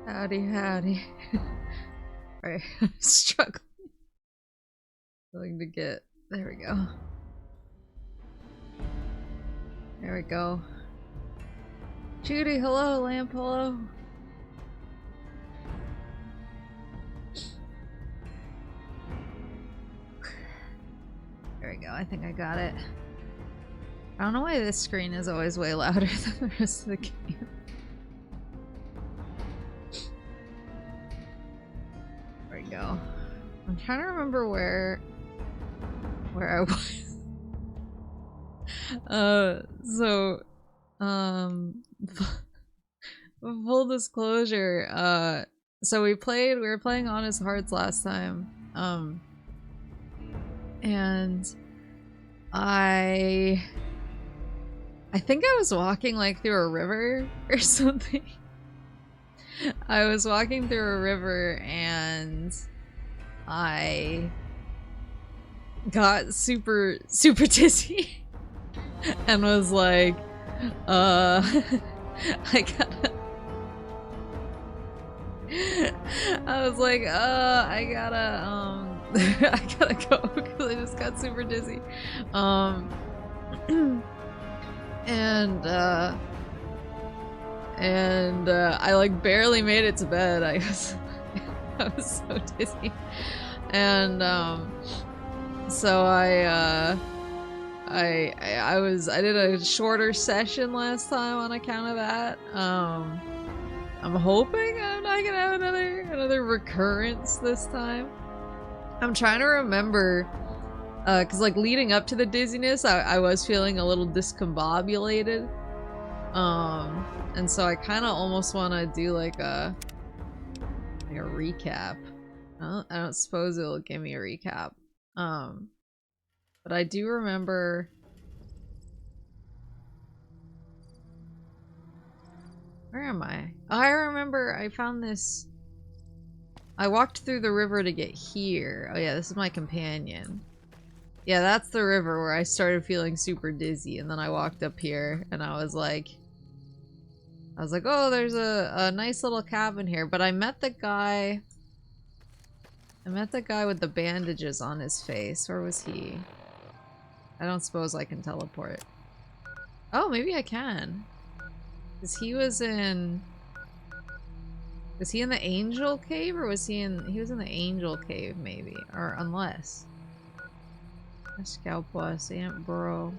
Howdy, howdy. Alright, I'm struggling to get. There we go. There we go. Judy, hello, Lamp, hello. There we go, I think I got it. I don't know why this screen is always way louder than the rest of the game. There we go. I'm trying to remember where I was. Full disclosure, so we were playing Honest Hearts last time, and I think I was walking like through a river or something. I was walking through a river and I got super dizzy and was like, I was like, I gotta go because I just got super dizzy. And I like barely made it to bed. I was so dizzy. And so I did a shorter session last time on account of that. I'm hoping I'm not gonna have another recurrence this time. I'm trying to remember, cause like leading up to the dizziness, I was feeling a little discombobulated. And so I kind of almost want to do like a recap. I don't suppose it'll give me a recap. But I do remember. Where am I? Oh, I remember I found this. I walked through the river to get here. Oh yeah, this is my companion. Yeah, that's the river where I started feeling super dizzy, and then I walked up here and I was like, oh, there's a nice little cabin here. But I met the guy with the bandages on his face. Where was he? I don't suppose I can teleport. Oh, maybe I can. Cause he was in the angel cave, or was he was in the angel cave maybe, or unless. Scout bus, Aunt Bro.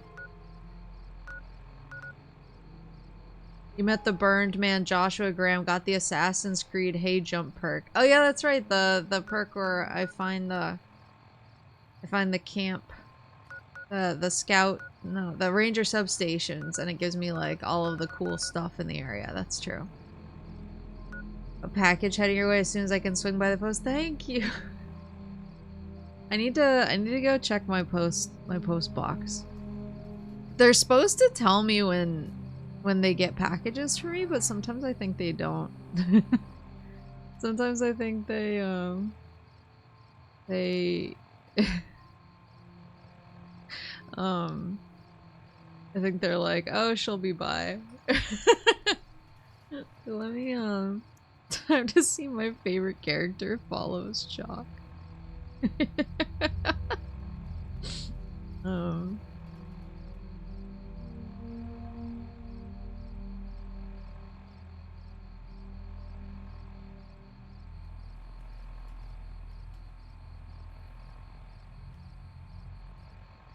You met the burned man Joshua Graham, got the Assassin's Creed Hey Jump perk. Oh yeah, that's right, the perk where I find the camp, the scout, no, the ranger substations, and it gives me like all of the cool stuff in the area. That's true. A package heading your way as soon as I can swing by the post. Thank you. I need to go check my post box. They're supposed to tell me when they get packages for me, but sometimes I think they don't. Sometimes I think they I think they're like, oh, she'll be by. Let me time to see my favorite character follows Chalk.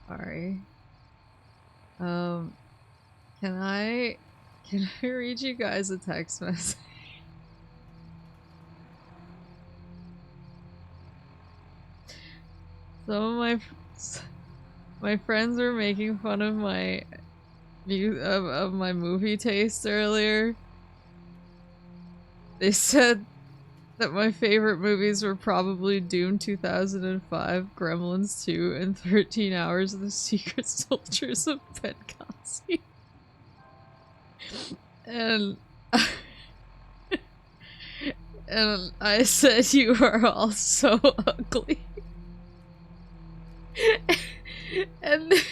Sorry. Can I read you guys a text message? Some of my friends were making fun of my my movie taste earlier. They said that my favorite movies were probably Doom 2005, Gremlins 2, and 13 Hours of the Secret Soldiers of Benghazi. And and I said, you are all so ugly. And they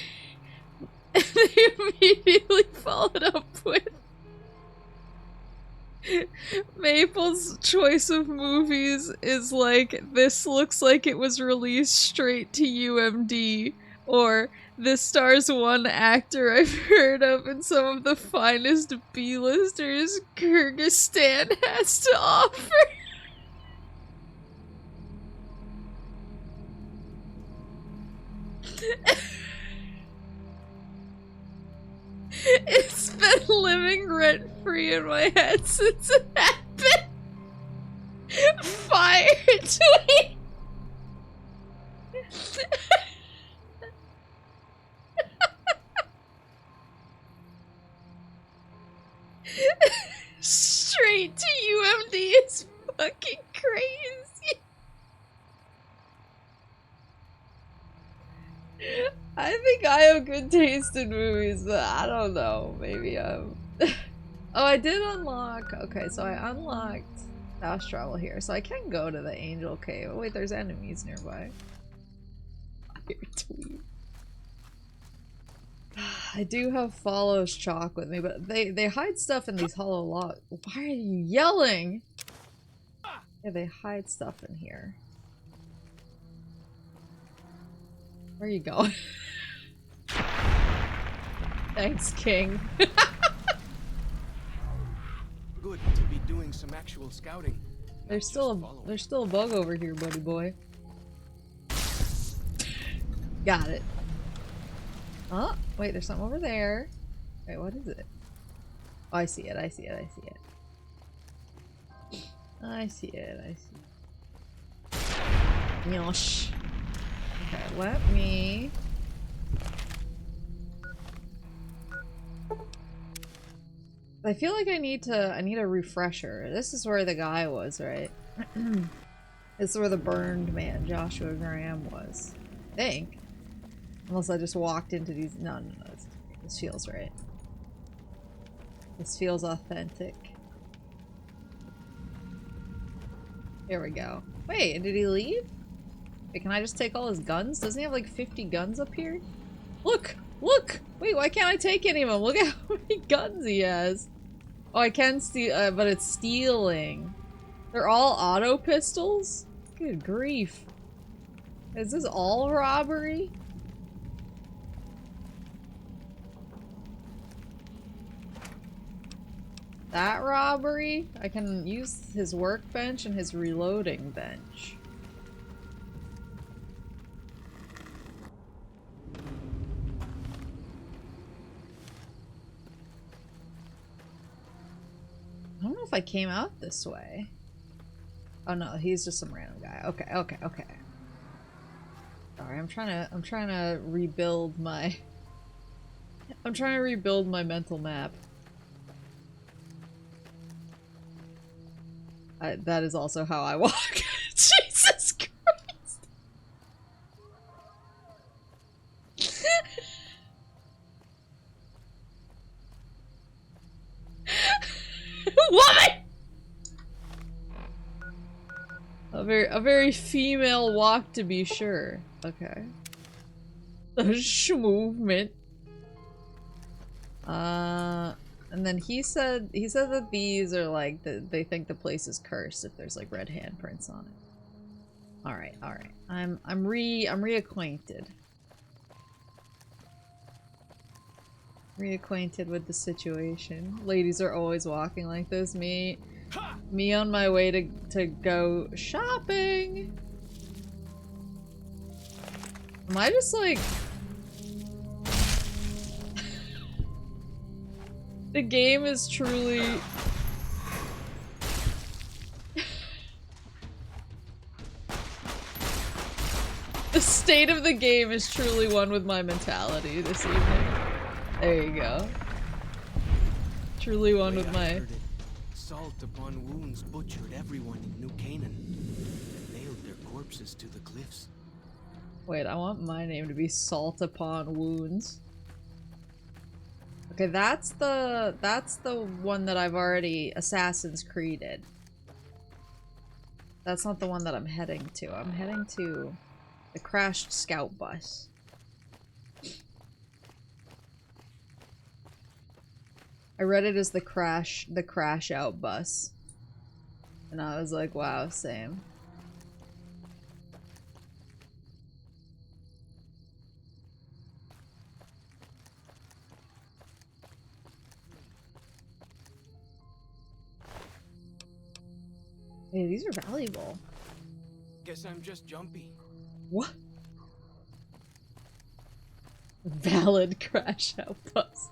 people's choice of movies is like, this looks like it was released straight to UMD, or this stars one actor I've heard of and some of the finest B-listers Kyrgyzstan has to offer. It's been living rent-free in my head since it happened. Fire tweet! Straight to UMD is fucking crazy. I think I have good taste in movies, but I don't know. Maybe I'm... Oh, I did unlock... Okay, so I unlocked fast travel here, so I can go to the Angel Cave. Oh wait, there's enemies nearby. Fire tweet. I do have Follows Chalk with me, but they hide stuff in these hollow logs. Why are you yelling? Yeah, they hide stuff in here. Where are you going? Thanks, King. Good to be doing some actual scouting. There's still a bug over here, buddy boy. Got it. Oh, wait, there's something over there. Wait, what is it? Oh, I see it, I see it, I see it. I see it, I see it. Yosh. Okay, let me... I feel like I need a refresher. This is where the guy was, right? This is where the burned man, Joshua Graham, was. I think. Unless I just walked into these... No, this feels right. This feels authentic. Here we go. Wait, did he leave? Wait, can I just take all his guns? Doesn't he have like 50 guns up here? Look! Look! Wait, why can't I take any of them? Look at how many guns he has. Oh, I can steal, but it's stealing. They're all auto pistols? Good grief. Is this all robbery? That robbery? I can use his workbench and his reloading bench. I don't know if I came out this way. Oh no, he's just some random guy. Okay, okay, okay. Sorry, I'm trying to rebuild my... I'm trying to rebuild my mental map. That is also how I walk. Jesus Christ! Woman! A very female walk to be sure. Okay. The movement. And then he said that these are like they think the place is cursed if there's like red handprints on it. All right. I'm reacquainted. Reacquainted with the situation. Ladies are always walking like this. Me on my way to go shopping. Am I just like... The game is truly... The state of the game is truly one with my mentality this evening. There you go. Truly one with my... Salt upon wounds butchered everyone in New Canaan. And nailed their corpses to the cliffs. Wait, I want my name to be Salt Upon Wounds. Okay, that's the one that I've already Assassin's Creeded. That's not the one that I'm heading to. I'm heading to the crashed scout bus. I read it as the crash out bus. And I was like, wow, same. Hey, these are valuable. Guess I'm just jumpy. What? Valid crash outpost.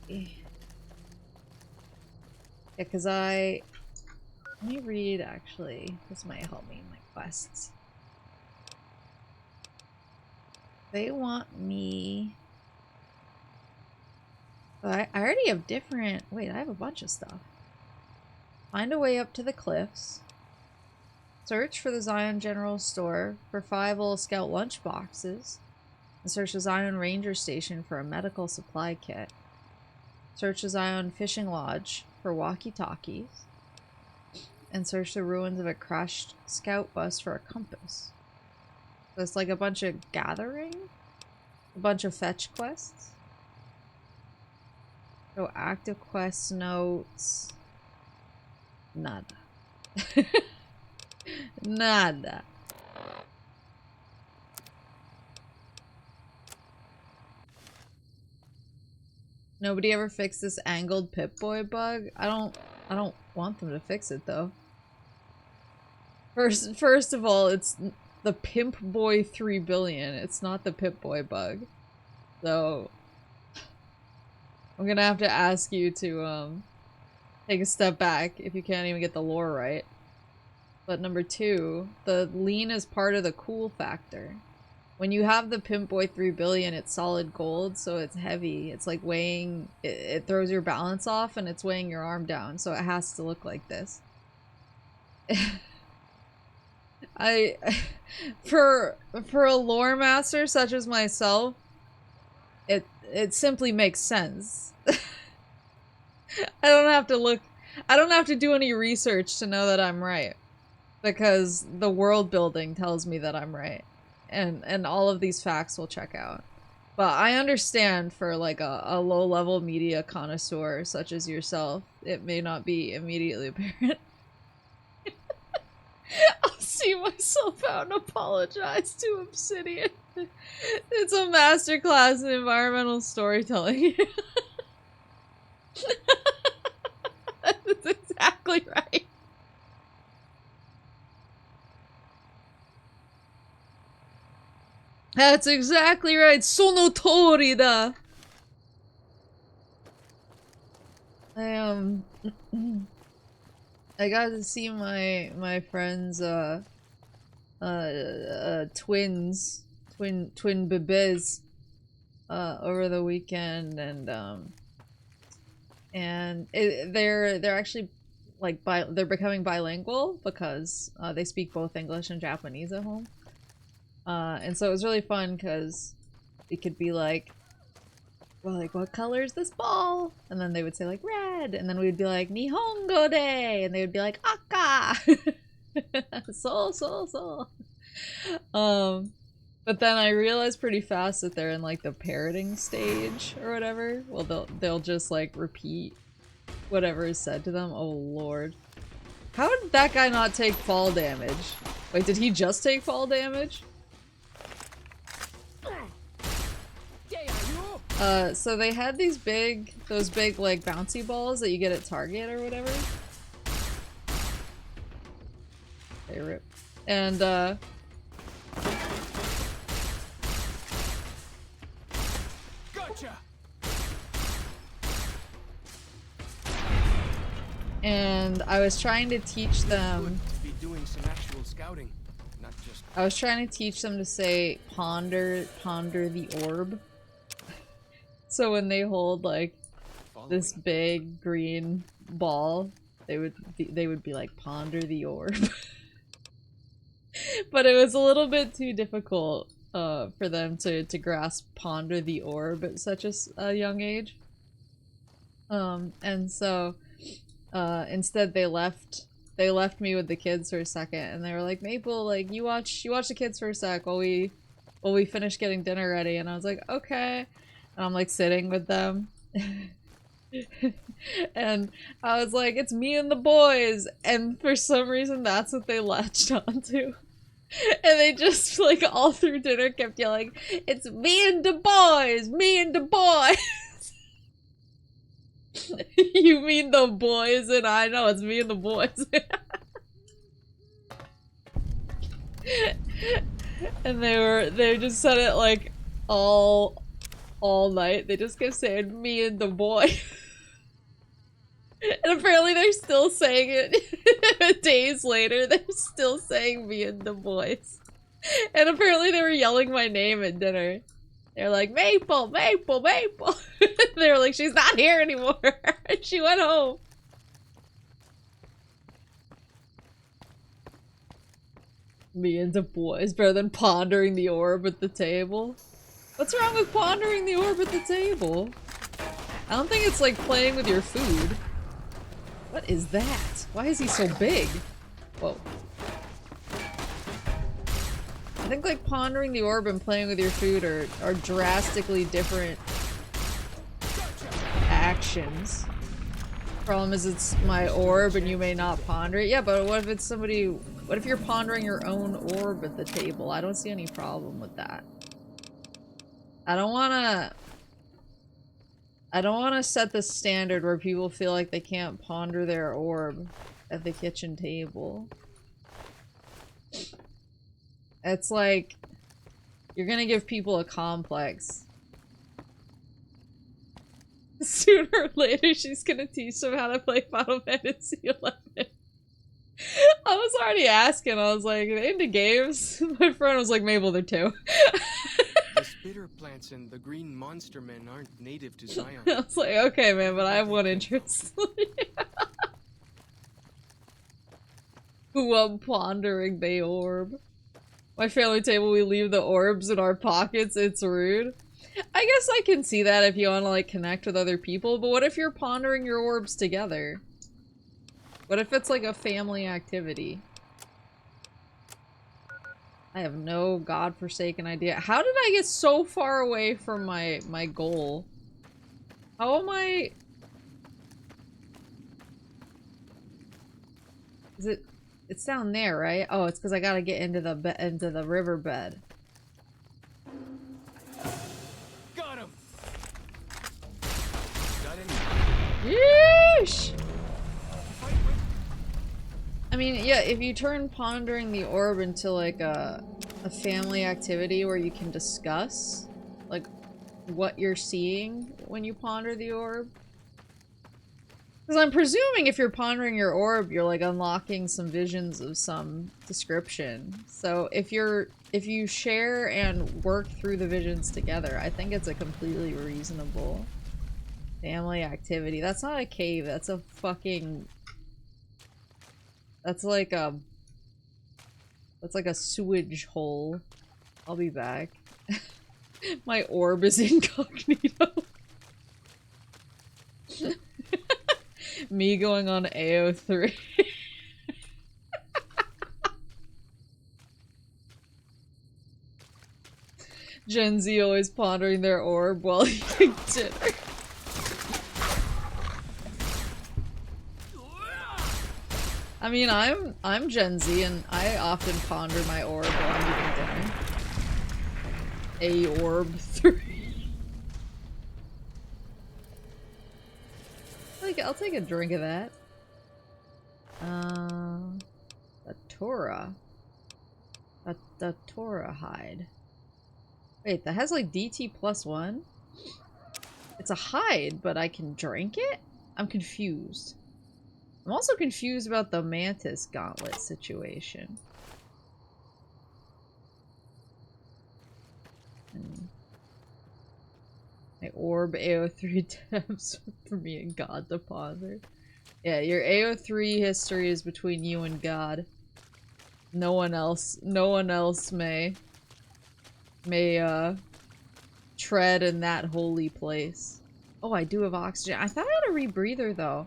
Yeah, because let me read actually. This might help me in my quests. They want me. Oh, I already have different. Wait, I have a bunch of stuff. Find a way up to the cliffs. Search for the Zion General Store for 5 little scout lunch boxes. And search the Zion Ranger Station for a medical supply kit. Search the Zion Fishing Lodge for walkie-talkies. And search the ruins of a crashed scout bus for a compass. So it's like a bunch of gathering? A bunch of fetch quests? So active quest notes. Nada. Nada. Nobody ever fixed this angled Pip-Boy bug? I don't want them to fix it though. First of all, it's the Pimp Boy 3 billion. It's not the Pip-Boy bug. So I'm gonna have to ask you to take a step back if you can't even get the lore right. But number 2, the lean is part of the cool factor. When you have the Pimp Boy 3 billion, it's solid gold, so it's heavy. It's like weighing, it throws your balance off and it's weighing your arm down, so it has to look like this. For a lore master such as myself, it simply makes sense. I don't have to do any research to know that I'm right. Because the world building tells me that I'm right. And all of these facts will check out. But I understand for like a low-level media connoisseur such as yourself, it may not be immediately apparent. I'll see myself out and apologize to Obsidian. It's a masterclass in environmental storytelling. That's exactly right. That's exactly right. Sono tori da. I got to see my friends twin bebes over the weekend, and they're actually like they're becoming bilingual because they speak both English and Japanese at home. And so it was really fun because we could be like, well, like, what color is this ball? And then they would say like red, and then we'd be like Nihongo de, and they would be like Akka. So. But then I realized pretty fast that they're in like the parroting stage or whatever. Well, they'll just like repeat whatever is said to them. Oh lord. How did that guy not take fall damage? Wait, did he just take fall damage? So they had those big like bouncy balls that you get at Target or whatever. They rip. And Gotcha. And I was trying to teach them To be doing some actual scouting, not just. I was trying to teach them to say ponder the orb. So when they hold like this big green ball, they would be like ponder the orb. But it was a little bit too difficult for them to grasp ponder the orb at such a young age. And so instead they left me with the kids for a second, and they were like, Maple, like you watch the kids for a sec while well, we finished getting dinner ready, and I was like, okay. And I'm like sitting with them. And I was like, it's me and the boys. And for some reason, that's what they latched onto. And they just, like, all through dinner kept yelling, it's me and the boys! Me and the boys! You mean the boys? And I know, it's me and the boys. And they just said it, like, all night. They just kept saying, me and the boy. And apparently they're still saying it days later. They're still saying me and the boys. And apparently they were yelling my name at dinner. They're like, Maple, Maple, Maple. They were like, she's not here anymore. She went home. Me and the boys, better than pondering the orb at the table. What's wrong with pondering the orb at the table? I don't think it's like playing with your food. What is that? Why is he so big? Whoa. I think like pondering the orb and playing with your food are drastically different actions. Problem is it's my orb and you may not ponder it. Yeah, but what if it's somebody... What if you're pondering your own orb at the table? I don't see any problem with that. I don't wanna set the standard where people feel like they can't ponder their orb at the kitchen table. It's like, you're gonna give people a complex. Sooner or later, she's gonna teach them how to play Final Fantasy XI. I was already asking, I was like, are they into games? My friend was like, Mabel, they're too. The spitter plants and the green monster men aren't native to Zion. I was like, okay, man, but I have one interest. Who I'm pondering the orb. My family table, we leave the orbs in our pockets, it's rude. I guess I can see that if you want to, like, connect with other people, but what if you're pondering your orbs together? What if it's like a family activity? I have no godforsaken idea. How did I get so far away from my goal? How am I... Is it... It's down there, right? Oh, it's because I gotta get into the riverbed. Got him. Yeesh! I mean, yeah, if you turn pondering the orb into like a family activity where you can discuss like what you're seeing when you ponder the orb. Because I'm presuming if you're pondering your orb, you're like unlocking some visions of some description. So if you share and work through the visions together, I think it's a completely reasonable family activity. That's not a cave, that's a fucking... That's like a sewage hole. I'll be back. My orb is incognito. Me going on AO3. Gen Z always pondering their orb while eating dinner. I mean, I'm Gen Z and I often ponder my orb while I'm eating dinner. A orb 3. I'll take a drink of that. A Torah. A Torah hide. Wait, that has like DT +1? It's a hide, but I can drink it? I'm confused. I'm also confused about the Mantis Gauntlet situation. My orb AO3 tabs for me and God to ponder. Yeah, your AO3 history is between you and God. No one else may tread in that holy place. Oh, I do have oxygen. I thought I had a rebreather though.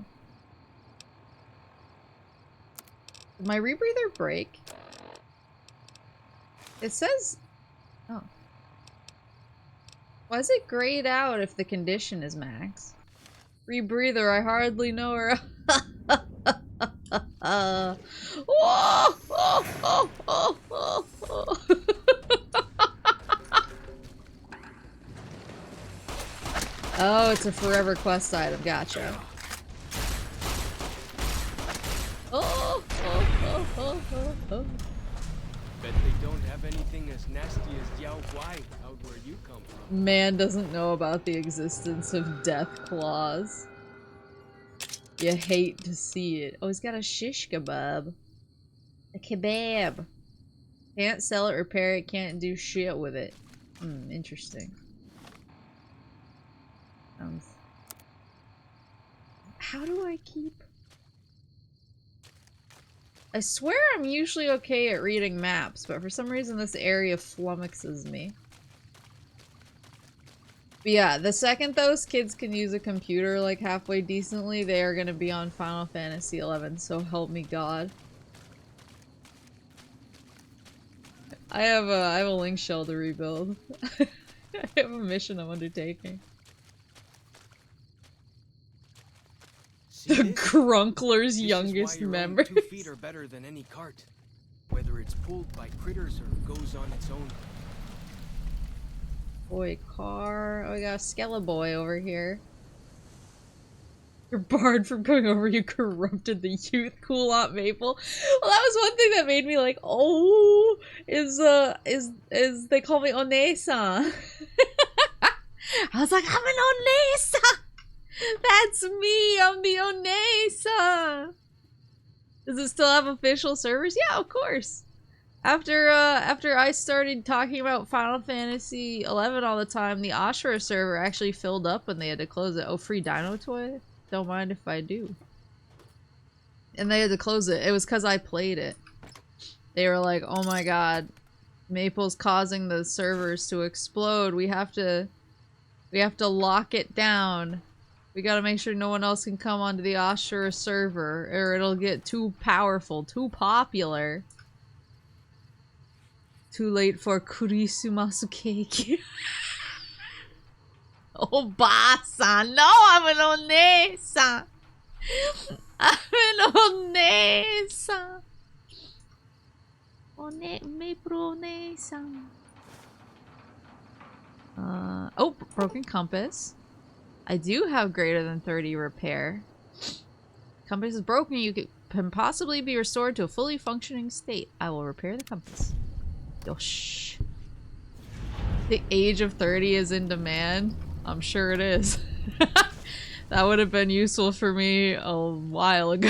Did my rebreather break? It says... Oh. Why is it grayed out if the condition is max? Rebreather, I hardly know her. Oh, it's a forever quest item. Gotcha. Bet they don't have anything as nasty as Yao Guai out where you come from. Man doesn't know about the existence of death claws. You hate to see it. Oh, he's got a shish kebab. A kebab. Can't sell it, repair it, can't do shit with it. Interesting. How do I keep... I swear I'm usually okay at reading maps, but for some reason this area flummoxes me. But yeah, the second those kids can use a computer like halfway decently, they are gonna be on Final Fantasy XI, so help me God. I have a link shell to rebuild. I have a mission I'm undertaking. The Grunkler's youngest member. 2 feet are better than any cart, whether it's pulled by critters or goes on its own. Boy, car. Oh, we got a Skeleboy over here. You're barred from coming over, you corrupted the youth. Cool Aunt Maple. Well, that was one thing that made me like, oh, is they call me Onesa. I was like, I'm an Onesa! That's me! I'm the Onesa! Does it still have official servers? Yeah, of course. After I started talking about Final Fantasy XI all the time, the Ashura server actually filled up when they had to close it. Oh, free dino toy? Don't mind if I do. And they had to close it. It was because I played it. They were like, oh my god, Maple's causing the servers to explode. We have to lock it down. We gotta make sure no one else can come onto the Ashura server, or it'll get too powerful, too popular. Too late for Kurisumasu cake. Oh, Basa, no, I'm an Onesa. I'm an Onesa. Maple Onesa. Oh, broken compass. I do have greater than 30 repair. Compass is broken. You can possibly be restored to a fully functioning state. I will repair the compass. Oh, shh. The age of 30 is in demand. I'm sure it is. That would have been useful for me a while ago.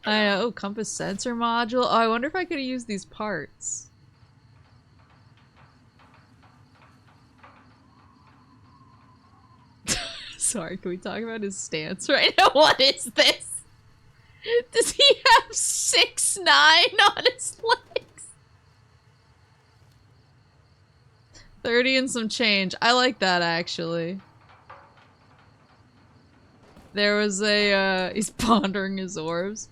Oh, compass sensor module. Oh, I wonder if I could use these parts. Sorry, can we talk about his stance right now? What is this? Does he have 6'9" on his legs? 30 and some change. I like that, actually. There was a, he's pondering his orbs.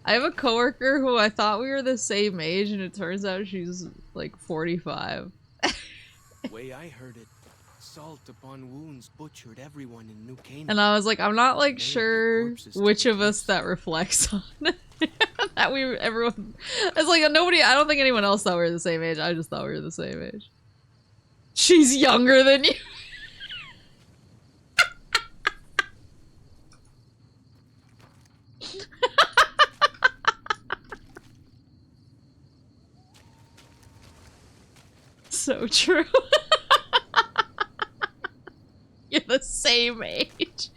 I have a coworker who I thought we were the same age, and it turns out she's, like, 45. Way I heard it, salt upon wounds butchered everyone in New Canaan. And I was like, I'm not, like, sure which of us that reflects on. That everyone... It's like, nobody... I don't think anyone else thought we were the same age. I just thought we were the same age. She's younger than you. So true. You're the same age.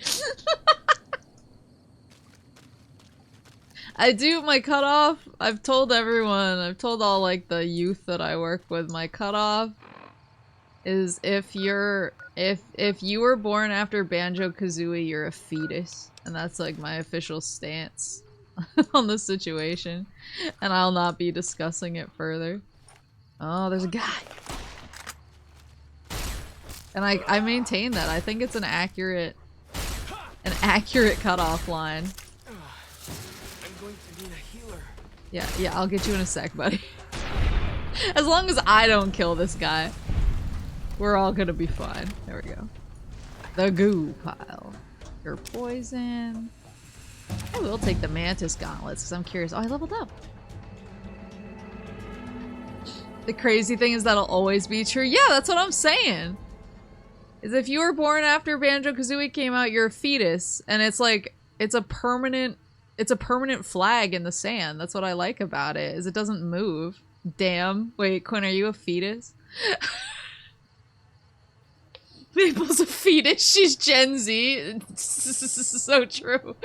I do my cutoff. I've told everyone, I've told all like the youth that I work with, my cutoff is if you were born after Banjo-Kazooie, you're a fetus. And that's like my official stance on the situation. And I'll not be discussing it further. Oh, there's a guy. And I maintain that. I think it's an accurate An accurate cutoff line. I'm going to need a healer. Yeah, I'll get you in a sec, buddy. As long as I don't kill this guy, we're all gonna be fine. There we go. The goo pile. Your poison. I will take the mantis gauntlets because I'm curious. Oh, I leveled up. The crazy thing is that'll always be true. Yeah, that's what I'm saying. Is if you were born after Banjo-Kazooie came out, you're a fetus, and it's like it's a permanent flag in the sand. That's what I like about it, is it doesn't move. Damn. Wait, Quinn, are you a fetus? Maple's a fetus. She's Gen Z. It's so true.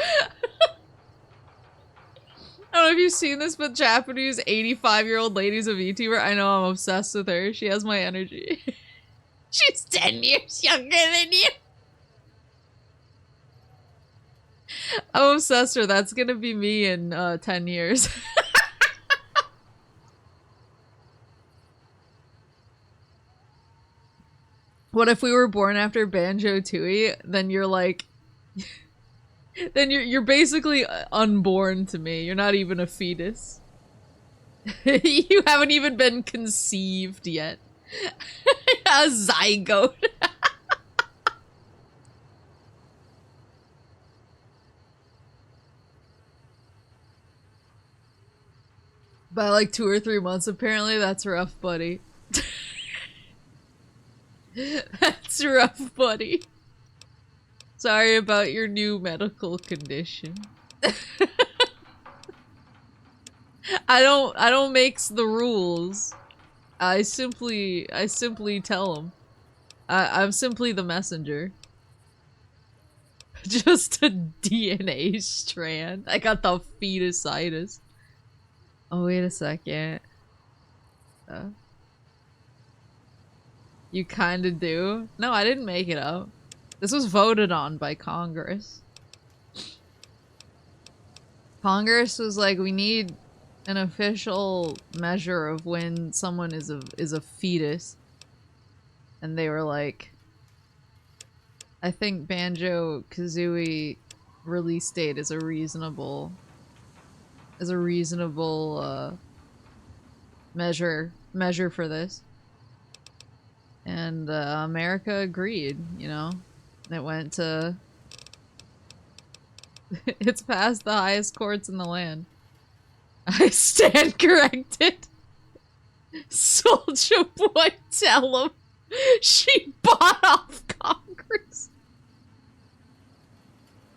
I don't know if you've seen this, but Japanese 85-year-old lady's a VTuber. I know, I'm obsessed with her. She has my energy. She's 10 years younger than you. I'm obsessed with her. That's gonna be me in 10 years. What if we were born after Banjo-Tooie? Then you're like... then you're basically unborn to me. You're not even a fetus. You haven't even been conceived yet. A zygote. By like 2 or 3 months, apparently. That's rough, buddy. That's rough, buddy. Sorry about your new medical condition. I don't make the rules. I simply tell them. I'm simply the messenger. Just a DNA strand. I got the fetusitis. Oh, wait a second. You kinda do? No, I didn't make it up. This was voted on by Congress. Congress was like, we need an official measure of when someone is a fetus. And they were like, I think Banjo-Kazooie release date is a reasonable measure for this. And America agreed, you know? It went to... It's past the highest courts in the land. I stand corrected. Soulja Boy, tell him. She bought off Congress.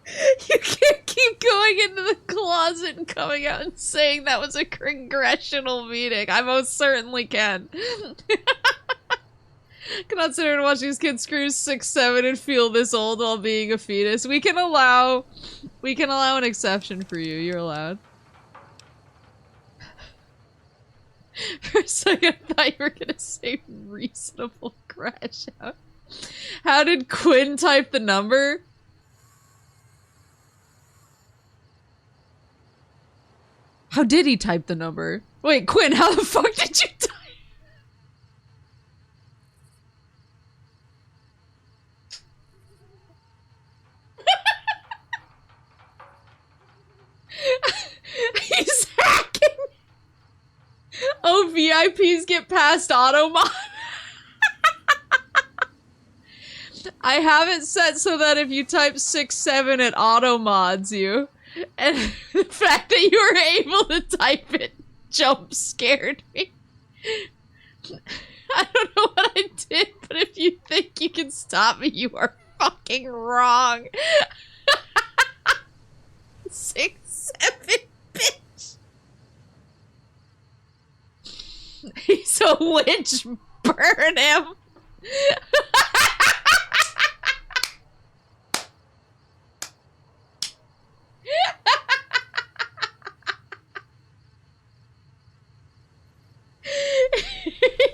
You can't keep going into the closet and coming out and saying that was a congressional meeting. I most certainly can. Cannot sit here and watch these kids screw 6, 7 and feel this old while being a fetus. We can allow an exception for you. You're allowed. For a second, I thought you were gonna say reasonable crash out. How did Quinn type the number? How did he type the number? Wait, Quinn, how the fuck did you type? He's hacking! Oh, VIPs get past automod. I have it set so that if you type 6-7 it automods you. And the fact that you were able to type it jump scared me. I don't know what I did, but if you think you can stop me, you are fucking wrong. 6-7, bitch. He's a witch. Burn him.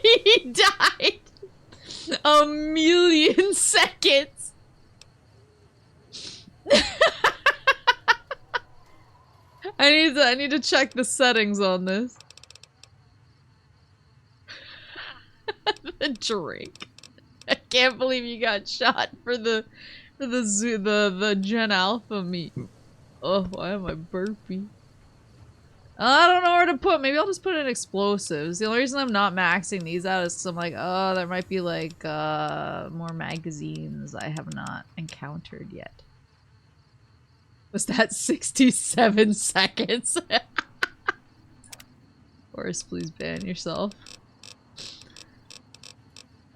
He died. 1,000,000 seconds. I need to check the settings on this. The drink. I can't believe you got shot for the The Gen Alpha meat. Oh, why am I burpy? I don't know where to put. Maybe I'll just put in explosives. The only reason I'm not maxing these out is because I'm like, oh, there might be like more magazines I have not encountered yet. Was that 67 seconds? Forrest, please ban yourself.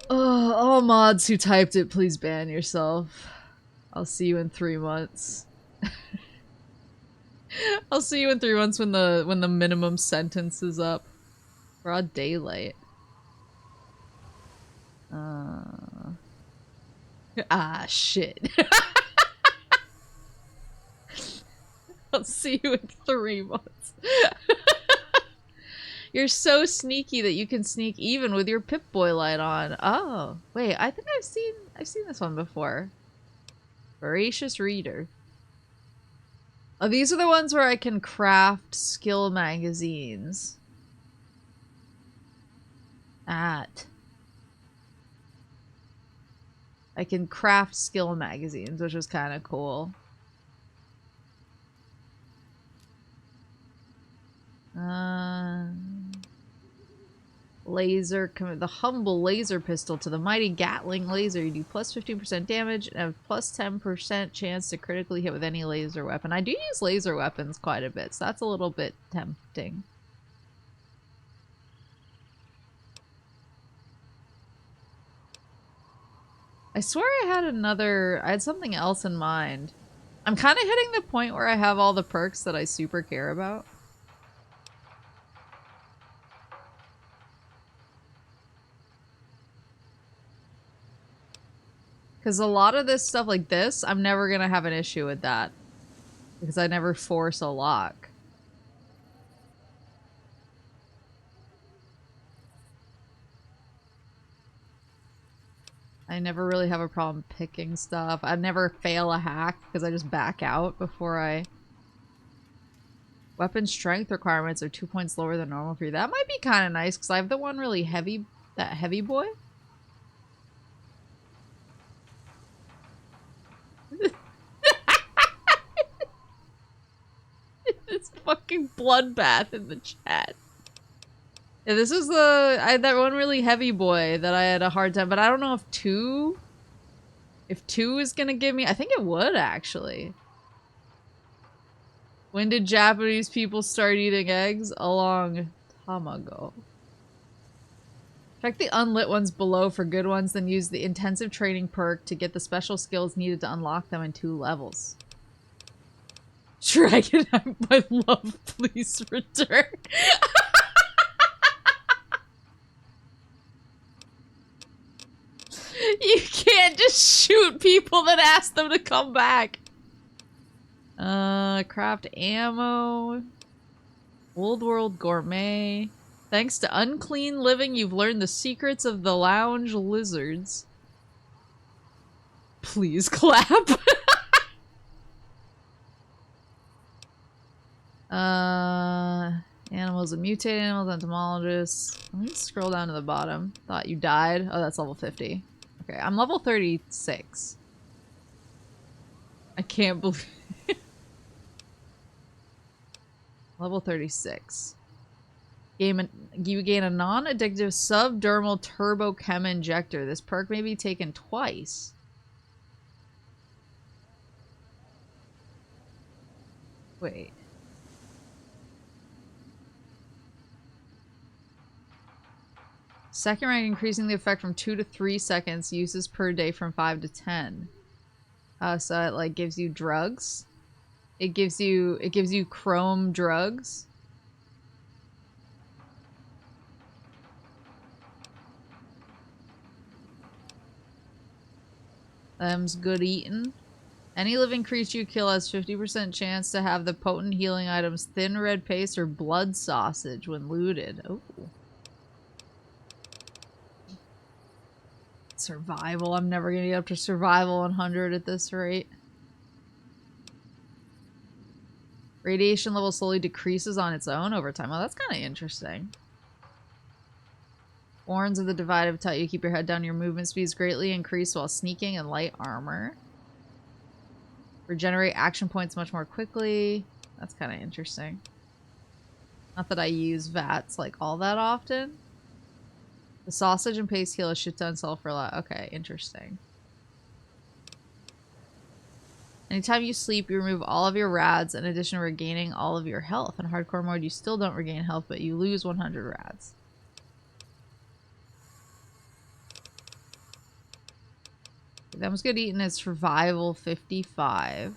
Oh, all mods who typed it, please ban yourself. I'll see you in 3 months. I'll see you in 3 months when the minimum sentence is up. Broad daylight. Shit. I'll see you in 3 months. You're so sneaky that you can sneak even with your Pip-Boy light on. Oh, wait, I think I've seen this one before. Voracious Reader. Oh, these are the ones where I can craft skill magazines. I can craft skill magazines, which was kind of cool. The humble laser pistol to the mighty Gatling laser. You do plus 15% damage and have plus 10% chance to critically hit with any laser weapon. I do use laser weapons quite a bit, so that's a little bit tempting. I swear I had something else in mind. I'm kind of hitting the point where I have all the perks that I super care about. Because a lot of this stuff like this, I'm never going to have an issue with that. Because I never force a lock. I never really have a problem picking stuff. I never fail a hack because I just back out before I... Weapon strength requirements are 2 points lower than normal for you. That might be kind of nice because I have the one really heavy... That heavy boy? It's fucking bloodbath in the chat. Yeah, this is I had that one really heavy boy that I had a hard time, but I don't know if 2 is gonna give me... I think it would, actually. When did Japanese people start eating eggs? A long time ago. Check the unlit ones below for good ones, then use the intensive training perk to get the special skills needed to unlock them in 2 levels. Dragon, my love, please return. You can't just shoot people that ask them to come back. Craft ammo. Old World Gourmet. Thanks to unclean living, you've learned the secrets of the lounge lizards. Please clap. Animals and mutated animals, entomologists. Let me scroll down to the bottom. Thought you died. Oh, that's level 50. Okay, I'm level 36. I can't believe... Level 36. You gain a non-addictive subdermal turbochem injector. This perk may be taken twice. Wait. Second rank, increasing the effect from 2 to 3 seconds. Uses per day from 5 to 10. So it like gives you drugs. It gives you chrome drugs. Them's good eating. Any living creature you kill has 50% chance to have the potent healing items Thin Red Paste or Blood Sausage when looted. Oh. Survival. I'm never gonna get up to survival 100 at this rate. Radiation level slowly decreases on its own over time. Well, that's kind of interesting. Horns of the Divided tell you keep your head down. Your movement speed is greatly increased while sneaking in light armor. Regenerate action points much more quickly. That's kind of interesting. Not that I use VATs like all that often. The sausage and paste heal a shit ton self for a lot. Okay, interesting. Anytime you sleep, you remove all of your rads in addition to regaining all of your health. In hardcore mode, you still don't regain health, but you lose 100 rads. That was good eating as survival 55.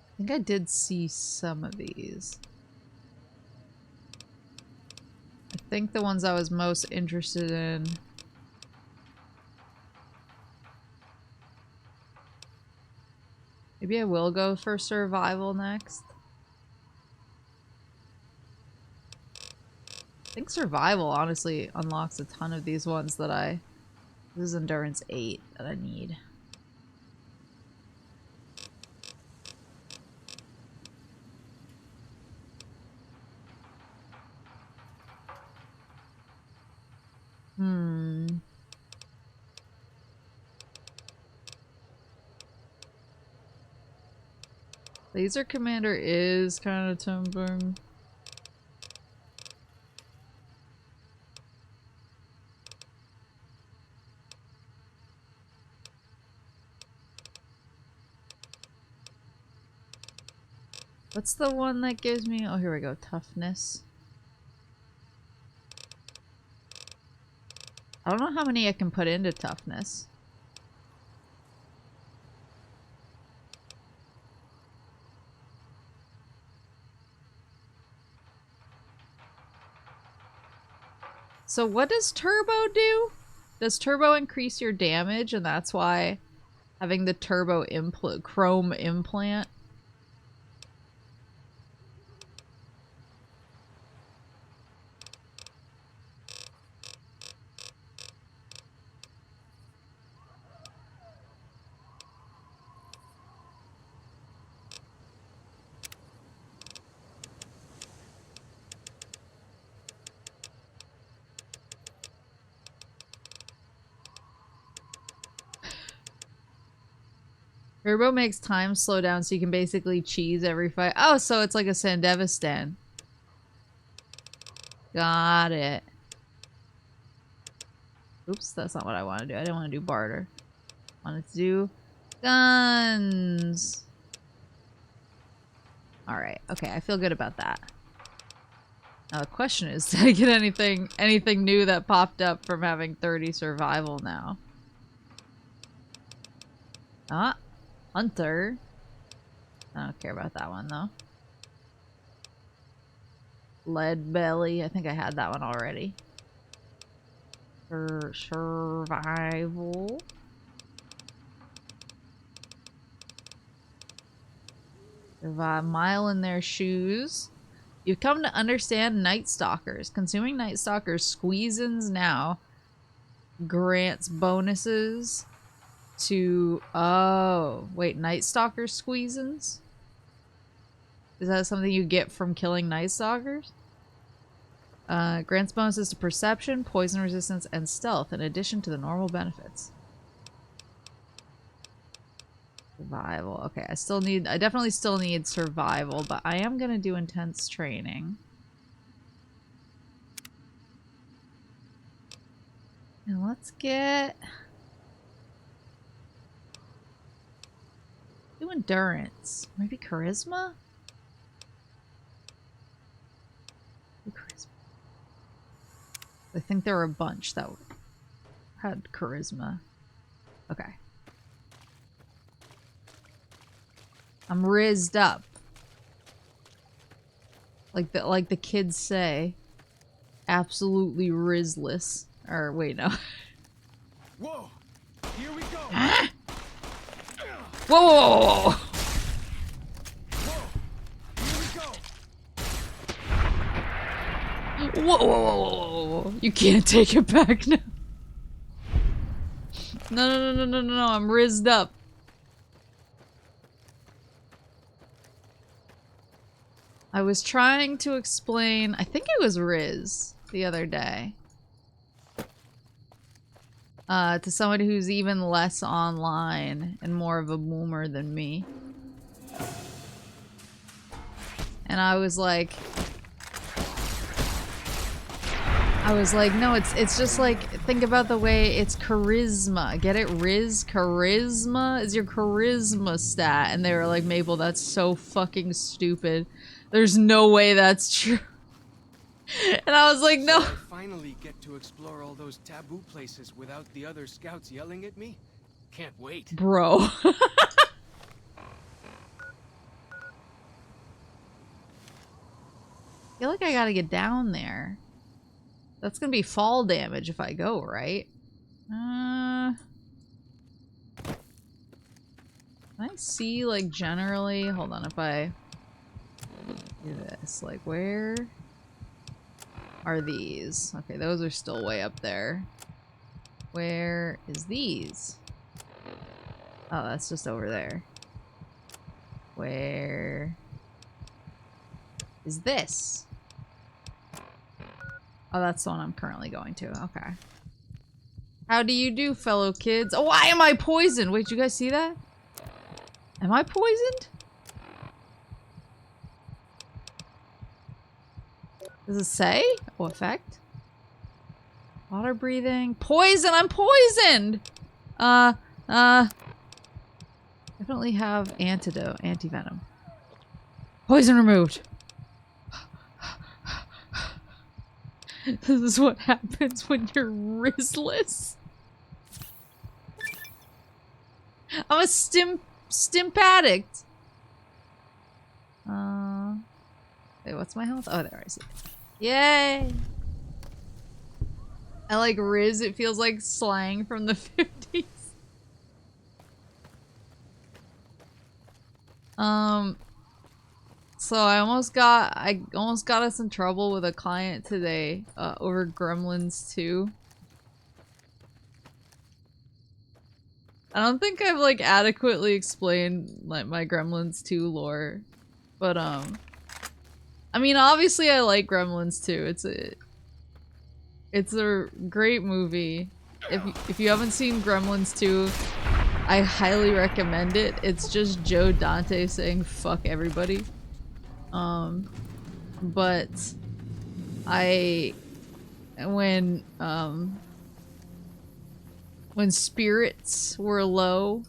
I think I did see some of these. I think the ones I was most interested in. Maybe I will go for survival next. I think survival honestly unlocks a ton of these ones that I... This is endurance 8 that I need. Laser Commander is kind of tempting. What's the one that gives me... Oh, here we go. Toughness. I don't know how many I can put into toughness. So what does turbo do? Does turbo increase your damage and that's why having the turbo chrome implant? Turbo makes time slow down so you can basically cheese every fight. Oh, so it's like a Sandevistan. Got it. Oops, that's not what I want to do. I didn't want to do barter. I wanted to do guns. Alright, okay, I feel good about that. Now the question is, did I get anything new that popped up from having 30 survival now? Ah, Hunter. I don't care about that one though. Lead belly. I think I had that one already. Survival. Survive. Mile in their shoes. You've come to understand Night Stalkers. Consuming Night Stalkers squeezins now grants bonuses to... Oh, wait, Night Stalker squeezins? Is that something you get from killing Night Stalkers? Grants bonuses to perception, poison resistance, and stealth in addition to the normal benefits. Survival. Okay, I definitely still need survival, but I am gonna do intense training. And let's get... do endurance. Maybe charisma? Charisma. I think there were a bunch that had charisma. Okay. I'm rizzed up. Like the kids say. Absolutely rizzless. Or wait, no. Whoa! Here we go! Whoa, whoa, whoa, whoa. Whoa, whoa, whoa, whoa, whoa. You can't take it back now. No, no, no, no, no, no, I'm rizzed up. I was trying to explain, I think it was Riz the other day, to somebody who's even less online and more of a boomer than me. And I was like, no, it's just like, think about the way it's charisma. Get it, Riz? Charisma is your charisma stat. And they were like, Maple, that's so fucking stupid. There's no way that's true. And I was like, no. So I finally get to explore all those taboo places without the other scouts yelling at me? Can't wait. Bro. I feel like I gotta get down there. That's gonna be fall damage if I go, right? Can I see, like, generally? Hold on, if I do this, like, where are these? Okay, those are still way up there. Where is these? Oh, that's just over there. Where is this? Oh, that's the one I'm currently going to. Okay. How do you do, fellow kids? Oh, why am I poisoned? Wait, you guys see that? Am I poisoned? Does it say? Oh, effect? Water breathing. Poison! I'm poisoned! Definitely have antidote. Anti-venom. Poison removed. This is what happens when you're Rizless. I'm a stimp addict. Wait, what's my health? Oh, there, I see it. Yay! I like Riz, it feels like slang from the 50s. So I almost got us in trouble with a client today, over Gremlins 2. I don't think I've, like, adequately explained, like, my Gremlins 2 lore. But, I mean, obviously I like Gremlins 2. It's a great movie. If you haven't seen Gremlins 2, I highly recommend it. It's just Joe Dante saying fuck everybody. But when spirits were low,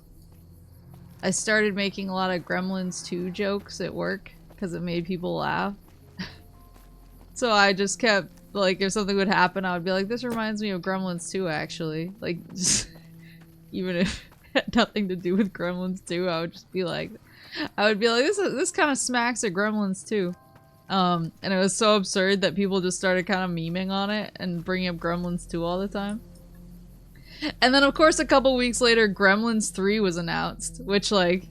I started making a lot of Gremlins 2 jokes at work because it made people laugh. So I just kept, like, if something would happen, I would be like, this reminds me of Gremlins 2, actually. Like, just, even if it had nothing to do with Gremlins 2, I would just be like, this kind of smacks of Gremlins 2. And it was so absurd that people just started kind of memeing on it and bringing up Gremlins 2 all the time. And then, of course, a couple weeks later, Gremlins 3 was announced, which, like,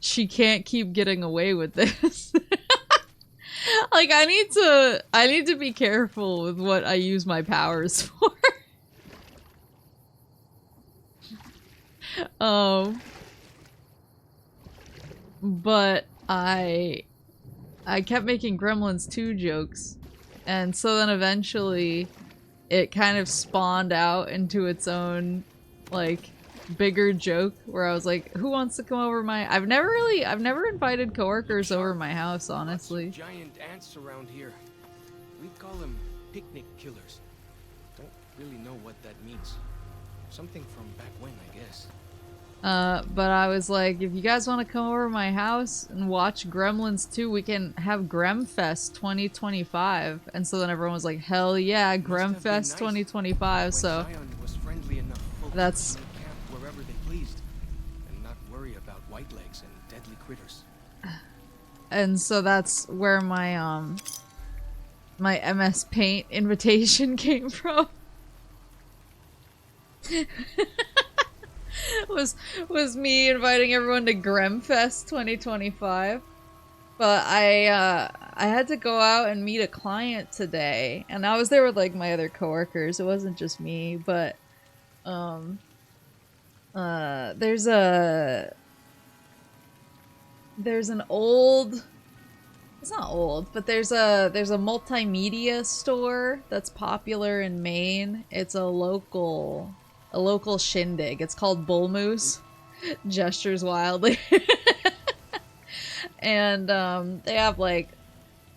she can't keep getting away with this. Like, I need to be careful with what I use my powers for. But I kept making Gremlins 2 jokes, and so then eventually it kind of spawned out into its own, like, bigger joke where I was like, who wants to come over I've never invited coworkers over my house, honestly. Lots of giant ants around here. We call them picnic killers. Don't really know what that means. Something from back when, I guess. But I was like, if you guys want to come over my house and watch Gremlins 2, we can have Gremfest 2025. And so then everyone was like, hell yeah, Gremfest 2025. So that's wherever they pleased, and not worry about white legs and deadly critters. And so that's where my my MS Paint invitation came from. was me inviting everyone to Gremfest 2025. But I had to go out and meet a client today, and I was there with, like, my other coworkers. It wasn't just me, but there's There's an old... It's not old, but there's a multimedia store that's popular in Maine. It's a local shindig. It's called Bull Moose. Gestures wildly. And they have like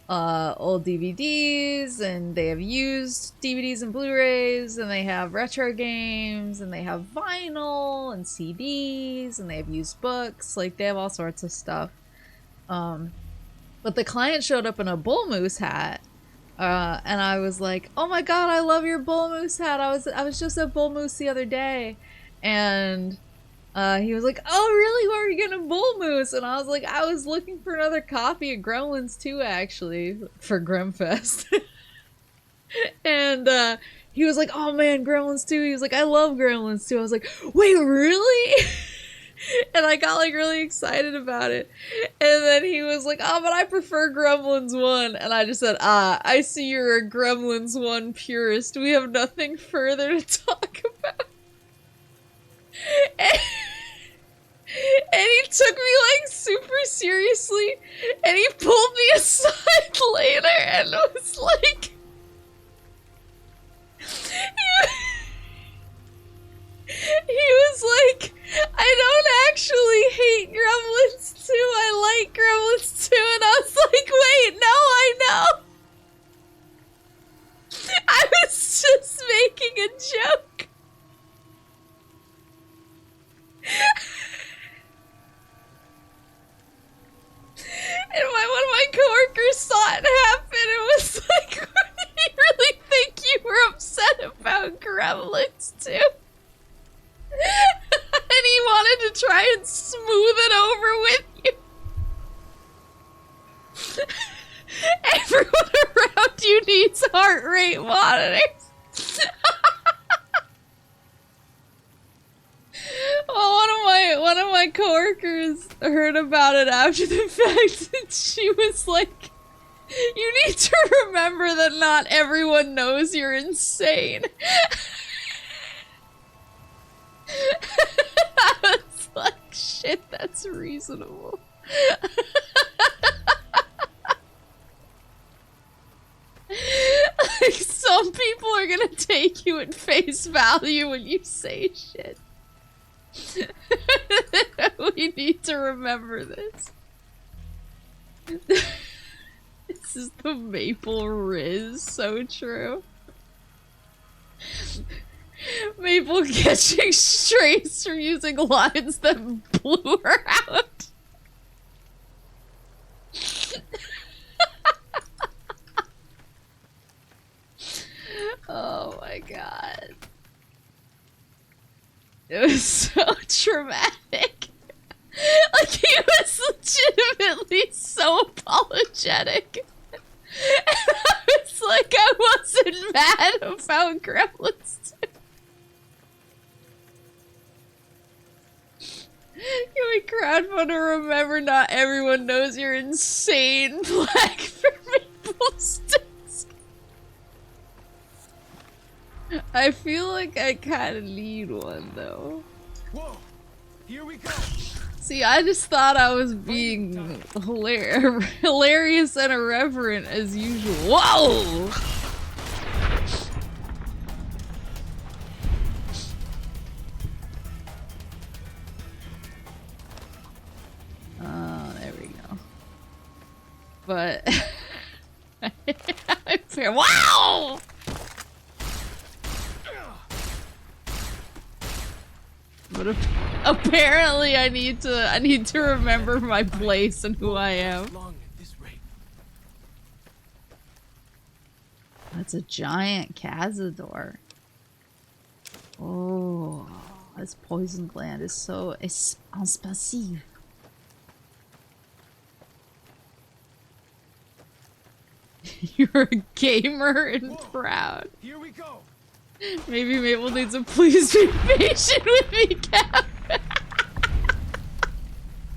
old DVDs, and they have used DVDs and Blu-rays, and they have retro games, and they have vinyl and CDs, and they have used books. Like, they have all sorts of stuff. But the client showed up in a bull moose hat, and I was like, "Oh my god, I love your bull moose hat! I was just at Bull Moose the other day," and he was like, "Oh really? Where are you gonna Bull Moose?" And I was like, "I was looking for another copy of Gremlins 2, actually, for Grimfest." And he was like, "Oh man, Gremlins 2." He was like, "I love Gremlins 2." I was like, "Wait, really?" And I got like really excited about it. And then he was like, "Oh, but I prefer Gremlins 1." And I just said, "I see you're a Gremlins 1 purist. We have nothing further to talk about." And he took me like super seriously, and he pulled me aside later and was like, he was like, "I don't actually hate Gremlins 2, I like Gremlins 2, and I was like, "Wait, no, I know." I was just making a joke. And one of my coworkers saw it happen and was like, "You really think you were upset about Gremlins 2? And he wanted to try and smooth it over with you. Everyone around you needs heart rate monitors." Well, one of my coworkers heard about it after the fact, and she was like, "You need to remember that not everyone knows you're insane." I was like, shit, that's reasonable. Like, some people are gonna take you at face value when you say shit. We need to remember this. This is the Maple Riz, so true. Maple catching strays from using lines that blew her out. Oh my god. It was so traumatic. Like, he was legitimately so apologetic. And I was like, I wasn't mad about Gremlins 2. Can we crowdfund to remember not everyone knows you're insane? Black for Maple Sticks. I feel like I kind of need one though. Whoa! Here we go. See, I just thought I was being hilarious and irreverent as usual. Whoa! Oh, there we go. But wow! But apparently I need to remember my place and who I am. That's a giant cazador. Oh, this poison gland is so expansive. You're a gamer and proud. Here we go. Maybe Maple needs to please be patient with me, Cap.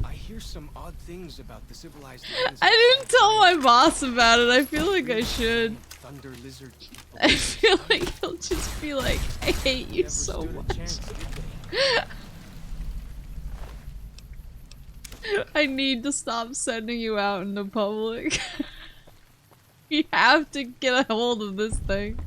I hear some odd things about the civilized. I didn't tell my boss about it. I feel like I should. Thunder lizard. I feel like he'll just be like, "I hate you so much." I need to stop sending you out in the public. You have to get a hold of this thing.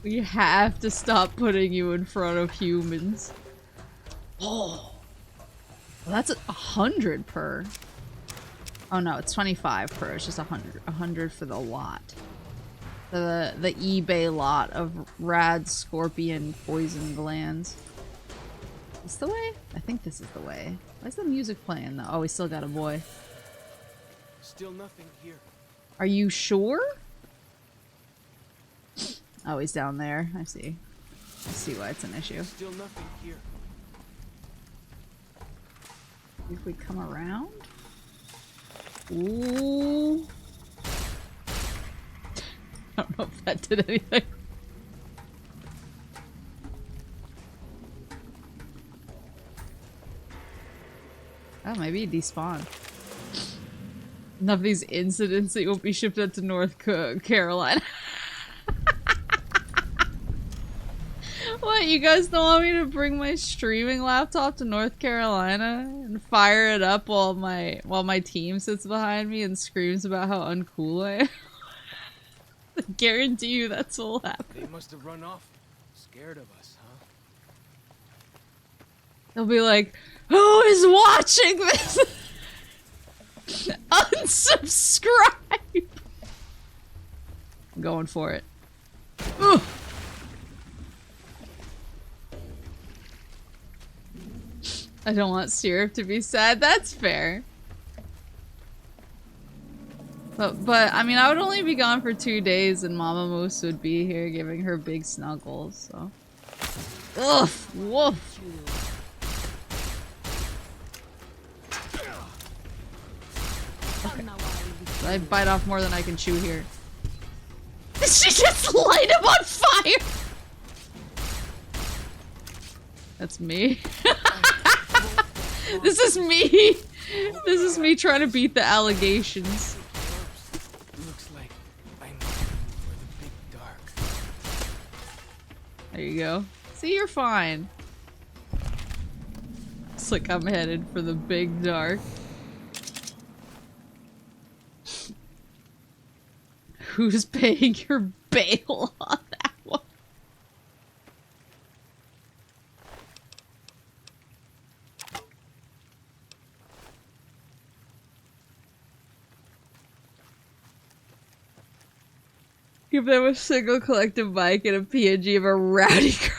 We have to stop putting you in front of humans. Oh, well, that's 100 per. Oh no, it's 25 per. It's just 100. 100 for the lot. The eBay lot of rad scorpion poison glands. Is this the way? I think this is the way. Why's the music playing though? Oh, we still got a boy. Still nothing here. Are you sure? Oh, he's down there. I see. I see why it's an issue. Still nothing here. If we come around? Ooh. I don't know if that did anything. Oh, maybe he despawned. Enough of these incidents that will be shipped out to North Carolina. What, you guys don't want me to bring my streaming laptop to North Carolina and fire it up while my team sits behind me and screams about how uncool I am? I guarantee you that's what will happen. They must have run off. Scared of us, huh? They'll be like, who is watching this? Unsubscribe! I'm going for it. Ugh. I don't want Syrup to be sad. That's fair. But I mean, I would only be gone for 2 days and Mama Moose would be here giving her big snuggles, so. Ugh! Woof! Okay. I bite off more than I can chew here. She just light him on fire! That's me. This is me! This is me trying to beat the allegations. Looks like I'm for the big dark. There you go. See, you're fine. Looks like I'm headed for the big dark. Who's paying your bail on that one? Give them a single collective mic and a PNG of a rowdy crowd.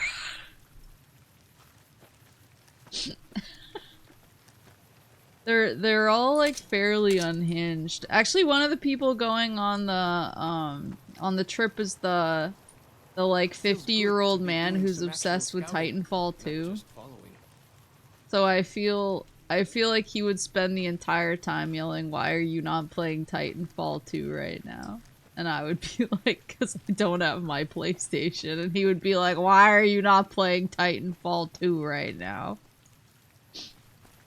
They're all like fairly unhinged. Actually, one of the people going on the trip is the like 50-year-old man who's obsessed with Titanfall 2. So I feel like he would spend the entire time yelling, "Why are you not playing Titanfall 2 right now?" And I would be like, "Because I don't have my PlayStation." And he would be like, "Why are you not playing Titanfall 2 right now?"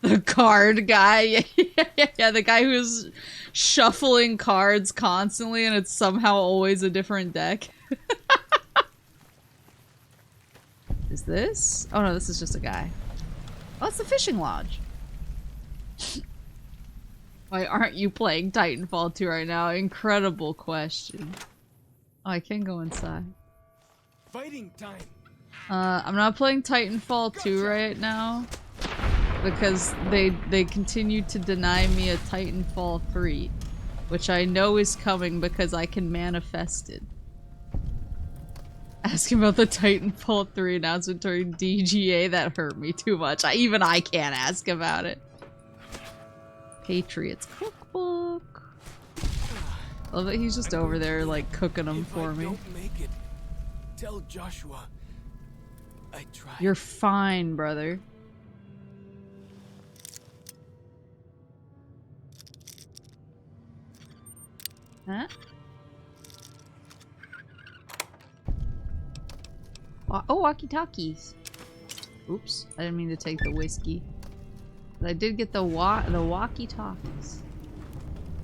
The card guy. Yeah, the guy who's shuffling cards constantly and it's somehow always a different deck. Is this? Oh no, this is just a guy. Oh, it's the fishing lodge. Why aren't you playing Titanfall 2 right now? Incredible question. Oh, I can go inside. Fighting time. I'm not playing Titanfall 2 right now because they continue to deny me a Titanfall 3, which I know is coming because I can manifest it. Asking about the Titanfall 3 announcement during DGA, that hurt me too much. Even I can't ask about it. Patriots cookbook. I love that he's just over there like cooking them for me. Don't make it. Tell Joshua I tried. You're fine, brother. Huh? Oh, walkie-talkies. Oops, I didn't mean to take the whiskey. But I did get the walkie-talkies.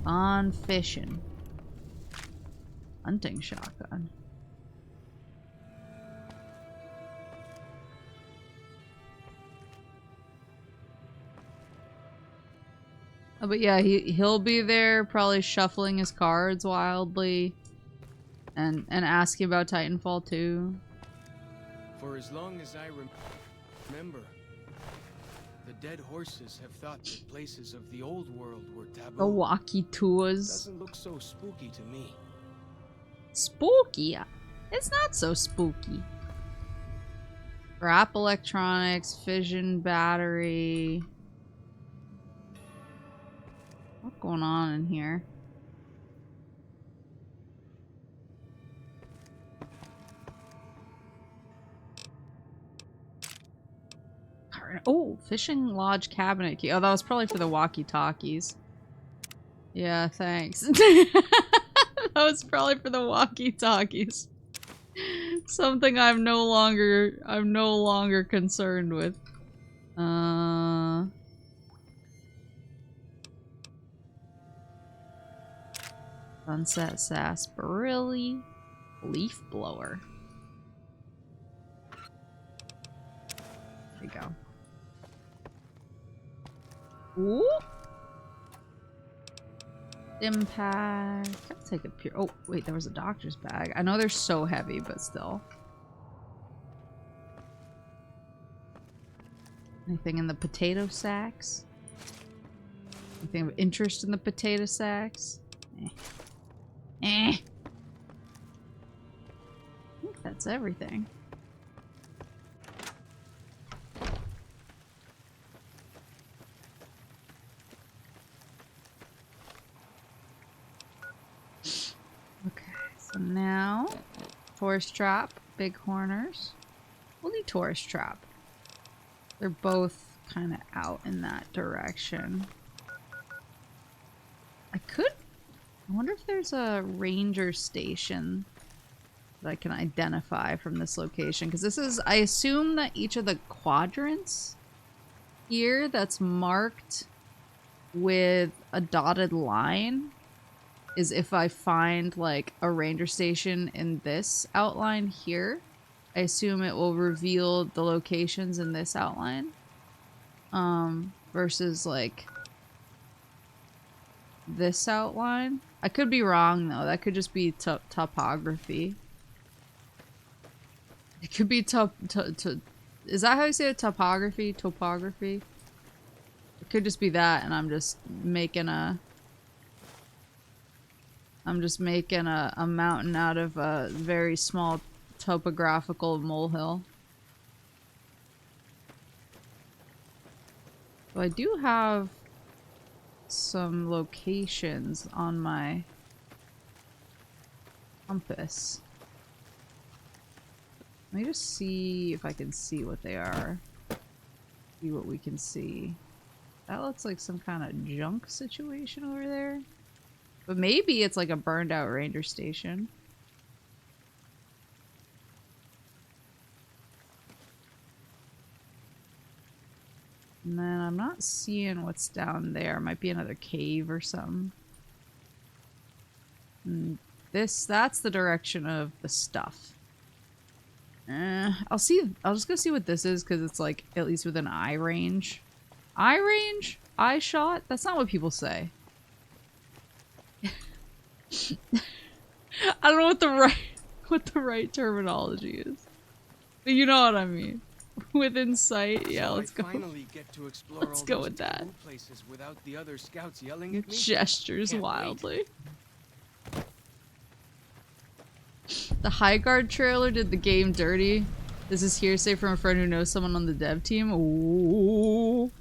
On fishing. Hunting shotgun. Oh, but yeah, he'll be there, probably shuffling his cards wildly, and asking about Titanfall 2. For as long as I remember, the dead horses have thought that places of the old world were taboo. The walkie tours. Doesn't look so spooky to me. Spooky? It's not so spooky. Wrap electronics, fission battery. What's going on in here? Oh, fishing lodge cabinet key. Oh, that was probably for the walkie-talkies. Yeah, thanks. That was probably for the walkie-talkies. Something I'm no longer concerned with. Sunset sarsaparilla, leaf blower. There you go. Ooh. Impact. I'll take a pure. Oh, wait, there was a doctor's bag. I know they're so heavy, but still. Anything in the potato sacks? Anything of interest in the potato sacks? I think that's everything. Okay, so now tourist trap, big horners. We'll need tourist trap. They're both kind of out in that direction. I wonder if there's a ranger station that I can identify from this location. Because this is, I assume that each of the quadrants here that's marked with a dotted line is if I find like a ranger station in this outline here. I assume it will reveal the locations in this outline. Versus like this outline. I could be wrong though. That could just be topography. It could be is that how you say it? Topography? Topography? It could just be that, and I'm just making a mountain out of a very small topographical molehill. So I do have some locations on my compass. Let me just see if I can see what they are. See what we can see. That looks like some kind of junk situation over there. But maybe it's like a burned out ranger station. And then I'm not seeing what's down there. Might be another cave or something. And that's the direction of the stuff. I'll just go see what this is, because it's like at least within eye range. Eye range? Eye shot? That's not what people say. I don't know what the right terminology is. But you know what I mean. Within sight, yeah, so let's go. Let's go with that. Without the other scouts yelling It at me? gestures Can't wildly. Wait. The High Guard trailer did the game dirty. This is hearsay from a friend who knows someone on the dev team. Ooh.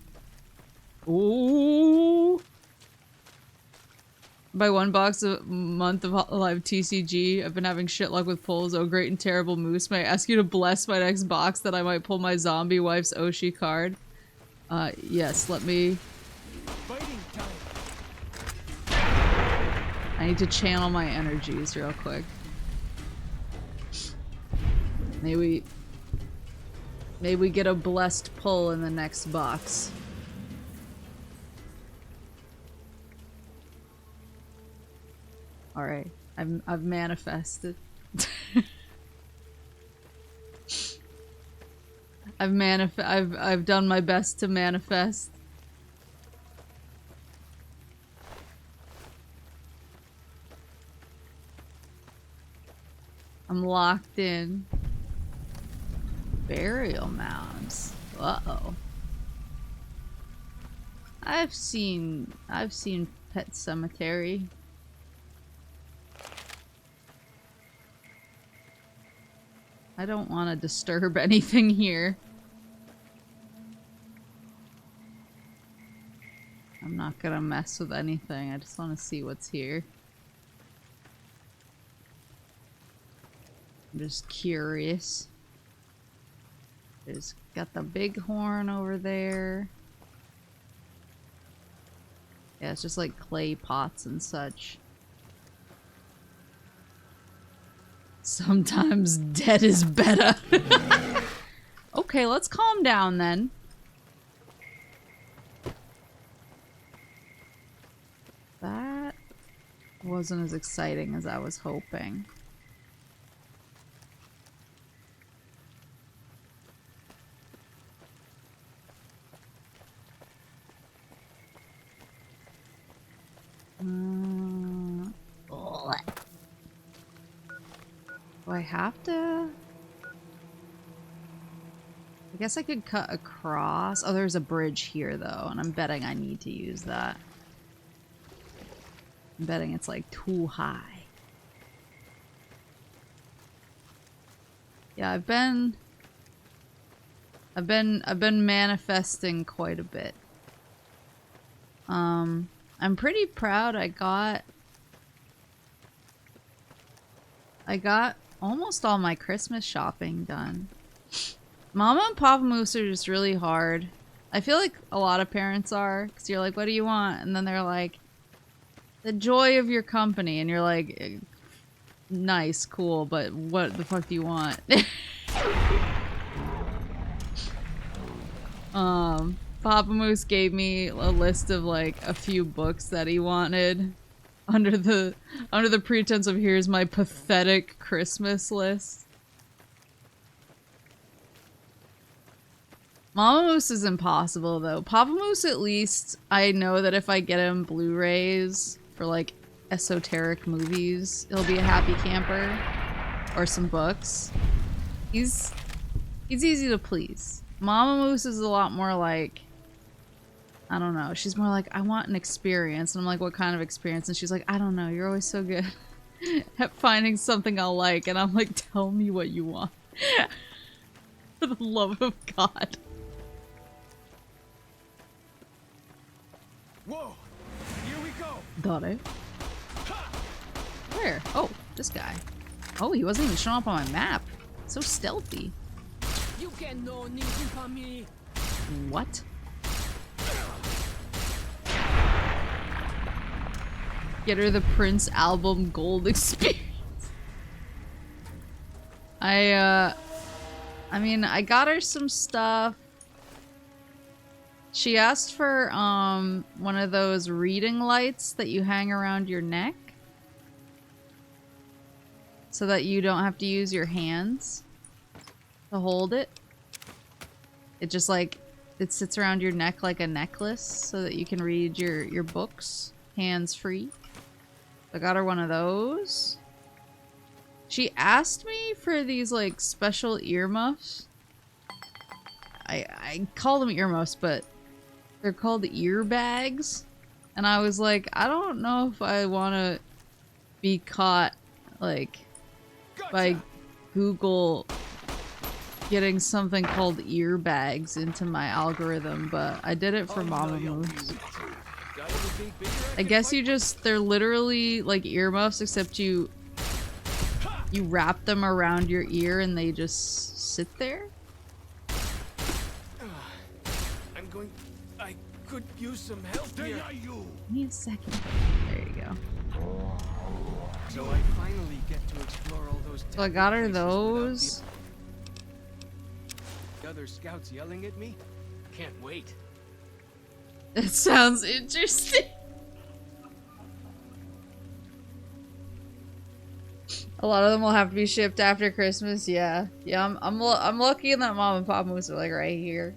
Ooh. Buy one box a month of live TCG. I've been having shit luck with pulls. Oh, great and terrible moose. May I ask you to bless my next box that I might pull my zombie wife's Oshi card? Yes, let me... Fighting time. I need to channel my energies real quick. Maybe we get a blessed pull in the next box. Alright. I've manifested. I've done my best to manifest. I'm locked in. Burial mounds. Uh-oh. I've seen Pet Cemetery. I don't want to disturb anything here. I'm not gonna mess with anything. I just want to see what's here. I'm just curious. There's got the bighorn over there. Yeah, it's just like clay pots and such. Sometimes dead is better. Okay, let's calm down then. That wasn't as exciting as I was hoping. Do I have to? I guess I could cut across. Oh, there's a bridge here though, and I'm betting I need to use that. I'm betting it's like too high. Yeah, I've been manifesting quite a bit. I'm pretty proud I got almost all my Christmas shopping done. Mama and Papa Moose are just really hard. I feel like a lot of parents are, because you're like, what do you want? And then they're like, the joy of your company. And you're like, nice, cool, but what the fuck do you want? Papa Moose gave me a list of like a few books that he wanted under the pretense of here's my pathetic Christmas list. Mama Moose is impossible though. Papa Moose, at least I know that if I get him Blu-rays for like esoteric movies, he'll be a happy camper, or some books. He's easy to please. Mama Moose is a lot more like, I don't know. She's more like, I want an experience. And I'm like, what kind of experience? And she's like, I don't know. You're always so good at finding something I'll like. And I'm like, tell me what you want. For the love of God. Whoa! Here we go! Got it. Where? Oh, this guy. Oh, he wasn't even showing up on my map. So stealthy. You can know anything from me. What? Get her the Prince album gold experience. I mean, I got her some stuff. She asked for, one of those reading lights that you hang around your neck. So that you don't have to use your hands to hold it. It just like, it sits around your neck like a necklace so that you can read your books hands-free. I got her one of those. She asked me for these like special earmuffs. I call them earmuffs, but they're called ear bags. And I was like, I don't know if I want to be caught like by Google getting something called ear bags into my algorithm, but I did it for Mama Moose. I guess you just, they're literally like earmuffs, except you wrap them around your ear and they just sit there. I could use some help here. Give me a second. There you go. So I finally get to explore all those. So I got her those. The other scouts yelling at me? Can't wait. It sounds interesting. A lot of them will have to be shipped after Christmas. Yeah, yeah. I'm lucky in that mom and pop moves are like right here.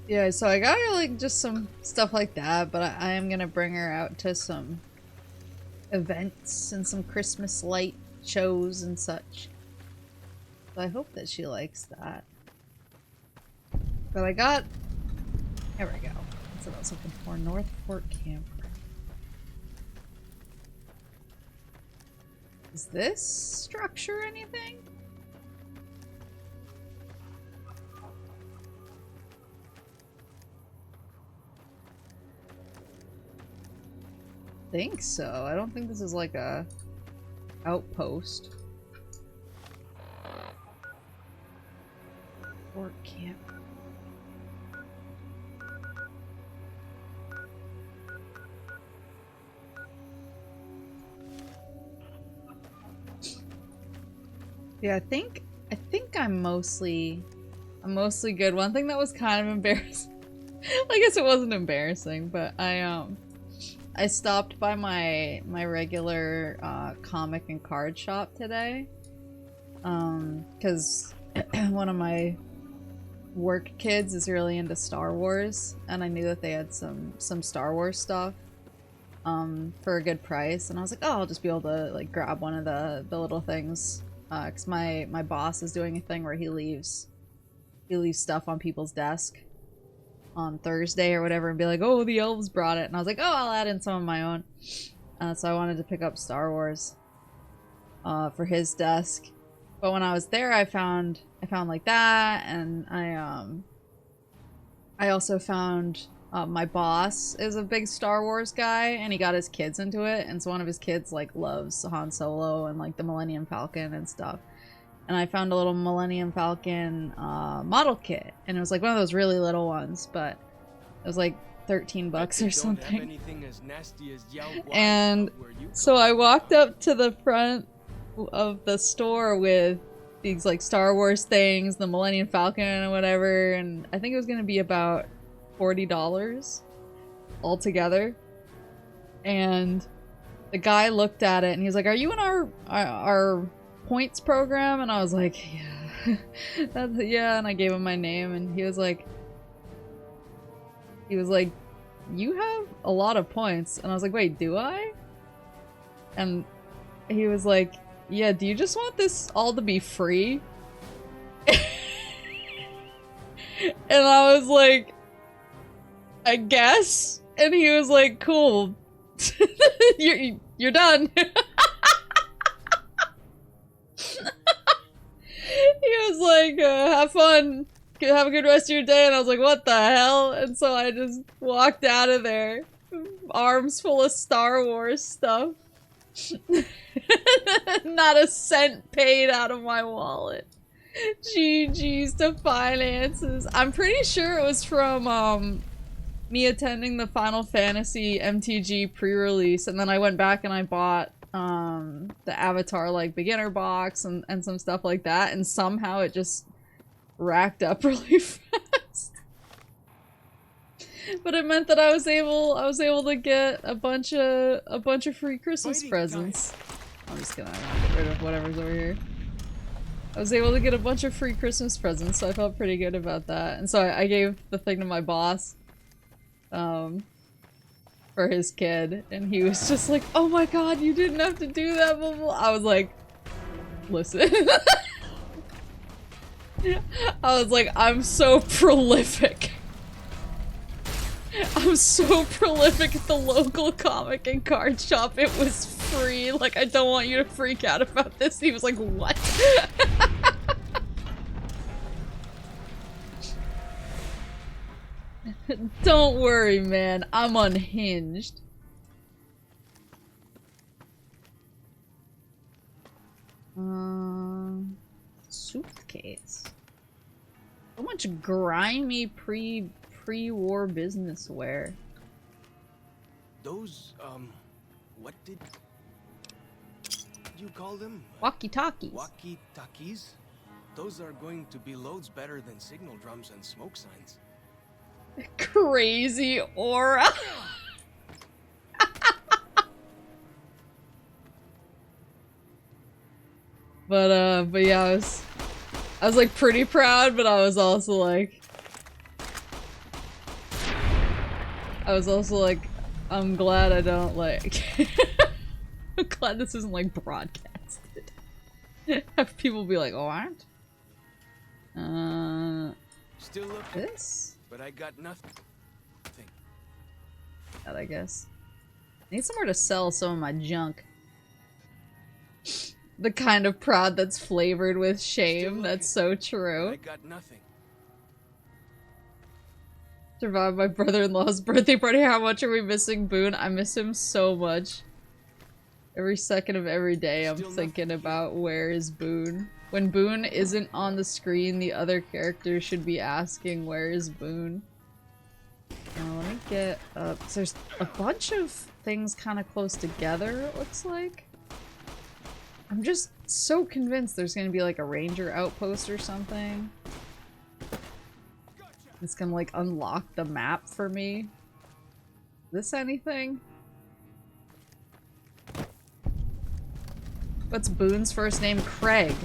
Yeah. So I got her like just some stuff like that, but I am gonna bring her out to some events and some Christmas light shows and such. So I hope that she likes that. But I got... There we go. That's what I was looking for. North Fort Camper. Is this structure anything? I think so. I don't think this is like a outpost. Fort Camp. Yeah, I think I'm mostly good. One thing that was kind of embarrassing. I guess it wasn't embarrassing, but I stopped by my regular comic and card shop today. Cuz one of my work kids is really into Star Wars, and I knew that they had some Star Wars stuff for a good price, and I was like, oh, I'll just be able to like grab one of the little things, because my boss is doing a thing where he leaves stuff on people's desk on Thursday or whatever and be like, oh, the elves brought it, and I was like, oh, I'll add in some of my own. So I wanted to pick up Star Wars for his desk, but when I was there I found like that, and I also found my boss is a big Star Wars guy, and he got his kids into it, and so one of his kids like loves Han Solo and like the Millennium Falcon and stuff. And I found a little Millennium Falcon model kit, and it was like one of those really little ones, but it was like 13 bucks or something. And so I walked up to the front of the store with these like Star Wars things, the Millennium Falcon and whatever, and I think it was gonna be about $40 altogether. And the guy looked at it and he was like, "Are you in our points program?" And I was like, "Yeah." Yeah, and I gave him my name, and he was like, "You have a lot of points." And I was like, "Wait, do I?" And he was like, "Yeah, do you just want this all to be free?" And I was like, "I guess." And he was like, "Cool. You're done." He was like, "Have fun. Have a good rest of your day." And I was like, "What the hell?" And so I just walked out of there, arms full of Star Wars stuff. Not a cent paid out of my wallet. GG's to finances. I'm pretty sure it was from me attending the Final Fantasy MTG pre-release, and then I went back and I bought the Avatar like beginner box and some stuff like that, and somehow it just racked up really fast. But it meant that I was able to get a bunch of free Christmas presents. I'm just gonna get rid of whatever's over here. I was able to get a bunch of free Christmas presents, so I felt pretty good about that. And so I gave the thing to my boss for his kid, and he was just like, "Oh my god, you didn't have to do that, blah, blah." I was like, "Listen." I was like, "I'm so prolific. I'm so prolific at the local comic and card shop. It was free. Like, I don't want you to freak out about this." He was like, "What?" Don't worry, man. I'm unhinged. Suitcase. So much grimy pre-war business wear. Those, what did you call them? Walkie-talkies. Walkie-talkies? Those are going to be loads better than signal drums and smoke signs. Crazy aura. But yeah, I was like pretty proud, but I was also like, I'm glad I don't like, I'm glad this isn't like broadcasted. Have people be like, oh, aren't? Still looking, This? but I got nothing. That, I guess. I need somewhere to sell some of my junk. The kind of prod that's flavored with shame. That's so true. I got nothing. Survived my brother-in-law's birthday party. How much are we missing Boone? I miss him so much. Every second of every day I'm thinking about where is Boone. When Boone isn't on the screen, the other characters should be asking where is Boone. Let me get up. There's a bunch of things kind of close together, it looks like. I'm just so convinced there's gonna be like a ranger outpost or something. It's gonna like unlock the map for me. Is this anything? What's Boone's first name? Craig.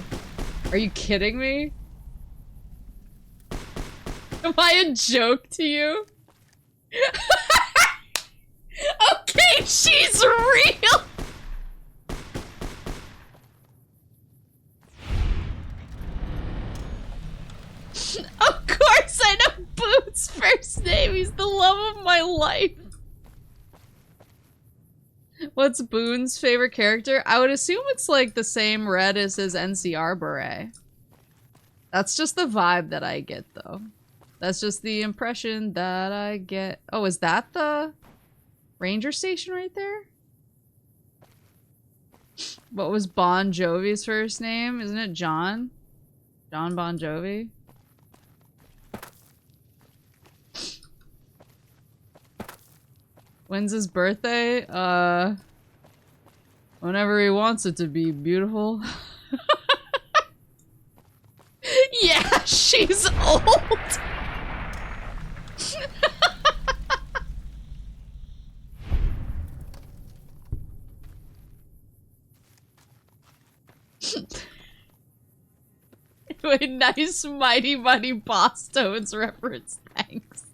Are you kidding me? Am I a joke to you? Okay, she's real! Of course I know Boone's first name. He's the love of my life. What's Boone's favorite character? I would assume it's like the same red as his NCR beret. That's just the vibe that I get, though. That's just the impression that I get. Oh, is that the ranger station right there? What was Bon Jovi's first name? Isn't it John? John Bon Jovi? When's his birthday? Whenever he wants it to be, beautiful. Yeah, she's old! Anyway, nice Mighty Mighty Boss Tones reference, thanks.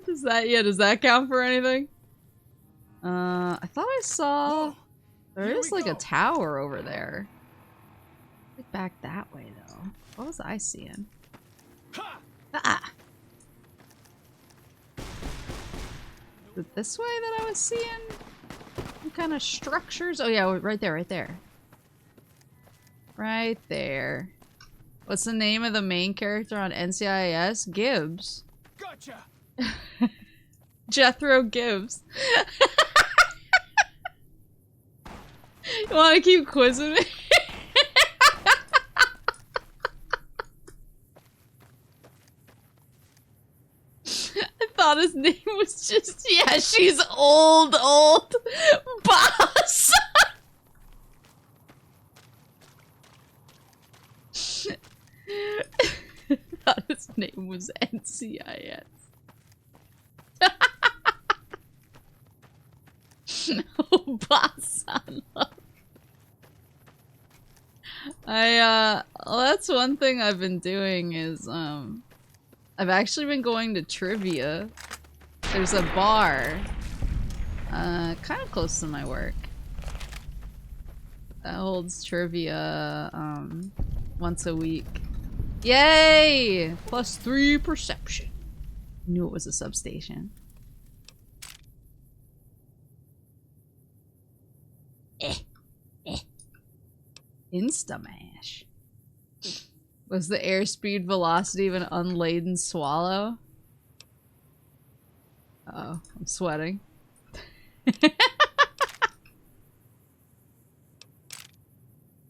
Does that count for anything? I thought I saw... There is like a tower over there. Get back that way though. What was I seeing? Ah! Is it this way that I was seeing? Some kind of structures? Oh yeah, right there, right there. Right there. What's the name of the main character on NCIS? Gibbs. Gotcha. Jethro Gibbs. You want to keep quizzing me? I thought his name was just, yeah, she's old boss. I thought his name was NCIS. No, boss on love. Well, that's one thing I've been doing is, I've actually been going to trivia. There's a bar, kind of close to my work, that holds trivia, once a week. Yay! +3 perception. Knew it was a substation. Instamash. Was the airspeed velocity of an unladen swallow? Uh oh, I'm sweating. But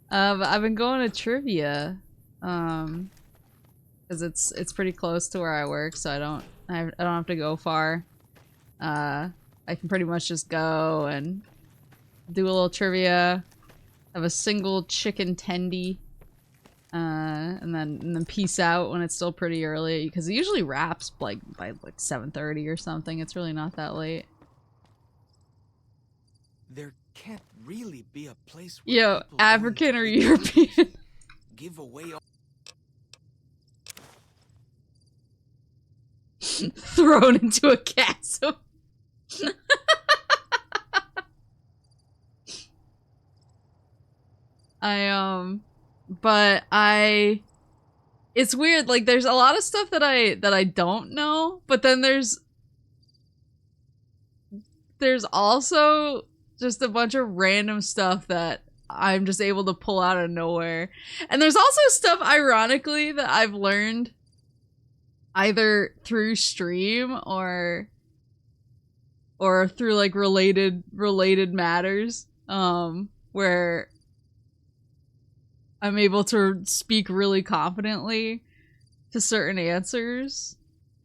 I've been going to trivia, because it's pretty close to where I work, so I don't have to go far. I can pretty much just go and do a little trivia. Have a single chicken tendy. And then peace out when it's still pretty early, because it usually wraps like by like 7:30 or something. It's really not that late. There can't really be a place where Yo, people African or go into European? give away all Thrown into a chasm. It's weird, like there's a lot of stuff that I don't know, but then there's also just a bunch of random stuff that I'm just able to pull out of nowhere. And there's also stuff, ironically, that I've learned either through stream or through like related matters, where I'm able to speak really confidently to certain answers.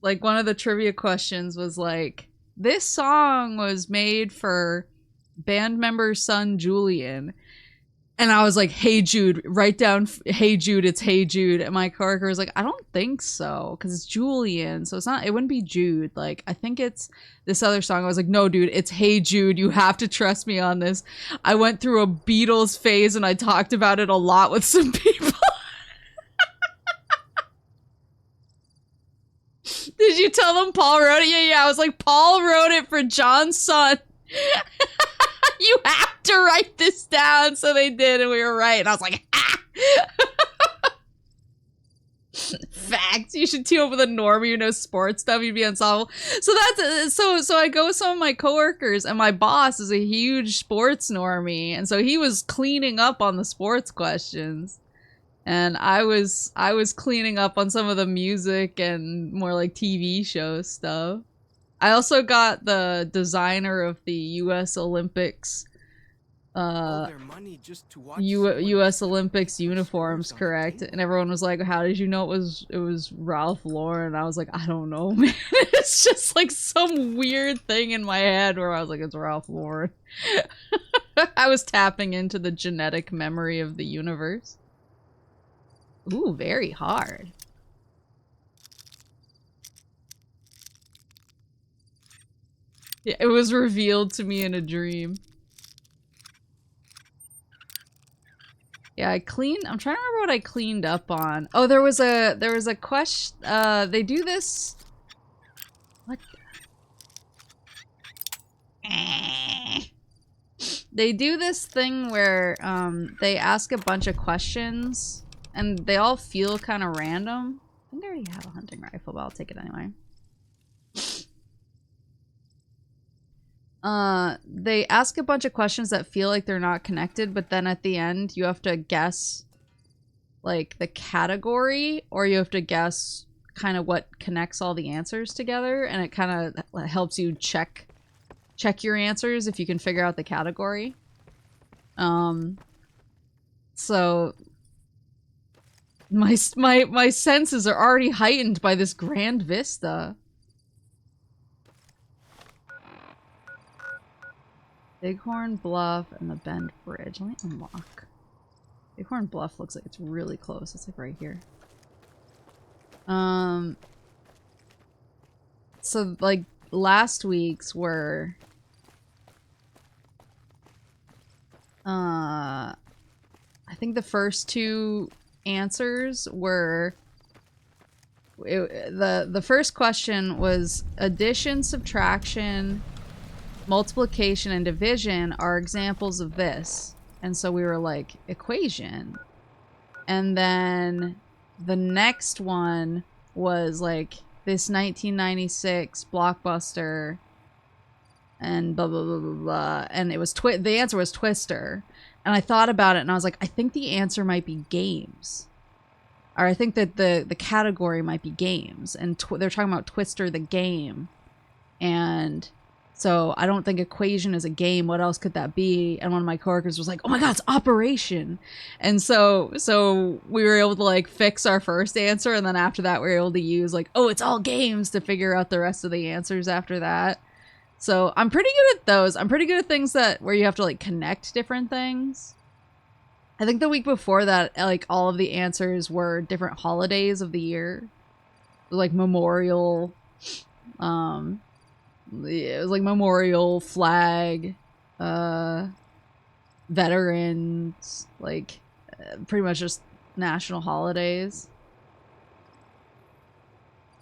Like one of the trivia questions was like, this song was made for band member's son Julian. And I was like, hey Jude, write down hey Jude, it's hey Jude. And my coworker was like, I don't think so, because it's Julian, so it wouldn't be Jude. Like, I think it's this other song. I was like, no dude, it's hey Jude, you have to trust me on this. I went through a Beatles phase and I talked about it a lot with some people. Did you tell them Paul wrote it? Yeah, I was like, Paul wrote it for John's son. You have to write this down. So they did, and we were right. And I was like, ah! Facts. You should team up with a normie who knows sports stuff. You'd be unsolvable. So that's so I go with some of my coworkers, and my boss is a huge sports normie, and so he was cleaning up on the sports questions, and I was cleaning up on some of the music and more like TV show stuff. I also got the designer of the U.S. Olympics, U.S. Olympics uniforms correct, and everyone was like, "How did you know it was Ralph Lauren?" And I was like, "I don't know, man. It's just like some weird thing in my head where I was like, it's Ralph Lauren." I was tapping into the genetic memory of the universe. Ooh, very hard. Yeah, it was revealed to me in a dream. Yeah, I'm trying to remember what I cleaned up on. Oh, there was a question, they do this... What? They do this thing where, they ask a bunch of questions, and they all feel kind of random. I think I already have a hunting rifle, but I'll take it anyway. They ask a bunch of questions that feel like they're not connected, but then at the end you have to guess like the category, or you have to guess kind of what connects all the answers together, and it kind of helps you check your answers if you can figure out the category. So my senses are already heightened by this grand vista. Bighorn Bluff and the Bend Bridge. Let me unlock. Bighorn Bluff looks like it's really close. It's like right here. So like last week's were I think the first two answers were the first question was addition, subtraction, multiplication, and division are examples of this. And so we were like, equation. And then the next one was like this 1996 blockbuster and blah blah blah blah blah. And it was the answer was Twister. And I thought about it and I was like, I think the answer might be games. Or I think that the category might be games. And they're talking about Twister the game. And so I don't think equation is a game. What else could that be? And one of my coworkers was like, oh my god, it's operation. And so we were able to like fix our first answer, and then after that we were able to use like, oh, it's all games to figure out the rest of the answers after that. So I'm pretty good at those. I'm pretty good at things where you have to like connect different things. I think the week before that, like, all of the answers were different holidays of the year. Like Memorial, it was like Memorial, Flag, Veterans, like, pretty much just national holidays.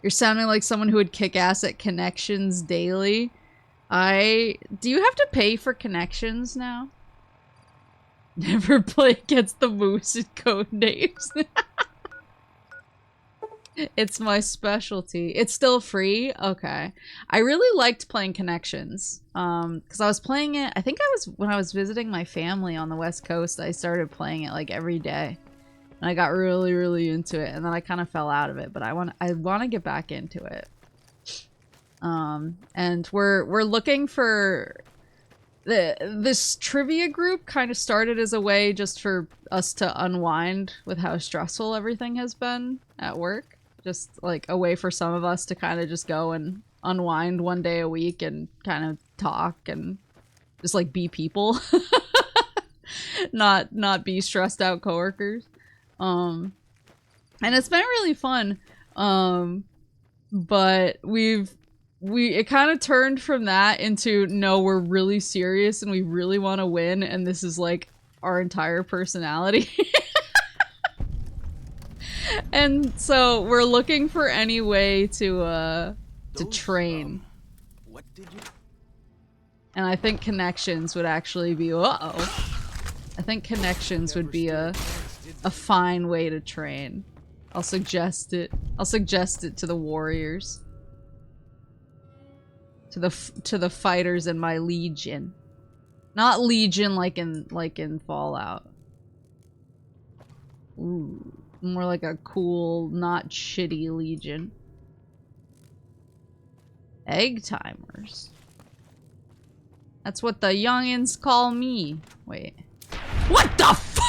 You're sounding like someone who would kick ass at Connections daily. Do you have to pay for Connections now? Never play against the moose in code names. It's my specialty. It's still free? Okay. I really liked playing Connections. Because I was playing it, I think when I was visiting my family on the West Coast, I started playing it like every day. And I got really, really into it, and then I kind of fell out of it, but I want to get back into it. And we're looking for this trivia group. Kind of started as a way just for us to unwind with how stressful everything has been at work. Just like a way for some of us to kind of just go and unwind one day a week and kind of talk and just like be people. not be stressed out coworkers. And it's been really fun. But it kind of turned from that into, no, we're really serious and we really want to win, and this is like our entire personality. And so we're looking for any way to train. What did you? And I think Connections would actually be, I think Connections would be a fine way to train. I'll suggest it. I'll suggest it to the warriors. To the fighters in my legion. Not legion like in Fallout. Ooh, more like a cool, not shitty legion. Egg timers. That's what the youngins call me. Wait. What the fuck?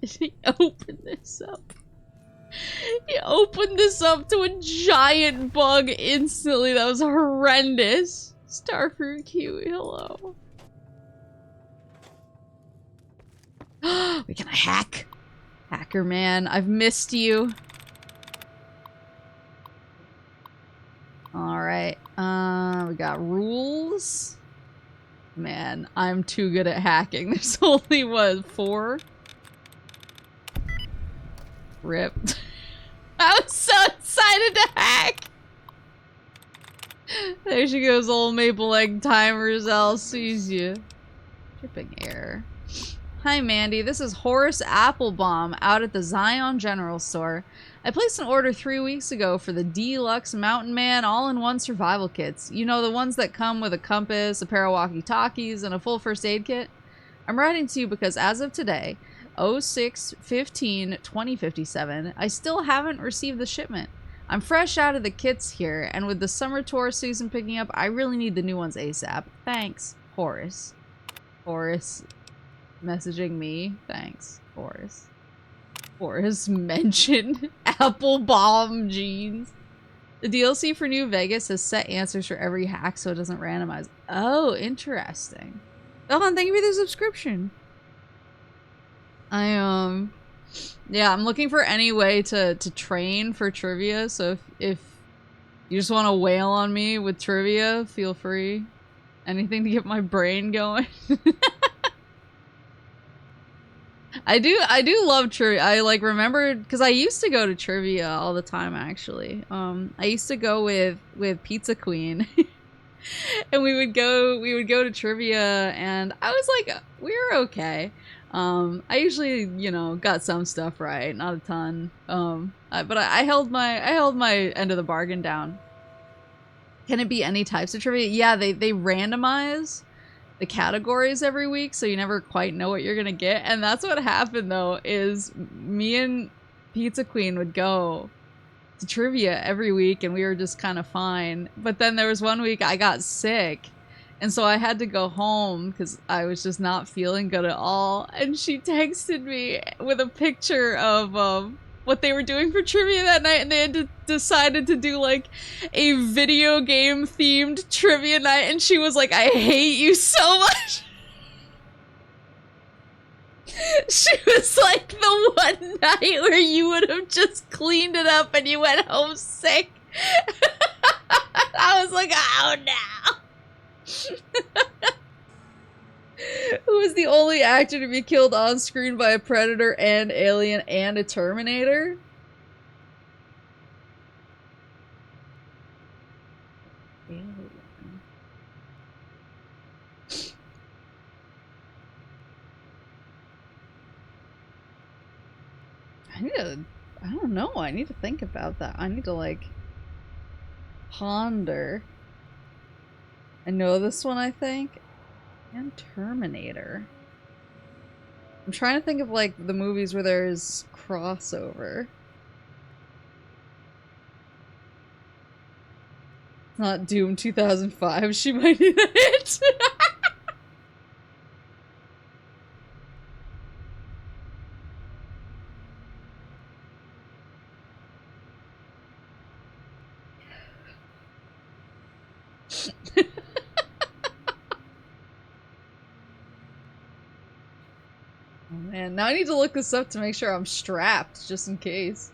He opened this up. He opened this up to a giant bug instantly. That was horrendous. Starfruit Kiwi, hello. We can hack. Hacker man, I've missed you. Alright, we got rules. Man, I'm too good at hacking. There's only, what, 4? Ripped. I was so excited to hack! There she goes, old Maple Egg Timers, Alcesia. Tripping error. Hi Mandy, this is Horace Applebaum out at the Zion General Store. I placed an order 3 weeks ago for the Deluxe Mountain Man all-in-one survival kits. You know, the ones that come with a compass, a pair of walkie-talkies, and a full first aid kit? I'm writing to you because as of today, 06/15/2057, I still haven't received the shipment. I'm fresh out of the kits here, and with the summer tour season picking up, I really need the new ones ASAP. Thanks, Horace. Horace messaging me. Thanks, Horace. Horace mentioned Applebaum jeans. The DLC for New Vegas has set answers for every hack so it doesn't randomize. Oh, interesting. Belhan, thank you for the subscription. Yeah, I'm looking for any way to train for trivia, so if you just want to wail on me with trivia, feel free. Anything to get my brain going. I do love trivia. I like remembered because I used to go to trivia all the time actually. I used to go with Pizza Queen. And we would go to trivia and I was like, we were okay. I usually, you know, got some stuff right, not a ton. But I held my end of the bargain down. Can it be any types of trivia? Yeah, they randomize the categories every week, so you never quite know what you're gonna get. And that's what happened though, is me and Pizza Queen would go to trivia every week and we were just kind of fine. But then there was one week I got sick And so I had to go home because I was just not feeling good at all. And she texted me with a picture of what they were doing for trivia that night, and they had decided to do like a video game themed trivia night, and she was like, I hate you so much. She was like, the one night where you would have just cleaned it up and you went home sick. I was like, oh no. Who was the only actor to be killed on screen by a predator and alien and a Terminator? Alien. I don't know, I need to think about that. I need to like ponder. I know this one, I think. And Terminator. I'm trying to think of like the movies where there's crossover. Not Doom 2005, she might need a hit. Oh man, now I need to look this up to make sure I'm strapped, just in case.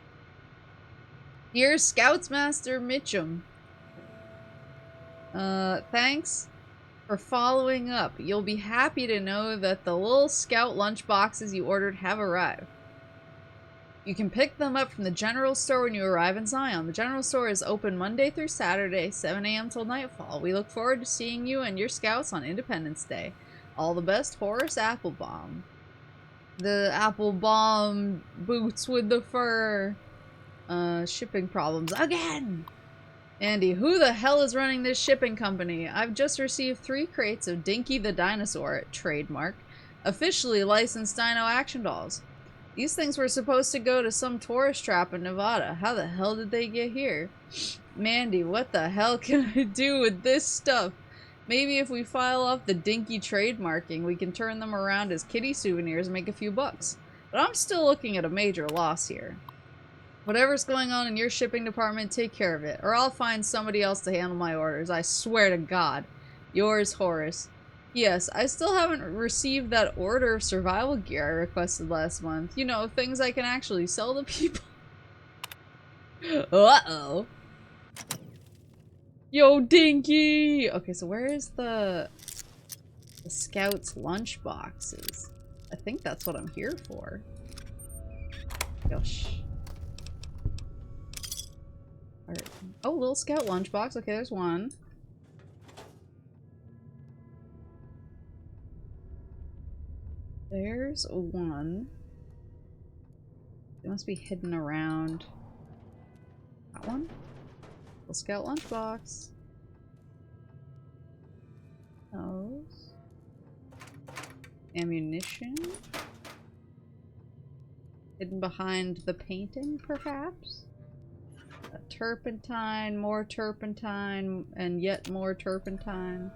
Here's Scoutsmaster Mitchum. Thanks for following up. You'll be happy to know that the little scout lunch boxes you ordered have arrived. You can pick them up from the general store when you arrive in Zion. The general store is open Monday through Saturday, 7 a.m. till nightfall. We look forward to seeing you and your scouts on Independence Day. All the best, Horace Applebaum. The Applebaum boots with the fur. Shipping problems again! Andy, who the hell is running this shipping company? I've just received 3 crates of Dinky the Dinosaur, trademark, officially licensed dino action dolls. These things were supposed to go to some tourist trap in Nevada. How the hell did they get here? Mandy, what the hell can I do with this stuff? Maybe if we file off the Dinky trademarking, we can turn them around as kitty souvenirs and make a few bucks. But I'm still looking at a major loss here. Whatever's going on in your shipping department, take care of it, or I'll find somebody else to handle my orders. I swear to God. Yours, Horace. Yes, I still haven't received that order of survival gear I requested last month. You know, things I can actually sell to people. Uh-oh. Yo, Dinky! Okay, so where is the Scouts' lunch boxes? I think that's what I'm here for. Gosh. Alright. Oh, little Scout lunchbox. Okay, there's one. There's one. It must be hidden around. That one? Little Scout lunchbox. Those. Ammunition. Hidden behind the painting, perhaps? Turpentine, more turpentine, and yet more turpentine.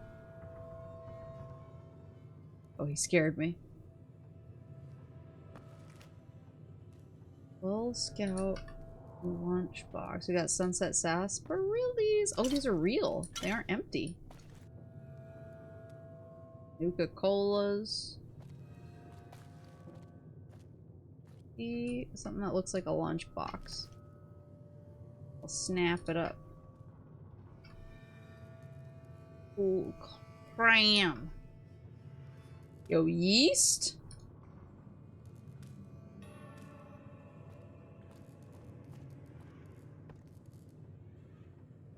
Oh, he scared me. Little Scout lunchbox. We got Sunset Sarsaparillas. Oh, these are real. They aren't empty. Nuka-Colas. Something that looks like a lunchbox. I'll snap it up. Oh, cram. Yo, yeast?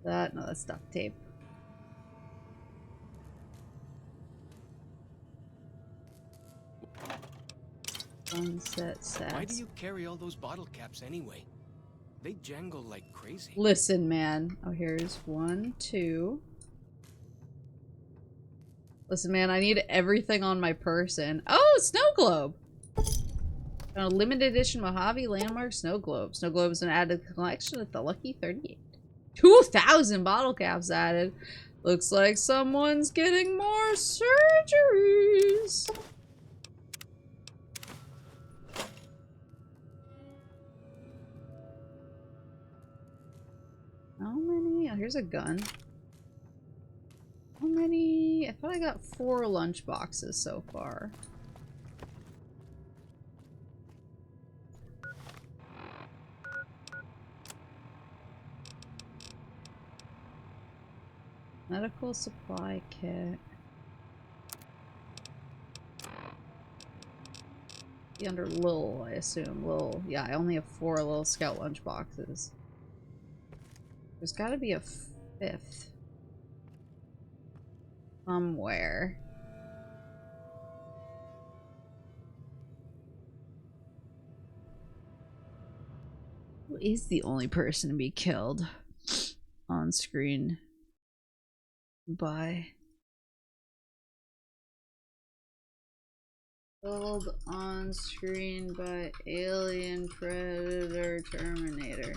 That? No, that's duct tape. Sunset Sass. Why do you carry all those bottle caps anyway? They jangle like crazy. Listen, man. Oh, here's 1, 2. Listen, man, I need everything on my person. Oh, snow globe! A limited edition Mojave Landmark snow globe. Snow globe is an added collection at the Lucky 38. 2,000 bottle caps added. Looks like someone's getting more surgeries. How many? Oh, here's a gun. How many? I thought I got 4 lunch boxes so far. Medical supply kit. Be under Lil, I assume. Lil. Yeah, I only have 4 little scout lunch boxes. There's gotta be a 5th. Somewhere. Who is the only person to be killed on screen by? Killed on screen by Alien, Predator, Terminator.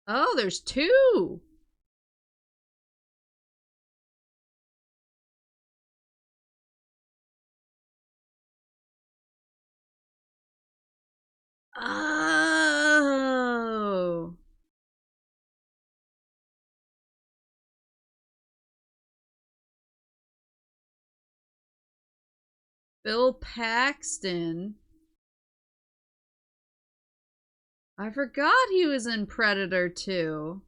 Oh, there's 2! Oh! Bill Paxton. I forgot he was in Predator 2.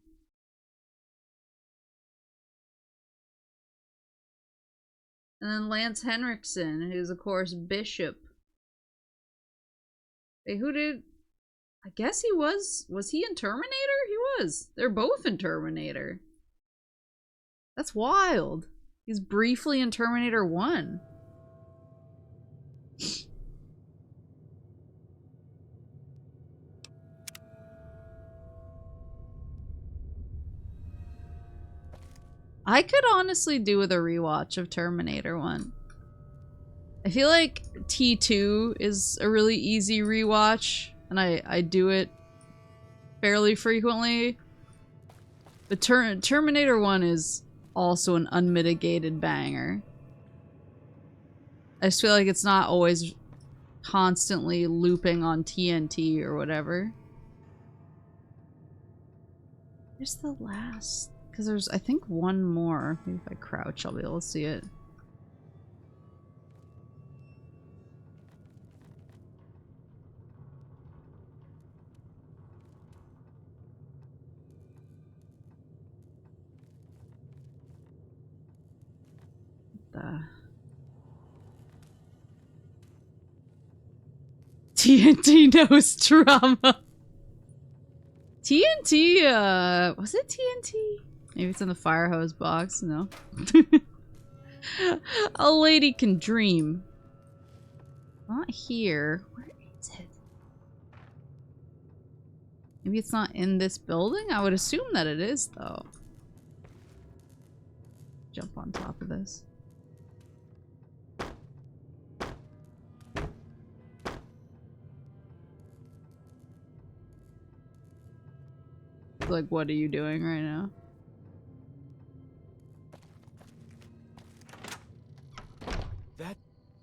And then Lance Henriksen, who's of course Bishop. Hey, who did... I guess he was he in Terminator? He was. They're both in Terminator. That's wild. He's briefly in Terminator 1. I could honestly do with a rewatch of Terminator 1. I feel like T2 is a really easy rewatch, and I do it fairly frequently. But Terminator 1 is also an unmitigated banger. I just feel like it's not always constantly looping on TNT or whatever. Where's the last? Because there's, I think, one more. Maybe if I crouch, I'll be able to see it. TNT knows drama. TNT, was it TNT? Maybe it's in the fire hose box, no. A lady can dream. Not here. Where is it? Maybe it's not in this building? I would assume that it is, though. Jump on top of this. Like, what are you doing right now? That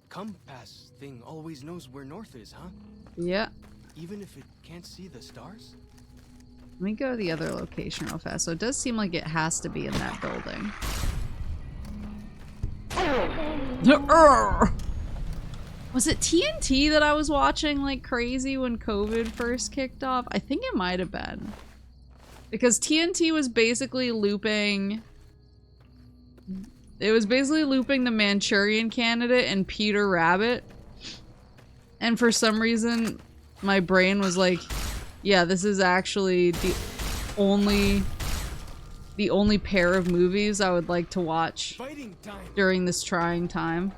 compass thing always knows where north is, huh? Yeah. Even if it can't see the stars? Let me go to the other location real fast. So it does seem like it has to be in that building. Was it TNT that I was watching like crazy when COVID first kicked off? I think it might have been. Because TNT was basically looping... It was basically looping the Manchurian Candidate and Peter Rabbit. And for some reason, my brain was like, yeah, this is actually the only pair of movies I would like to watch during this trying time.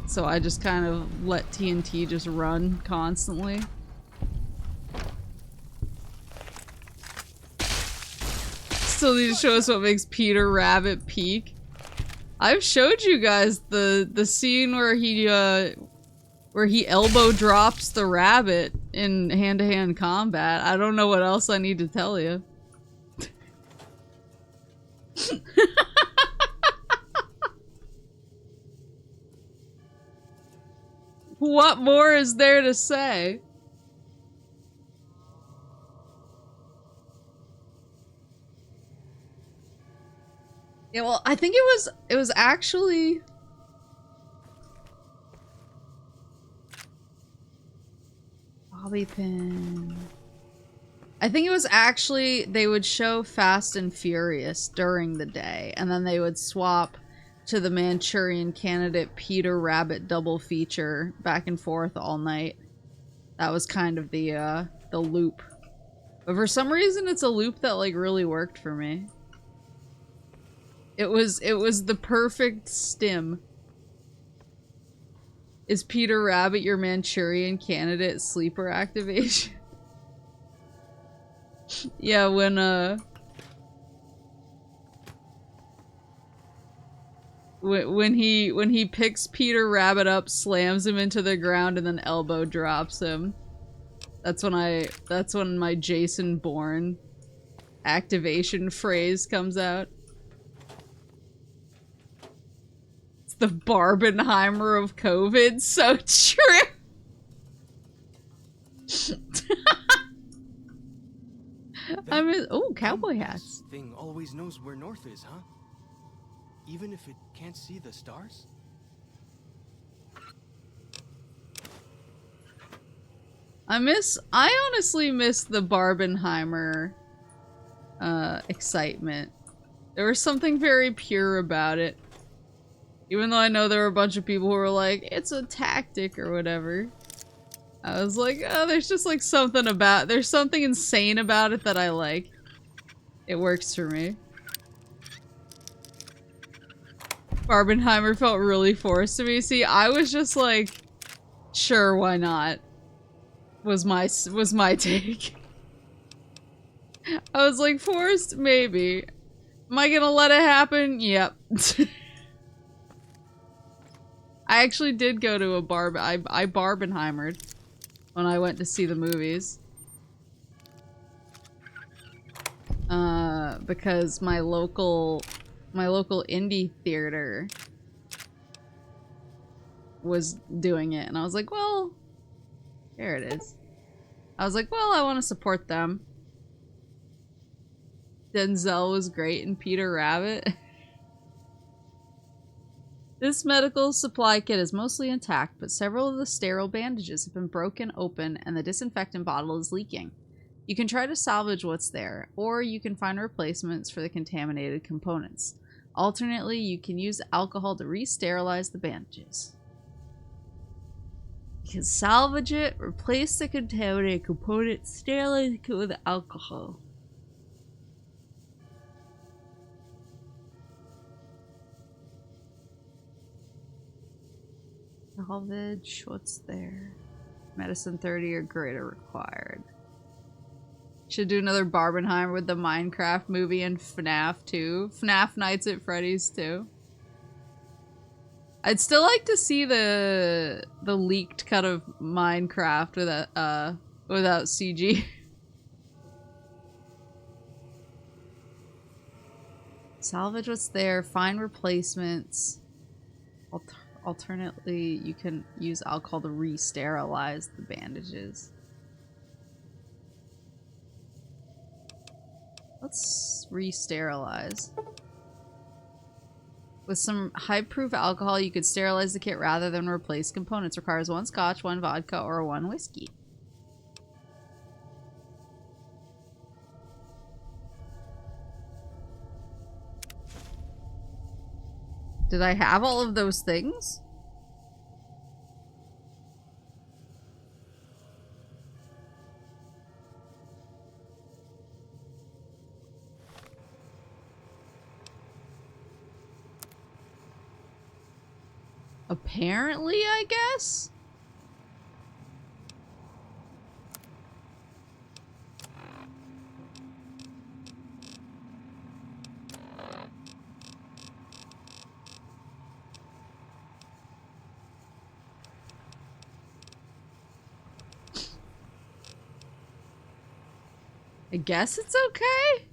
So I just kind of let TNT just run constantly. Still need to show us what makes Peter Rabbit peak. I've showed you guys the scene where he elbow drops the rabbit in hand-to-hand combat. I don't know what else I need to tell you. What more is there to say? Yeah, well, I think it was actually bobby pin. I think it was actually they would show Fast and Furious during the day, and then they would swap to the Manchurian Candidate Peter Rabbit double feature back and forth all night. That was kind of the loop. But for some reason it's a loop that like really worked for me. It was the perfect stim. Is Peter Rabbit your Manchurian Candidate sleeper activation? Yeah, when he picks Peter Rabbit up, slams him into the ground, and then elbow drops him. That's when my Jason Bourne activation phrase comes out. It's the Barbenheimer of COVID. So true. Oh, cowboy hats. Thing always knows where north is, huh? Even if it can't see the stars? I honestly miss the Barbenheimer excitement. There was something very pure about it. Even though I know there were a bunch of people who were like, it's a tactic or whatever. I was like, oh, there's just like there's something insane about it that I like. It works for me. Barbenheimer felt really forced to me. See, I was just like, sure, why not? Was my take. I was like, forced? Maybe. Am I gonna let it happen? Yep. I actually did go to a I Barbenheimered when I went to see the movies. Because my local indie theater was doing it, and I was like, well, there it is. I was like, well, I want to support them. Denzel was great in Peter Rabbit. This medical supply kit is mostly intact, but several of the sterile bandages have been broken open and the disinfectant bottle is leaking. You can try to salvage what's there, or you can find replacements for the contaminated components. Alternately, you can use alcohol to re-sterilize the bandages. You can salvage it, replace the contaminated component, sterilize it with alcohol. Salvage, what's there? Medicine 30 or greater required. Should do another Barbenheimer with the Minecraft movie and FNAF 2. FNAF Nights at Freddy's 2. I'd still like to see the leaked cut of Minecraft without CG. Salvage what's there, find replacements. Alternately, you can use alcohol to re-sterilize the bandages. Let's re-sterilize. With some high-proof alcohol, you could sterilize the kit rather than replace components. Requires 1 scotch, 1 vodka, or 1 whiskey. Did I have all of those things? Apparently, I guess? I guess it's okay.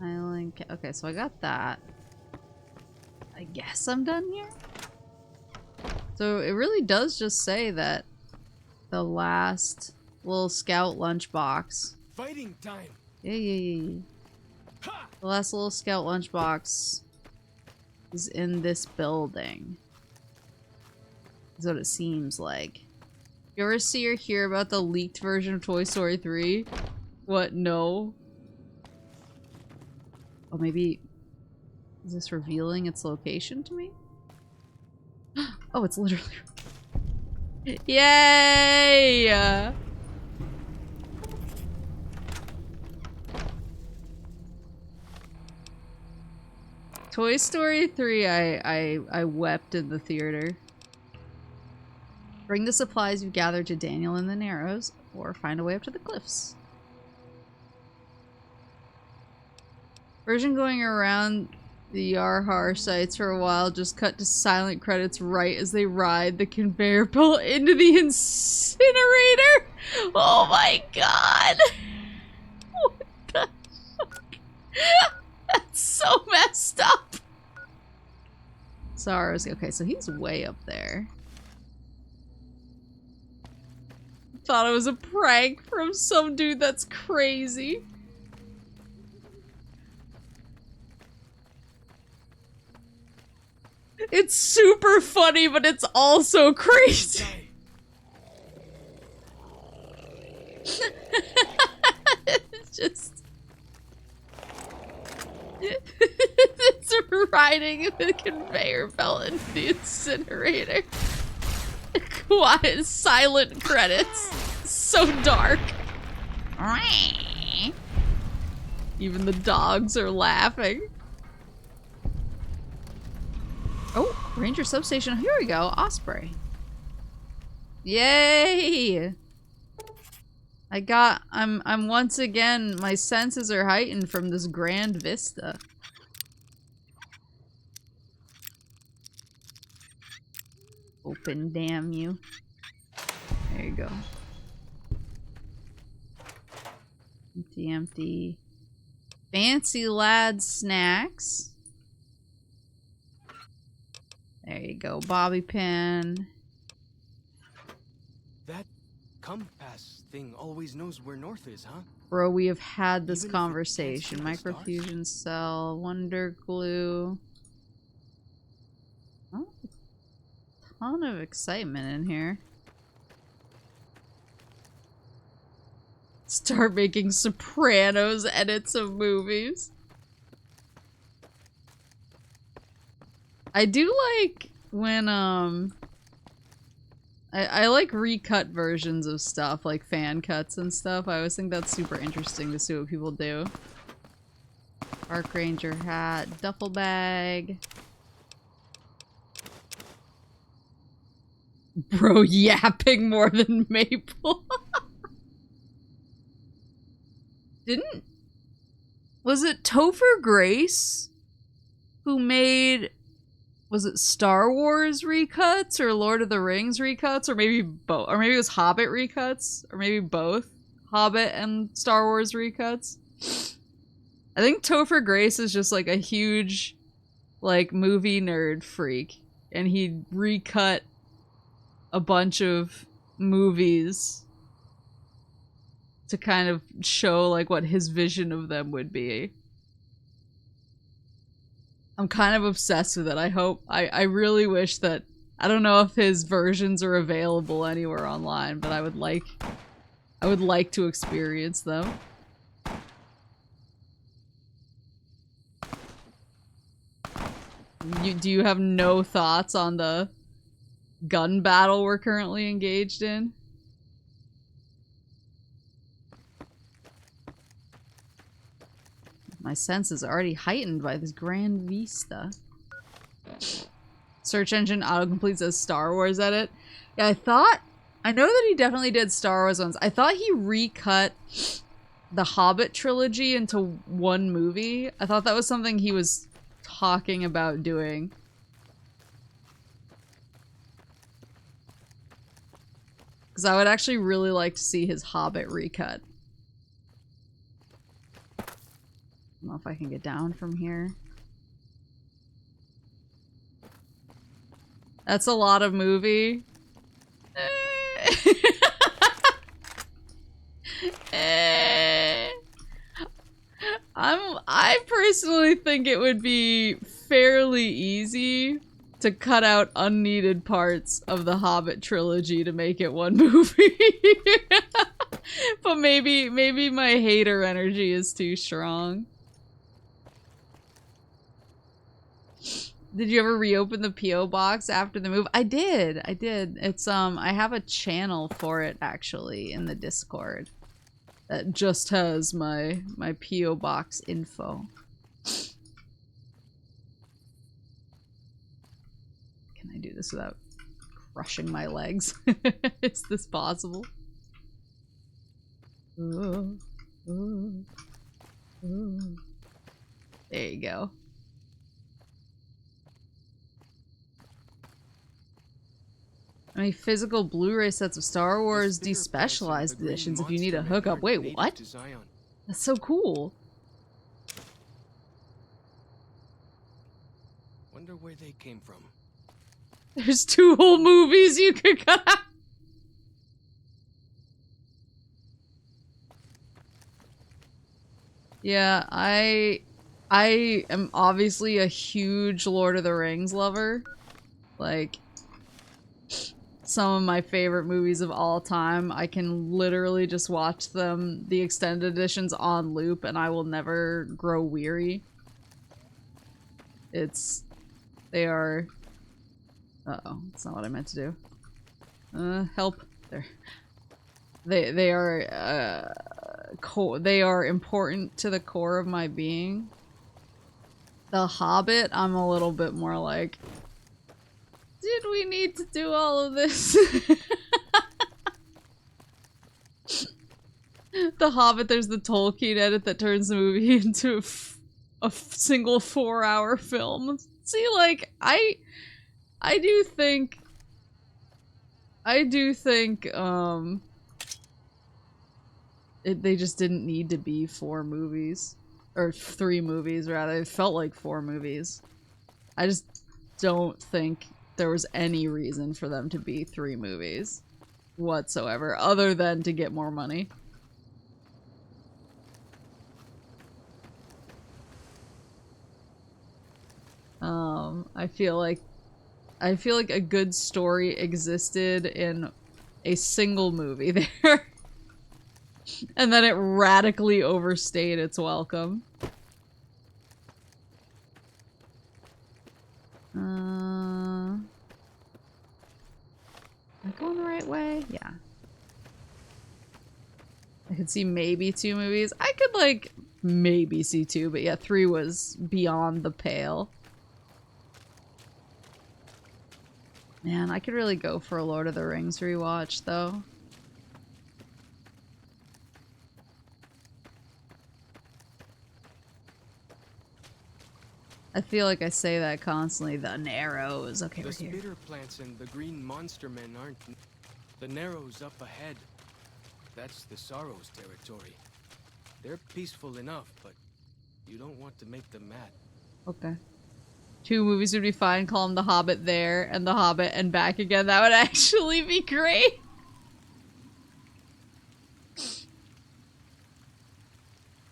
Island. Okay, so I got that. I guess I'm done here. So it really does just say that the last little scout lunchbox. Fighting time. Yeah. The last little scout lunchbox is in this building. Is what it seems like. You ever see or hear about the leaked version of Toy Story 3? What? No. Oh, maybe... Is this revealing its location to me? Oh, it's literally... Yay! Toy Story 3, I wept in the theater. Bring the supplies you've gathered to Daniel in the Narrows, or find a way up to the cliffs. Version going around the Yarhar sites for a while just cut to silent credits right as they ride the conveyor belt into the incinerator. Oh my god! What the fuck? That's so messed up! Sorry, okay, so he's way up there. Thought it was a prank from some dude that's crazy. It's super funny, but it's also crazy. It's just... It's riding the conveyor belt into the incinerator. Quiet, silent credits. So dark. Even the dogs are laughing. Oh, Ranger Substation. Here we go. Osprey. Yay! I'm once again, my senses are heightened from this grand vista. Open, damn you. There you go. Empty, empty. Fancy lad snacks. There you go, bobby pin. That compass thing always knows where north is, huh? Bro, we have had this Even if it conversation. can't see the Microfusion cell, wonder glue. Oh, ton of excitement in here. Start making Sopranos edits of movies. I do like when, I like recut versions of stuff, like fan cuts and stuff. I always think that's super interesting to see what people do. Park Ranger hat, duffel bag. Bro yapping more than Maple. Was it Topher Grace who made, was it Star Wars recuts or Lord of the Rings recuts, or maybe both, or maybe it was Hobbit recuts, or maybe both Hobbit and Star Wars recuts? I think Topher Grace is just like a huge like movie nerd freak, and he recut a bunch of movies to kind of show like what his vision of them would be. I'm kind of obsessed with it. I really wish that, I don't know if his versions are available anywhere online, but I would like to experience them. Do you have no thoughts on the gun battle we're currently engaged in? My senses are already heightened by this grand vista. Search engine autocomplete says Star Wars edit. Yeah, I know that he definitely did Star Wars ones. I thought he recut the Hobbit trilogy into one movie. I thought that was something he was talking about doing. Because I would actually really like to see his Hobbit recut. I don't know if I can get down from here. That's a lot of movie. I personally think it would be fairly easy to cut out unneeded parts of the Hobbit trilogy to make it one movie. But maybe my hater energy is too strong. Did you ever reopen the P.O. box after the move? I did. It's I have a channel for it actually in the Discord that just has my P.O. box info. Can I do this without crushing my legs? Is this possible? Ooh, ooh, ooh. There you go. I mean, physical Blu-ray sets of Star Wars despecialized editions if you need a hookup. Wait, what? That's so cool. Wonder where they came from. There's 2 whole movies you could cut out. Yeah, I am obviously a huge Lord of the Rings lover. Like, some of my favorite movies of all time. I can literally just watch them, the extended editions, on loop, and I will never grow weary. They are... Uh-oh, that's not what I meant to do. Help. There. They are, they are important to the core of my being. The Hobbit, I'm a little bit more like... Did we need to do all of this? The Hobbit, there's the Tolkien edit that turns the movie into a single 4-hour film. See, like, I do think, they just didn't need to be 4 movies. Or 3 movies, rather. It felt like 4 movies. I just don't think there was any reason for them to be 3 movies whatsoever, other than to get more money. I feel like a good story existed in a single movie there. And then it radically overstayed its welcome. Am I going the right way? Yeah. I could see maybe 2 movies. I could, like, maybe see 2, but yeah, 3 was beyond the pale. Man, I could really go for a Lord of the Rings rewatch, though. I feel like I say that constantly. The Narrows. Okay, we're here. The spitter plants and the green monster men aren't... The Narrows up ahead. That's the Sorrows territory. They're peaceful enough, but you don't want to make them mad. Okay. 2 movies would be fine. Call them The Hobbit there and The Hobbit and back again. That would actually be great.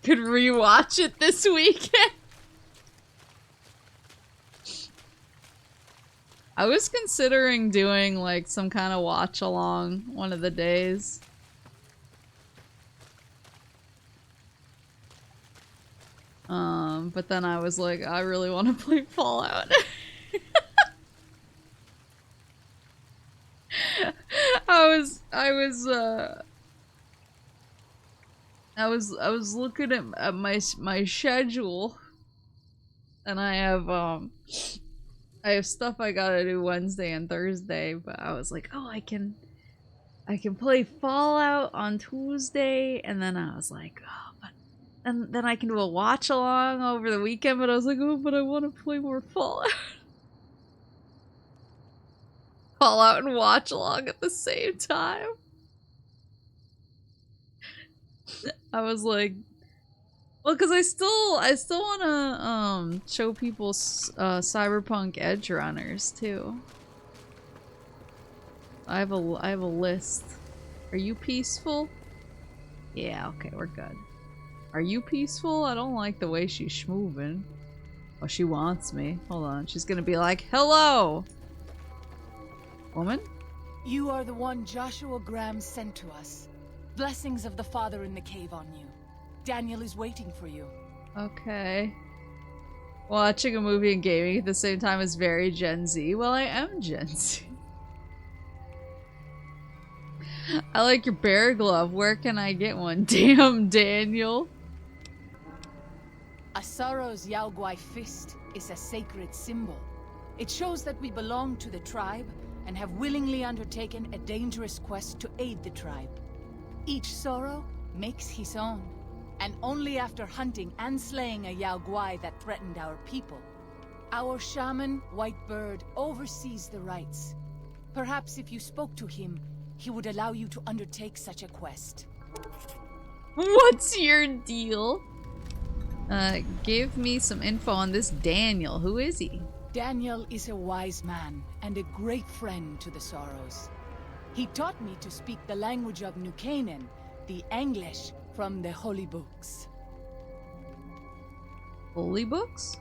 Could rewatch it this weekend. I was considering doing, like, some kind of watch-along one of the days. But then I was like, I really want to play Fallout. I was looking at my schedule, and I have stuff I gotta do Wednesday and Thursday, but I was like, oh, I can play Fallout on Tuesday, and then I was like, oh, but then I can do a watch along over the weekend, but I was like, oh, but I want to play more Fallout. Fallout and watch along at the same time. I was like, well, because I still want to show people cyberpunk edge runners too. I have a list. Are you peaceful? Yeah, okay, we're good. Are you peaceful? I don't like the way she's schmoving. Oh, she wants me. Hold on, she's gonna be like, hello! Woman? You are the one Joshua Graham sent to us. Blessings of the Father in the cave on you. Daniel is waiting for you. Okay. Watching a movie and gaming at the same time is very Gen Z. Well, I am Gen Z. I like your bear glove. Where can I get one? Damn, Daniel. Asaro's Yaoguai fist is a sacred symbol. It shows that we belong to the tribe and have willingly undertaken a dangerous quest to aid the tribe. Each Sorrow makes his own, and only after hunting and slaying a Yaoguai that threatened our people. Our shaman, White Bird, oversees the rites. Perhaps if you spoke to him, he would allow you to undertake such a quest. What's your deal? Give me some info on this Daniel. Who is he? Daniel is a wise man and a great friend to the Sorrows. He taught me to speak the language of New Canaan, the English from the holy books. Holy books?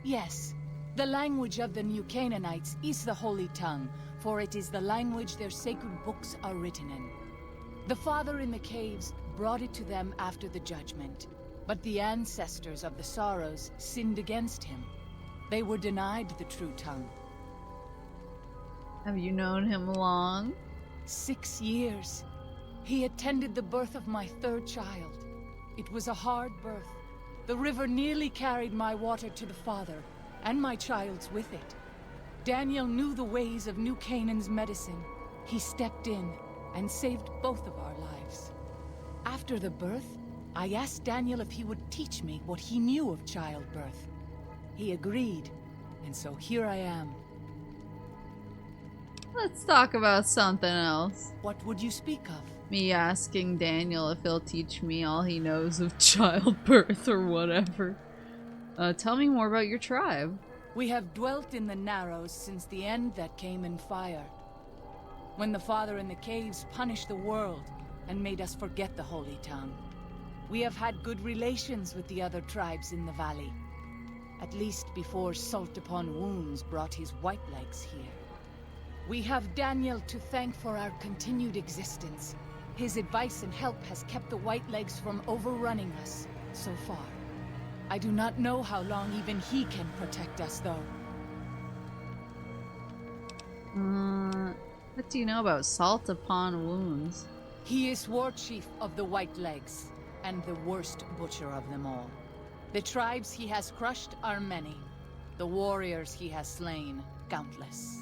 Yes, the language of the New Canaanites is the holy tongue, for it is the language their sacred books are written in. The Father in the caves brought it to them after the judgment, but the ancestors of the Sorrows sinned against him. They were denied the true tongue. Have you known him long? 6 years. He attended the birth of my third child. It was a hard birth. The river nearly carried my water to the Father, and my child's with it. Daniel knew the ways of New Canaan's medicine. He stepped in and saved both of our lives. After the birth, I asked Daniel if he would teach me what he knew of childbirth. He agreed, and so here I am. Let's talk about something else. What would you speak of? Me asking Daniel if he'll teach me all he knows of childbirth or whatever. Tell me more about your tribe. We have dwelt in the Narrows since the end that came in fire. When the Father in the caves punished the world and made us forget the Holy Tongue. We have had good relations with the other tribes in the valley. At least before Salt Upon Wounds brought his white legs here. We have Daniel to thank for our continued existence. His advice and help has kept the white legs from overrunning us so far. I do not know how long even he can protect us, though. What do you know about Salt Upon Wounds? He is war chief of the White Legs, and the worst butcher of them all. The tribes he has crushed are many. The warriors he has slain, countless.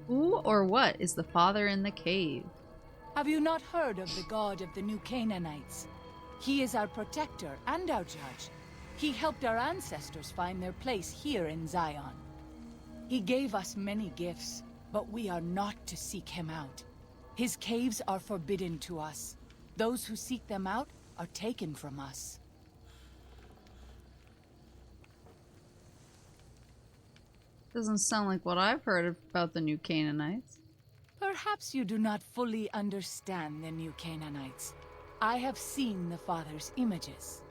Who or what is the Father in the cave? Have you not heard of the god of the New Canaanites? He is our protector and our judge. He helped our ancestors find their place here in Zion. He gave us many gifts, but we are not to seek him out. His caves are forbidden to us. Those who seek them out are taken from us. Doesn't sound like what I've heard about the New Canaanites. Perhaps you do not fully understand the New Canaanites. I have seen the Father's images.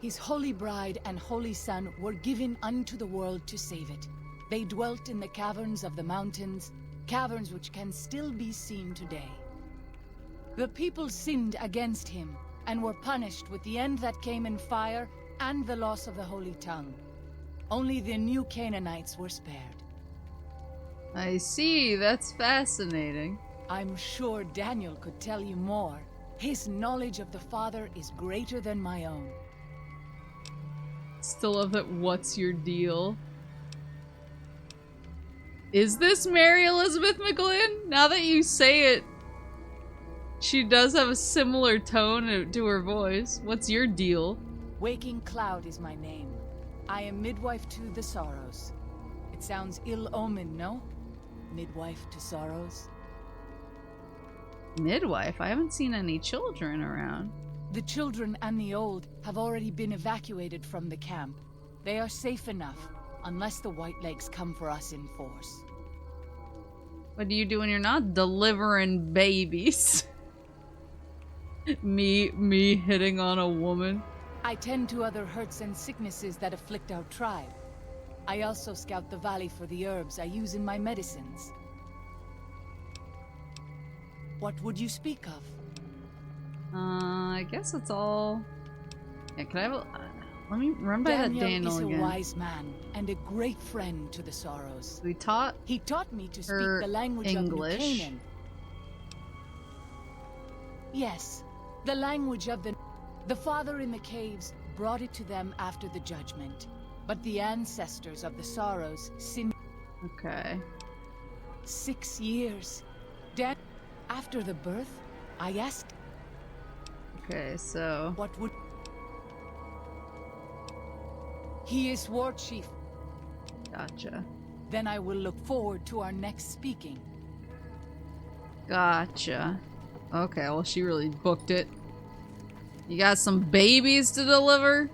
His holy bride and holy son were given unto the world to save it. They dwelt in the caverns of the mountains, caverns which can still be seen today. The people sinned against him, and were punished with the end that came in fire and the loss of the holy tongue. Only the New Canaanites were spared. I see, that's fascinating. I'm sure Daniel could tell you more. His knowledge of the Father is greater than my own. Still love that what's your deal? Is this Mary Elizabeth McGlynn? Now that you say it, she does have a similar tone to her voice. What's your deal? Waking Cloud is my name. I am midwife to the Sorrows. It sounds ill-omened, no? Midwife to Sorrows? Midwife? I haven't seen any children around. The children and the old have already been evacuated from the camp. They are safe enough, unless the Whitelegs come for us in force. What do you do when you're not delivering babies? me hitting on a woman. I tend to other hurts and sicknesses that afflict our tribe. I also scout the valley for the herbs I use in my medicines. What would you speak of? I guess it's all... Yeah, can I have a... let me run by that Daniel is a again. wise man and a great friend to the Sorrows. We taught He taught me to speak her the language English. of New Canaan. Yes, the language of the... The father in the caves brought it to them after the judgment. But the ancestors of the Sorrows sinned... Okay. 6 years. After the birth, I asked... Okay, so... What would... He is war chief. Gotcha. Then I will look forward to our next speaking. Gotcha. Okay, well she really booked it. You got some babies to deliver?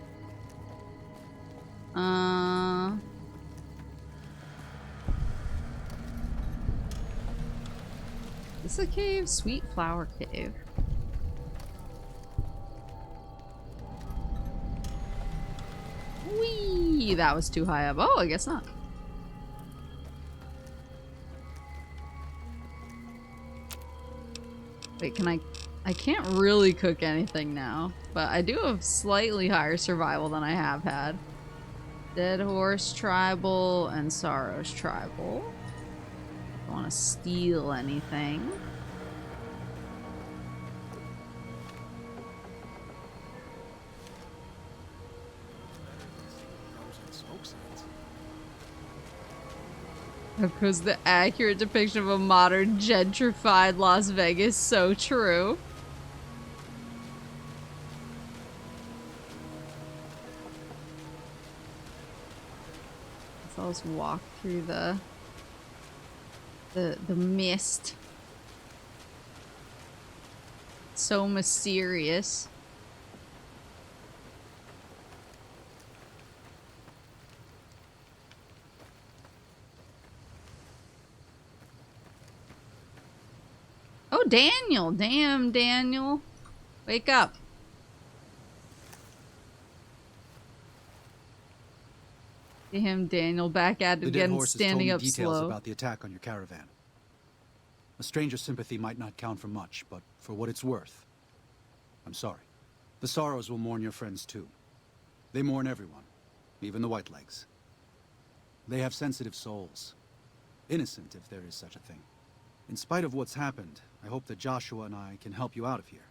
Is this a cave? Sweet Flower Cave. Whee! That was too high up. Oh, I guess not. Wait, can I can't really cook anything now, but I do have slightly higher survival than I have had. Dead Horse Tribal and Sorrows Tribal. Don't want to steal anything. Because the accurate depiction of a modern gentrified Las Vegas, so true. So let's walk through the mist. So mysterious. Oh, Daniel! Damn, Daniel. Wake up. See him, Daniel, back at it again, standing up details slow. about the attack on your caravan. A stranger's sympathy might not count for much, but for what it's worth, I'm sorry. The Sorrows will mourn your friends too. They mourn everyone, even the Whitelegs. They have sensitive souls. Innocent, if there is such a thing. In spite of what's happened, I hope that Joshua and I can help you out of here.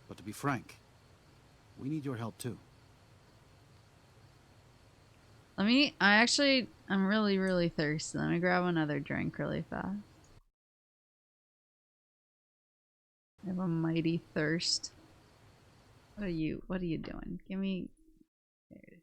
But to be frank, we need your help too. I'm really, really thirsty. Let me grab another drink really fast. I have a mighty thirst. What are you doing? Give me... There it is.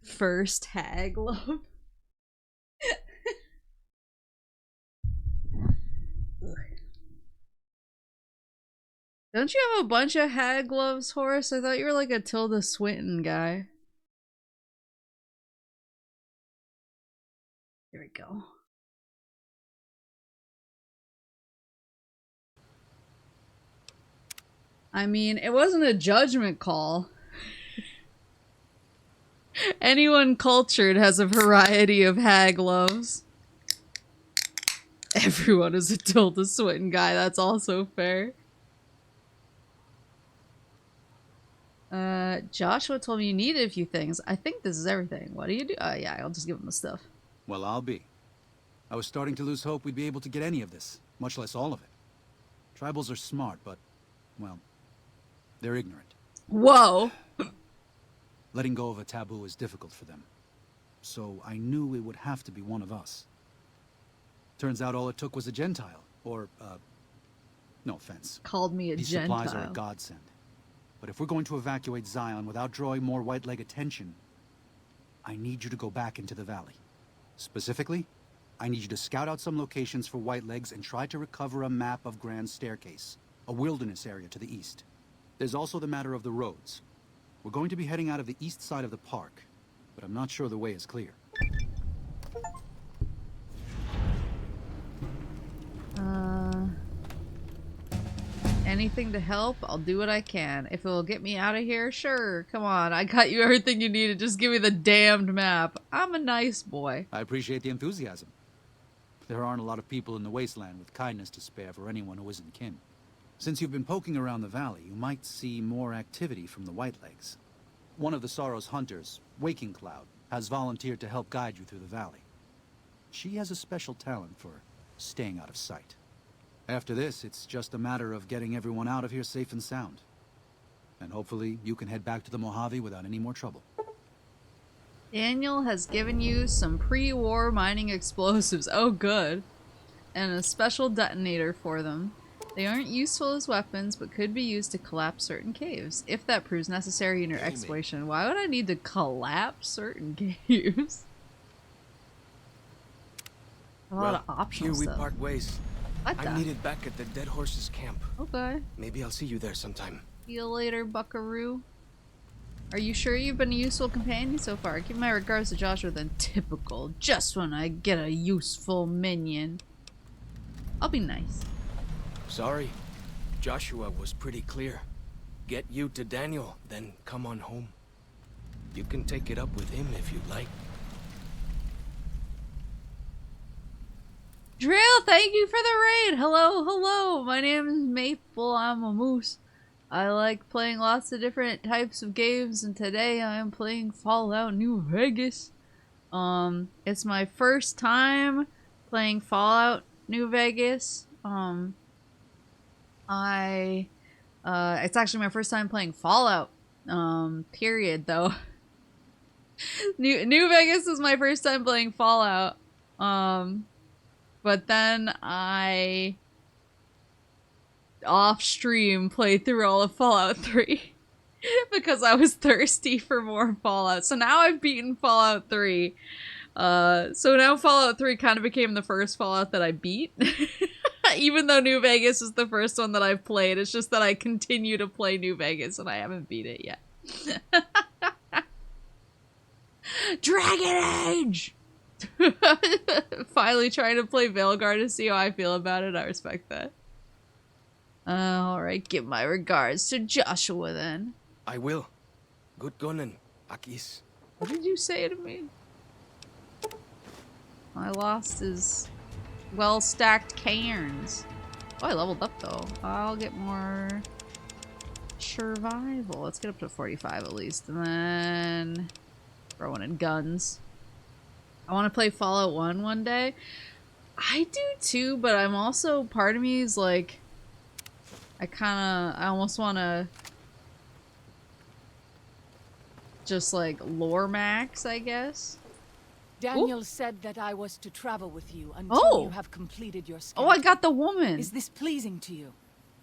First hag love. Don't you have a bunch of hag gloves, Horace? I thought you were like a Tilda Swinton guy. Here we go. I mean, it wasn't a judgment call. Anyone cultured has a variety of hag loves. Everyone is a Tilda Swinton guy, that's also fair. Joshua told me you needed a few things. I think this is everything. What do you do? Yeah, I'll just give him the stuff. Well, I'll be. I was starting to lose hope we'd be able to get any of this, much less all of it. Tribals are smart, but, well, they're ignorant. Whoa! Letting go of a taboo is difficult for them. So I knew it would have to be one of us. Turns out all it took was a Gentile, or, no offense. Called me a These Gentile. supplies are a godsend. But if we're going to evacuate Zion without drawing more white leg attention, I need you to go back into the valley. Specifically, I need you to scout out some locations for white legs and try to recover a map of Grand Staircase, a wilderness area to the east. There's also the matter of the roads. We're going to be heading out of the east side of the park, but I'm not sure the way is clear. Anything to help, I'll do what I can. If it will get me out of here, sure. Come on, I got you everything you needed. Just give me the damned map. I'm a nice boy. I appreciate the enthusiasm. There aren't a lot of people in the wasteland with kindness to spare for anyone who isn't kin. Since you've been poking around the valley, you might see more activity from the Whitelegs. One of the Sorrow's hunters, Waking Cloud, has volunteered to help guide you through the valley. She has a special talent for staying out of sight. After this, it's just a matter of getting everyone out of here safe and sound. And hopefully, you can head back to the Mojave without any more trouble. Daniel has given you some pre-war mining explosives. Oh, good. And a special detonator for them. They aren't useful as weapons, but could be used to collapse certain caves, if that proves necessary in your exploration. Why would I need to collapse certain caves? A lot of optional here we stuff. part ways. What the? I'm needed back at the Dead Horses camp. Okay. Maybe I'll see you there sometime. See you later, buckaroo. Are you sure you've been a useful companion so far? Give my regards to Joshua then. Typical. Just when I get a useful minion. I'll be nice. Sorry. Joshua was pretty clear. Get you to Daniel, then come on home. You can take it up with him if you'd like. Drill, thank you for the raid. Hello, hello. My name is Maple. I'm a moose. I like playing lots of different types of games, and today I am playing Fallout New Vegas. It's my first time playing Fallout New Vegas. It's actually my first time playing Fallout. Period, though. New Vegas is my first time playing Fallout. But then I off stream played through all of Fallout 3 because I was thirsty for more Fallout. So now I've beaten Fallout 3. So now Fallout 3 kind of became the first Fallout that I beat. Even though New Vegas is the first one that I've played, it's just that I continue to play New Vegas and I haven't beat it yet. Dragon Age! Finally trying to play Veilguard to see how I feel about it. I respect that. Alright, give my regards to Joshua then. I will. Good gunning, Akis. What did you say to me? I lost his well-stacked cairns. Oh, I leveled up though. I'll get more survival. Let's get up to 45 at least. And then throwing in guns. I want to play Fallout 1 one day. I do too, but I'm also, part of me is like, I almost want to just like lore max, I guess. Daniel said that I was to travel with you until you have completed your scout. Oh, I got the woman. Is this pleasing to you?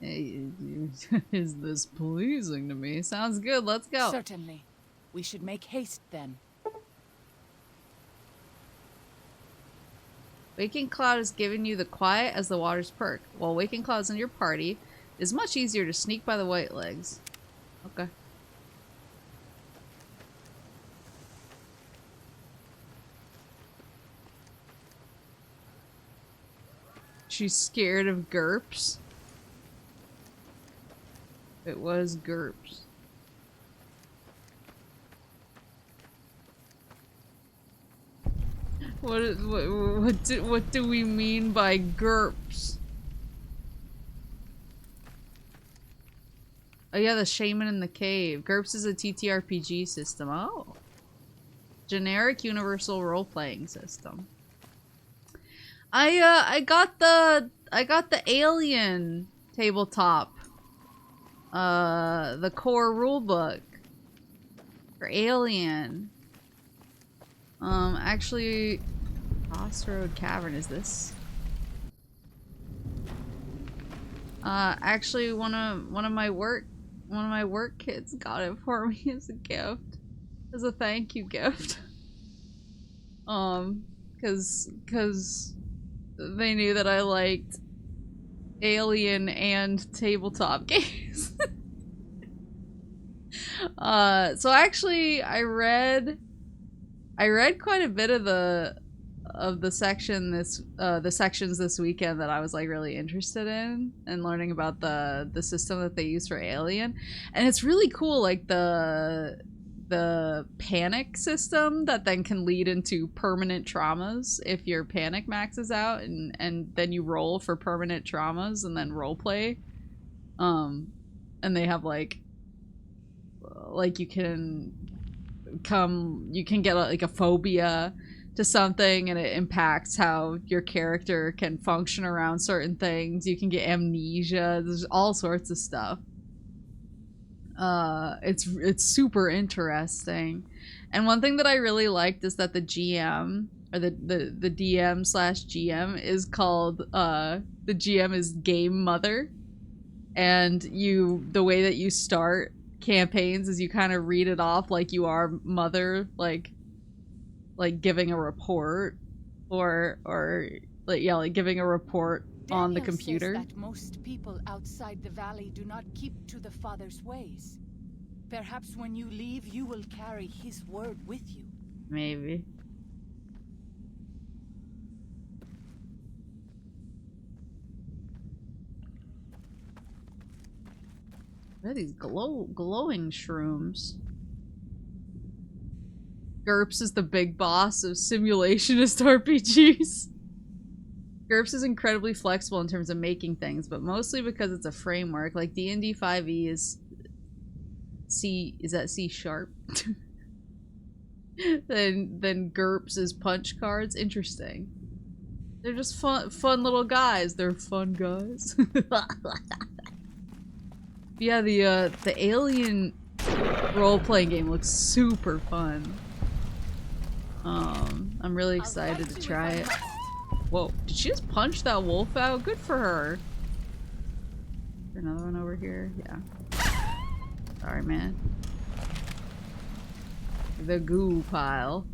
Is this pleasing to me? Sounds good. Let's go. Certainly. We should make haste then. Waking Cloud is giving you the quiet as the waters perk. While Waking Cloud's in your party, it is much easier to sneak by the white legs. Okay. She's scared of GURPS. It was GURPS. What do we mean by GURPS? Oh yeah, the Shaman in the Cave. GURPS is a TTRPG system. Oh. Generic universal role-playing system. I got the Alien tabletop. The core rulebook for Alien. Actually, Crossroad Cavern is this? Actually, one of my work kids got it for me as a gift, as a thank you gift. Cause they knew that I liked Alien and tabletop games. So actually, I read quite a bit of the sections this weekend that I was like really interested in and learning about the system that they use for Alien, and it's really cool. Like the panic system that then can lead into permanent traumas if your panic maxes out, and then you roll for permanent traumas and then role play. And they have like you can get like a phobia to something and it impacts how your character can function around certain things. You can get amnesia. There's all sorts of stuff. It's super interesting. And one thing that I really liked is that the GM or the DM/GM is called the GM is Game Mother, and the way that you start campaigns is you kind of read it off like you are Mother, like giving a report or like giving a report on the computer. Says that most people outside the valley do not keep to the Father's ways. Perhaps when you leave, you will carry his word with you. Maybe. What are these glowing shrooms? GURPS is the big boss of simulationist RPGs. GURPS is incredibly flexible in terms of making things, but mostly because it's a framework. Like D&D 5e is C sharp? then GURPS is punch cards. Interesting. They're just fun little guys. They're fun guys. Yeah, the Alien role-playing game looks super fun. I'm really excited to try it. Whoa, did she just punch that wolf out? Good for her. Is there another one over here? Yeah. Sorry, man. The goo pile.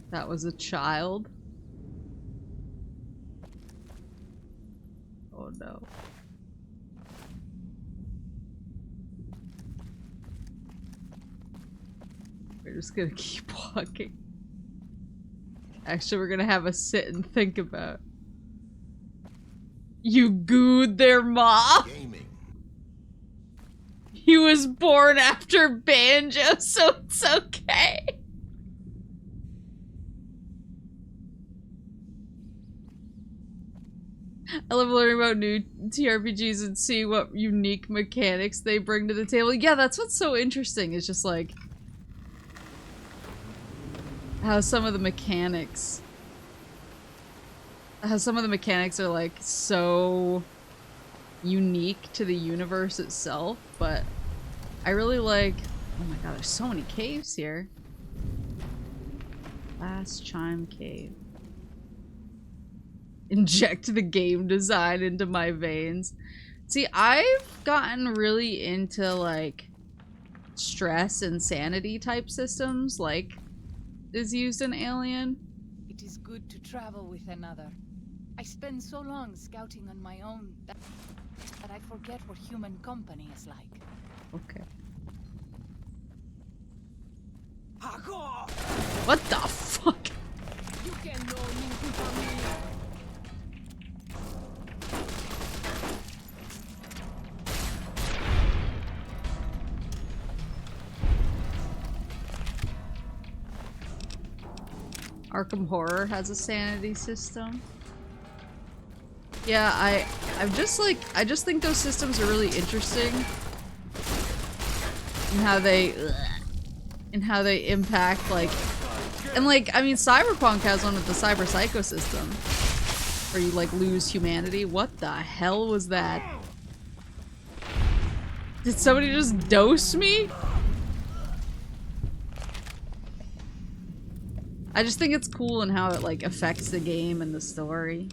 That was a child. Oh no. We're just gonna keep walking. Actually, we're gonna have a sit and think about. You gooed their mom? Gaming. He was born after Banjo, so it's okay. I love learning about new TRPGs and see what unique mechanics they bring to the table. Yeah, that's what's so interesting. It's just like how some of the mechanics are like so unique to the universe itself, but I really like, oh my god, there's so many caves here. Last Chime Cave. Inject the game design into my veins. See, I've gotten really into like stress and sanity type systems, like is used in Alien. It is good to travel with another. I spend so long scouting on my own that I forget what human company is like. Okay. What the fuck? You can know anything from me. Arkham Horror has a sanity system. Yeah, I'm just like, I just think those systems are really interesting. And how they impact, like, and like, I mean, Cyberpunk has one with the Cyber Psycho system. Where you like lose humanity. What the hell was that? Did somebody just dose me? I just think it's cool in how it like affects the game and the story.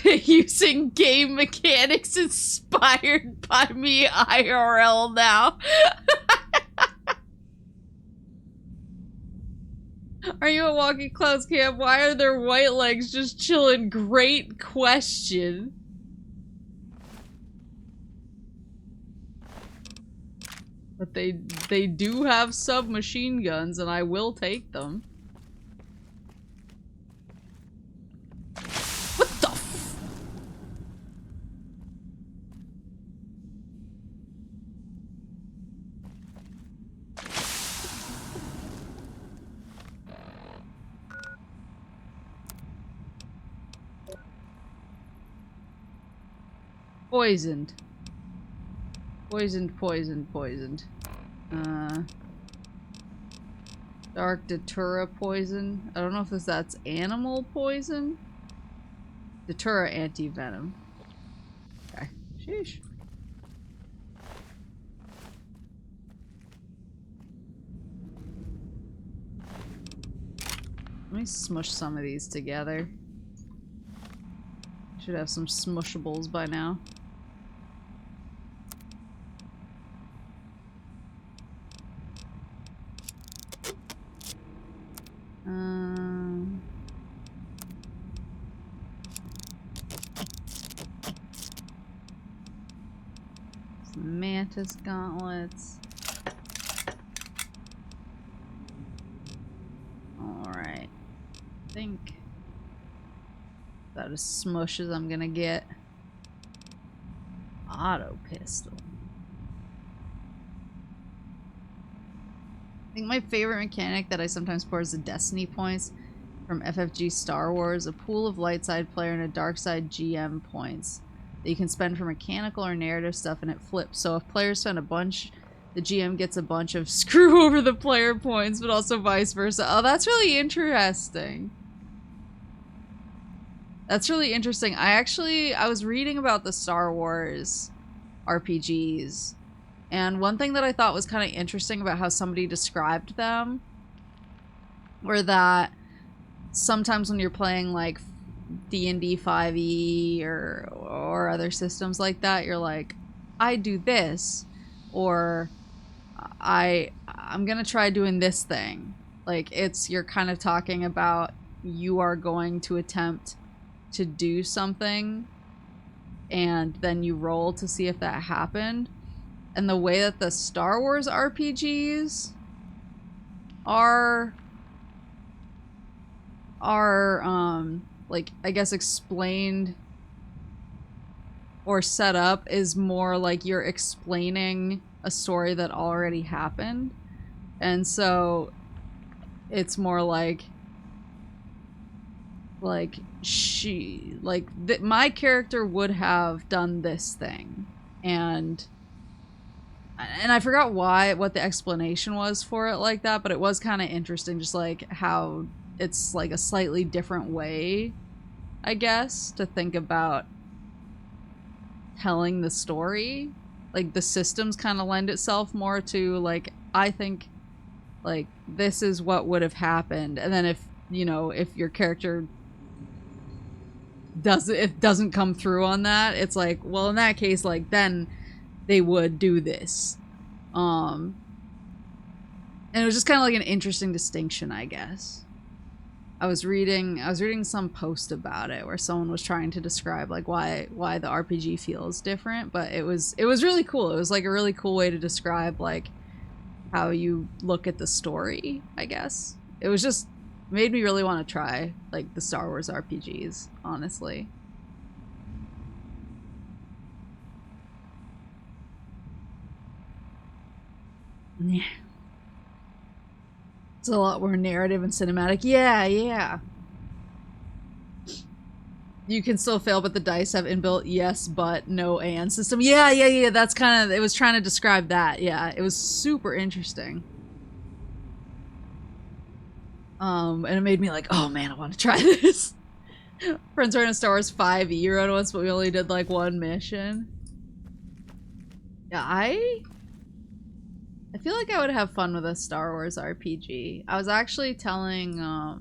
Using game mechanics inspired by me IRL now. Are you at Walking Clouds Camp? Why are there white legs just chilling? Great question. But they do have submachine guns, and I will take them. What the f- Poisoned. Poisoned. Dark Datura poison. I don't know if that's animal poison. Datura anti-venom. Okay. Sheesh. Let me smush some of these together. Should have some smushables by now. Some mantis gauntlets. Alright. I think about as smush as I'm gonna get. Auto pistol. I think my favorite mechanic that I sometimes pour is the Destiny points from FFG Star Wars, a pool of light side player and a dark side GM points that you can spend for mechanical or narrative stuff, and it flips. So if players spend a bunch, the GM gets a bunch of screw over the player points, but also vice versa. Oh, that's really interesting. That's really interesting. I was reading about the Star Wars RPGs, and one thing that I thought was kind of interesting about how somebody described them were that sometimes when you're playing like D&D 5e or other systems like that, you're like, I do this, or I'm gonna try doing this thing. Like, you're kind of talking about you are going to attempt to do something and then you roll to see if that happened. And the way that the Star Wars RPGs are like, I guess explained or set up is more like you're explaining a story that already happened. And so it's more like my character would have done this thing, and I forgot what the explanation was for it like that, but it was kind of interesting, just like how it's like a slightly different way, I guess, to think about telling the story. Like, the systems kind of lend itself more to, like, I think, like, this is what would have happened, and then if your character doesn't come through on that, it's like, well, in that case, like, then they would do this. And it was just kind of like an interesting distinction, I guess. I was reading some post about it where someone was trying to describe like why the RPG feels different, but it was really cool. It was like a really cool way to describe like how you look at the story, I guess. It was just made me really want to try like the Star Wars RPGs, honestly. Yeah. It's a lot more narrative and cinematic. Yeah, yeah. You can still fail, but the dice have inbuilt yes, but, no, and system. Yeah, yeah, yeah. That's kind of... It was trying to describe that. Yeah, it was super interesting. And it made me like, oh man, I want to try this. Friends were in a Star Wars 5e run once, but we only did like one mission. Yeah, I feel like I would have fun with a Star Wars RPG. I was actually telling, a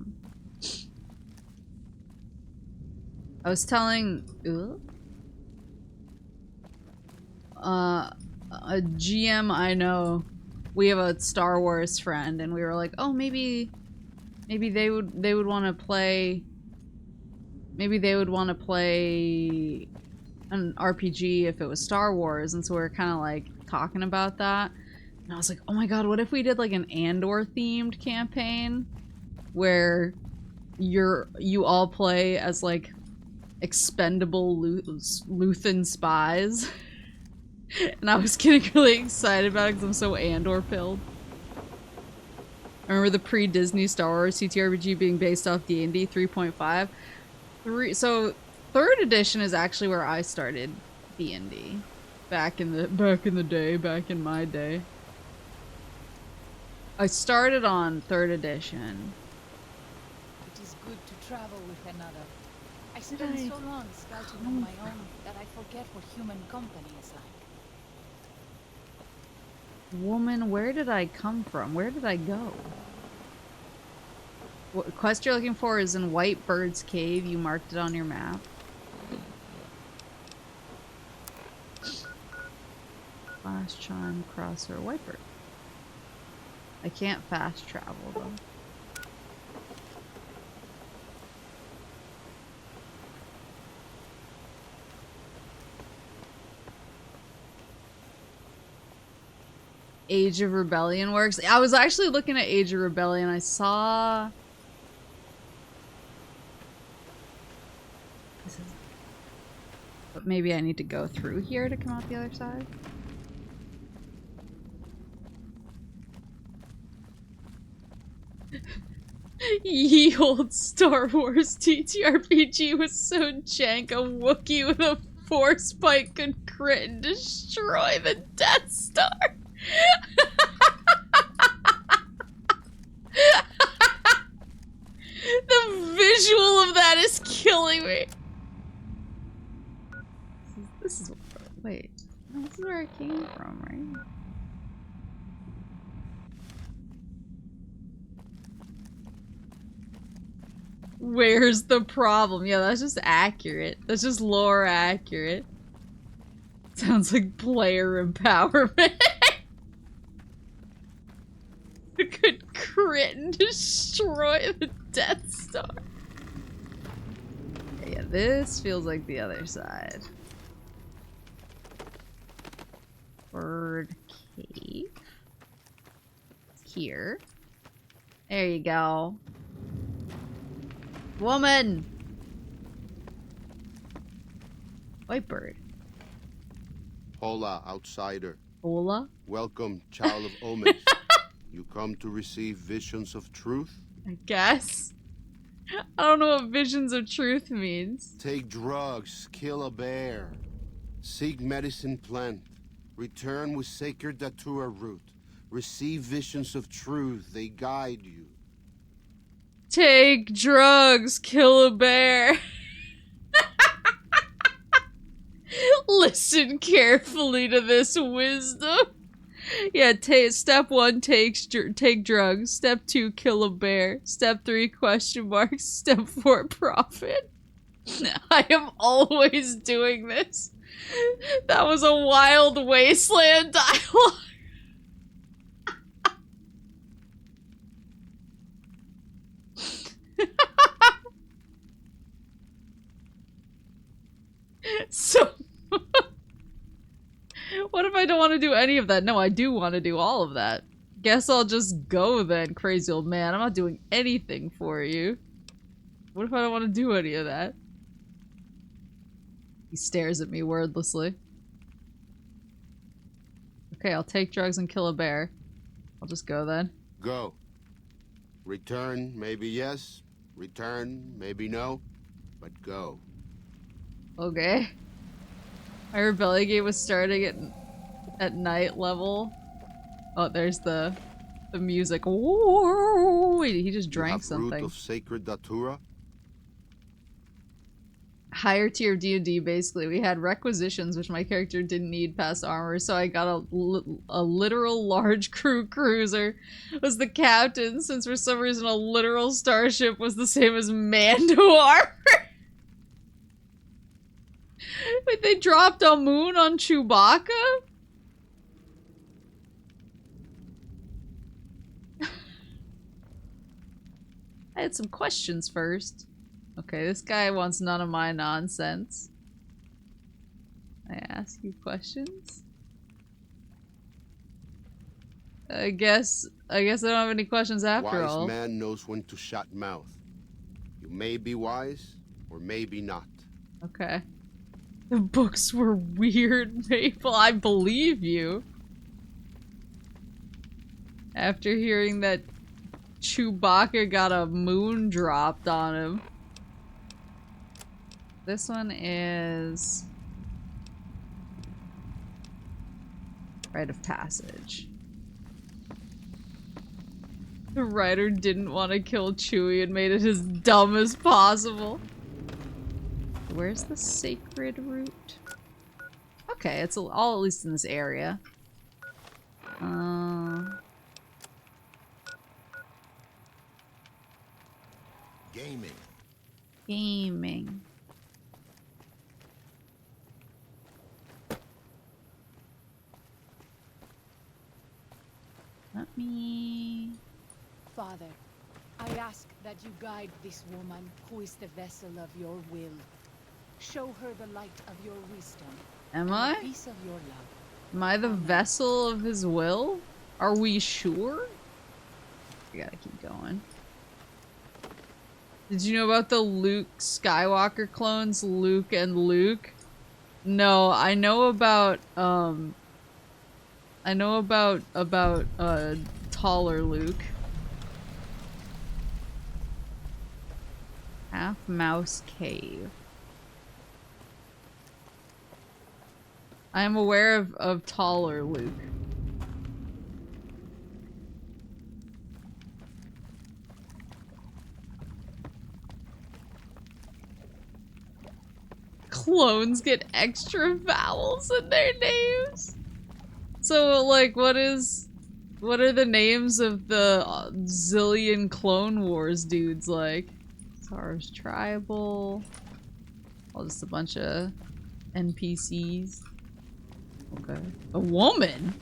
GM I know. We have a Star Wars friend, and we were like, oh, maybe they would want to play. Maybe they would want to play an RPG if it was Star Wars, and so we were kind of like talking about that. And I was like, oh my god, what if we did like an Andor themed campaign where you all play as like expendable Luthen spies? And I was getting really excited about it because I'm so Andor pilled. I remember the pre-Disney Star Wars TTRPG being based off D&D 3.5. So 3rd edition is actually where I started D&D back in my day. I started on 3rd edition. It is good to travel with another. I spent so long scouting on my own that I forget what human company is like. Woman, where did I come from? Where did I go? What quest you're looking for is in White Bird's Cave. You marked it on your map. Flash Charm Crosser White Bird. I can't fast travel though. Age of Rebellion works. I was actually looking at Age of Rebellion. I saw... But maybe I need to go through here to come out the other side. Ye old Star Wars TTRPG was so jank. A Wookiee with a force spike could crit and destroy the Death Star. The visual of that is killing me. This is wait. This is where I came from, right? Where's the problem? Yeah, that's just accurate. That's just lore accurate. Sounds like player empowerment. It could crit and destroy the Death Star. Yeah, this feels like the other side. Bird Cave. Here. There you go. Woman! White bird. Hola, outsider. Hola? Welcome, child of omens. You come to receive visions of truth? I guess. I don't know what visions of truth means. Take drugs, kill a bear. Seek medicine plant. Return with sacred datura root. Receive visions of truth, they guide you. Take drugs, kill a bear. Listen carefully to this wisdom. Yeah, step 1, take drugs. Step 2, kill a bear. Step 3, question marks. Step 4, profit. I am always doing this. That was a wild wasteland dialogue. So, what if I don't want to do any of that? No, I do want to do all of that. Guess I'll just go then, crazy old man. I'm not doing anything for you. What if I don't want to do any of that? He stares at me wordlessly. Okay, I'll take drugs and kill a bear. I'll just go then. Go. Return, maybe yes. Return, maybe no. But go. Okay. My rebellion game was starting at night level. Oh, there's the music. Ooh, wait, he just drank something. Root of sacred datura? Higher tier of D&D, basically. We had requisitions, which my character didn't need past armor, so I got a literal large crew cruiser. Was the captain, since for some reason a literal starship was the same as Mando armor. Wait, they dropped a moon on Chewbacca? I had some questions first. Okay, this guy wants none of my nonsense. I ask you questions? I guess I don't have any questions after all. Wise man knows when to shut mouth. You may be wise, or maybe not. Okay. The books were weird, Maple. I believe you. After hearing that Chewbacca got a moon dropped on him. This one is rite of passage. The writer didn't want to kill Chewie and made it as dumb as possible. Where's the sacred root? Okay, it's all at least in this area. Gaming. Let me... Father, I ask that you guide this woman who is the vessel of your will. Show her the light of your wisdom. Am and I? The peace of your love. Am I the vessel of his will? Are we sure? We gotta keep going. Did you know about the Luke Skywalker clones, Luke and Luke? No, I know about taller Luke. Half Mouse Cave. I am aware of taller Luke. Clones get extra vowels in their names. So, like, what are the names of the zillion Clone Wars dudes like? Stars Tribal. Well, just a bunch of NPCs. Okay. A woman?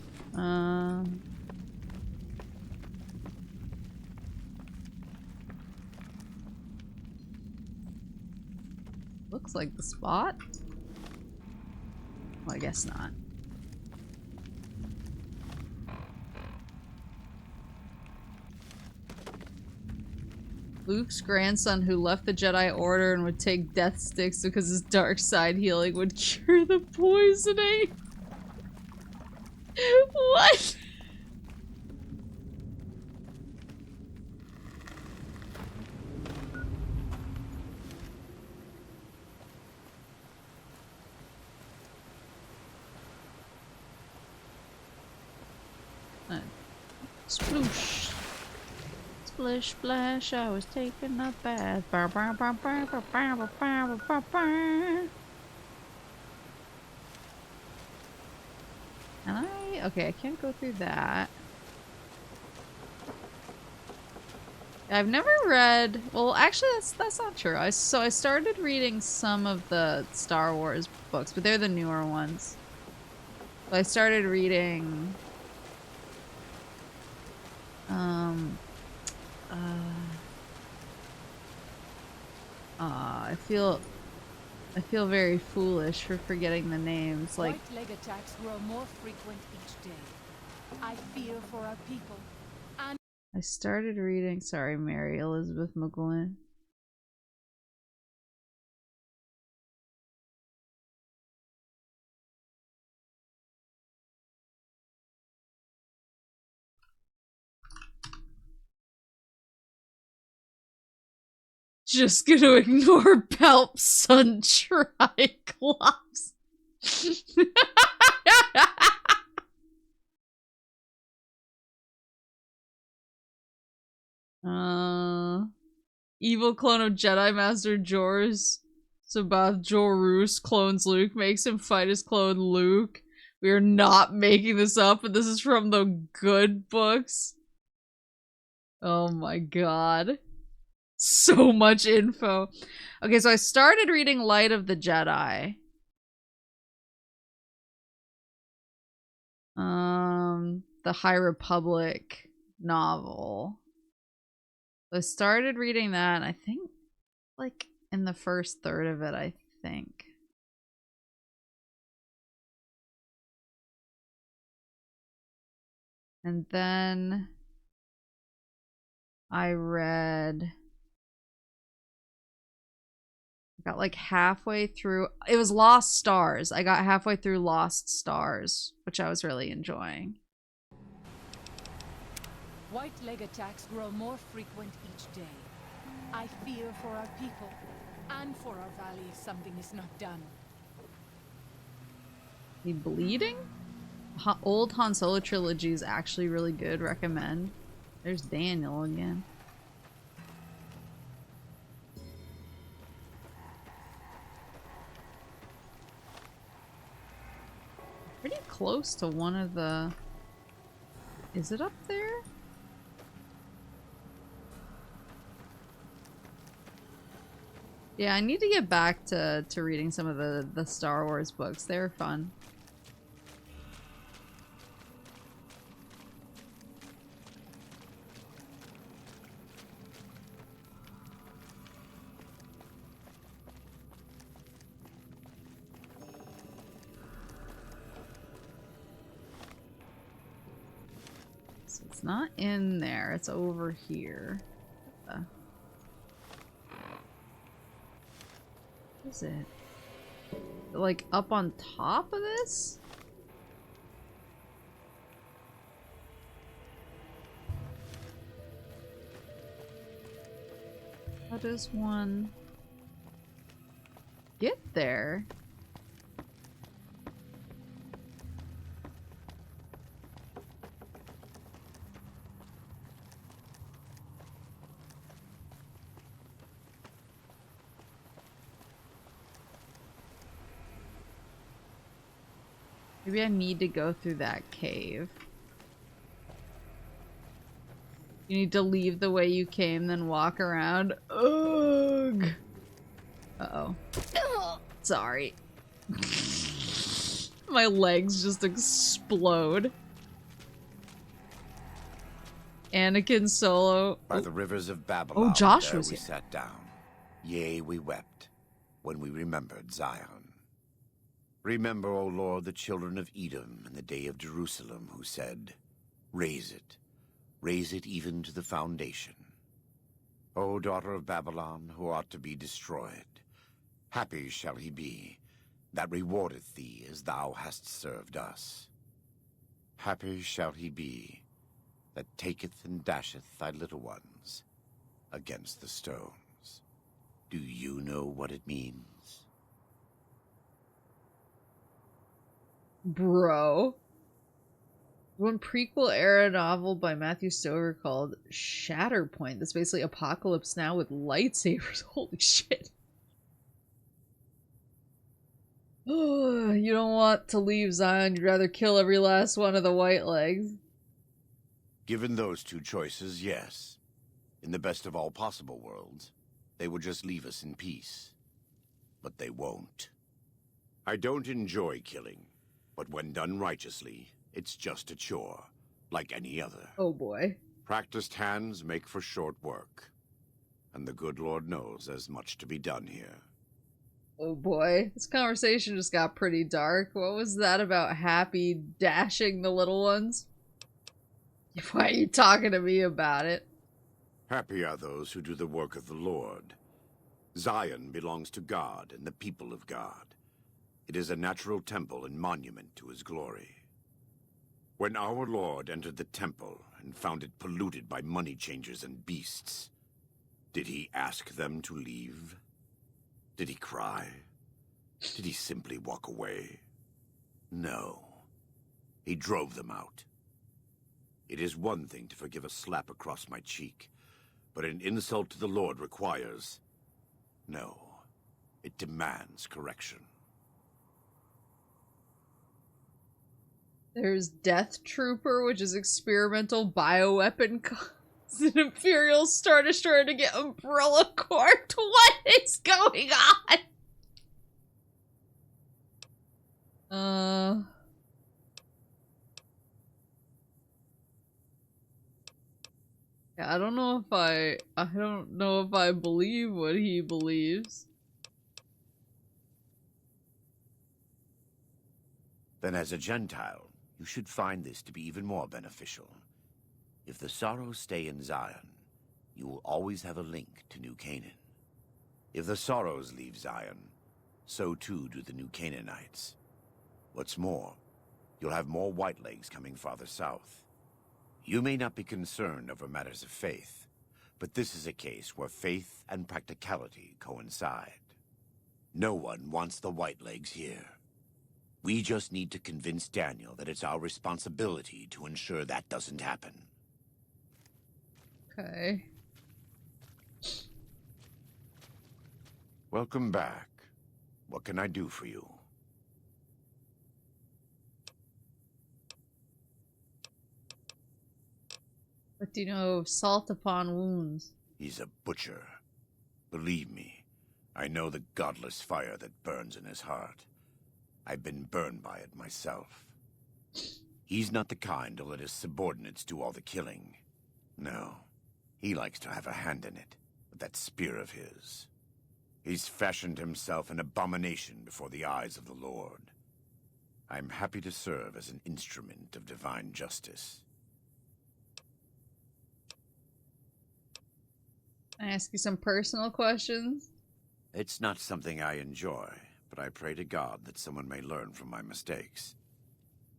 Looks like the spot. Well, I guess not. Luke's grandson who left the Jedi Order and would take death sticks because his dark side healing would cure the poisoning. What? Sploosh. Splish splash, I was taking a bath. Can I? Okay, I can't go through that. I've never read. Well, actually, that's not true. So I started reading some of the Star Wars books, but they're the newer ones. So I started reading. I feel very foolish for forgetting the names. Like, White leg attacks grow more frequent each day. I fear for our people. And I started reading. Sorry, Mary Elizabeth McGlynn. Just gonna ignore Palp's son Triclops. Evil clone of Jedi Master Jors. Sabath Jorus clones Luke, makes him fight his clone Luke. We are not making this up, and this is from the good books. Oh my god. So much info. Okay, so I started reading Light of the Jedi. The High Republic novel. I started reading that, and I think, like, in the first third of it, I think. And then I got like halfway through. It was Lost Stars. I got halfway through Lost Stars, which I was really enjoying. white leg attacks grow more frequent each day. I fear for our people and for our valley if something is not done. The Bleeding? Old Han Solo trilogy is actually really good. Recommend. There's Daniel again. Pretty close to one of the... Is it up there? Yeah, I need to get back to reading some of the Star Wars books. They're fun. So it's not in there, it's over here. What is it? Like up on top of this? How does one get there? Maybe I need to go through that cave. You need to leave the way you came, then walk around. Ugh. Uh-oh. Sorry. My legs just explode. Anakin Solo. By the rivers of Babylon, Joshua's there we here. sat down. Yea, we wept when we remembered Zion. Remember, O Lord, the children of Edom in the day of Jerusalem, who said, raise it even to the foundation. O daughter of Babylon, who ought to be destroyed, happy shall he be that rewardeth thee as thou hast served us. Happy shall he be that taketh and dasheth thy little ones against the stones. Do you know what it means? Bro. One prequel era novel by Matthew Stover called Shatterpoint. That's basically Apocalypse Now with lightsabers. Holy shit. You don't want to leave Zion. You'd rather kill every last one of the white legs. Given those two choices, yes. In the best of all possible worlds, they would just leave us in peace. But they won't. I don't enjoy killing, but when done righteously, it's just a chore, like any other. Oh boy. Practiced hands make for short work. And the good Lord knows there's much to be done here. Oh boy. This conversation just got pretty dark. What was that about Happy dashing the little ones? Why are you talking to me about it? Happy are those who do the work of the Lord. Zion belongs to God and the people of God. It is a natural temple and monument to his glory. When our Lord entered the temple and found it polluted by money changers and beasts, did he ask them to leave? Did he cry? Did he simply walk away? No. He drove them out. It is one thing to forgive a slap across my cheek, but an insult to the Lord requires... No. It demands correction. There's Death Trooper, which is experimental bioweapon an Imperial Star Destroyer to get Umbrella Corp. What is going on? Yeah, I don't know if I believe what he believes. Then as a Gentile, you should find this to be even more beneficial. If the Sorrows stay in Zion, you will always have a link to New Canaan. If the Sorrows leave Zion, so too do the New Canaanites. What's more, you'll have more Whitelegs coming farther south. You may not be concerned over matters of faith, but this is a case where faith and practicality coincide. No one wants the Whitelegs here. We just need to convince Daniel that it's our responsibility to ensure that doesn't happen. Okay. Welcome back. What can I do for you? What do you know of salt upon wounds? He's a butcher. Believe me, I know the godless fire that burns in his heart. I've been burned by it myself. He's not the kind to let his subordinates do all the killing. No, he likes to have a hand in it, with that spear of his. He's fashioned himself an abomination before the eyes of the Lord. I'm happy to serve as an instrument of divine justice. Can I ask you some personal questions? It's not something I enjoy, but I pray to God that someone may learn from my mistakes.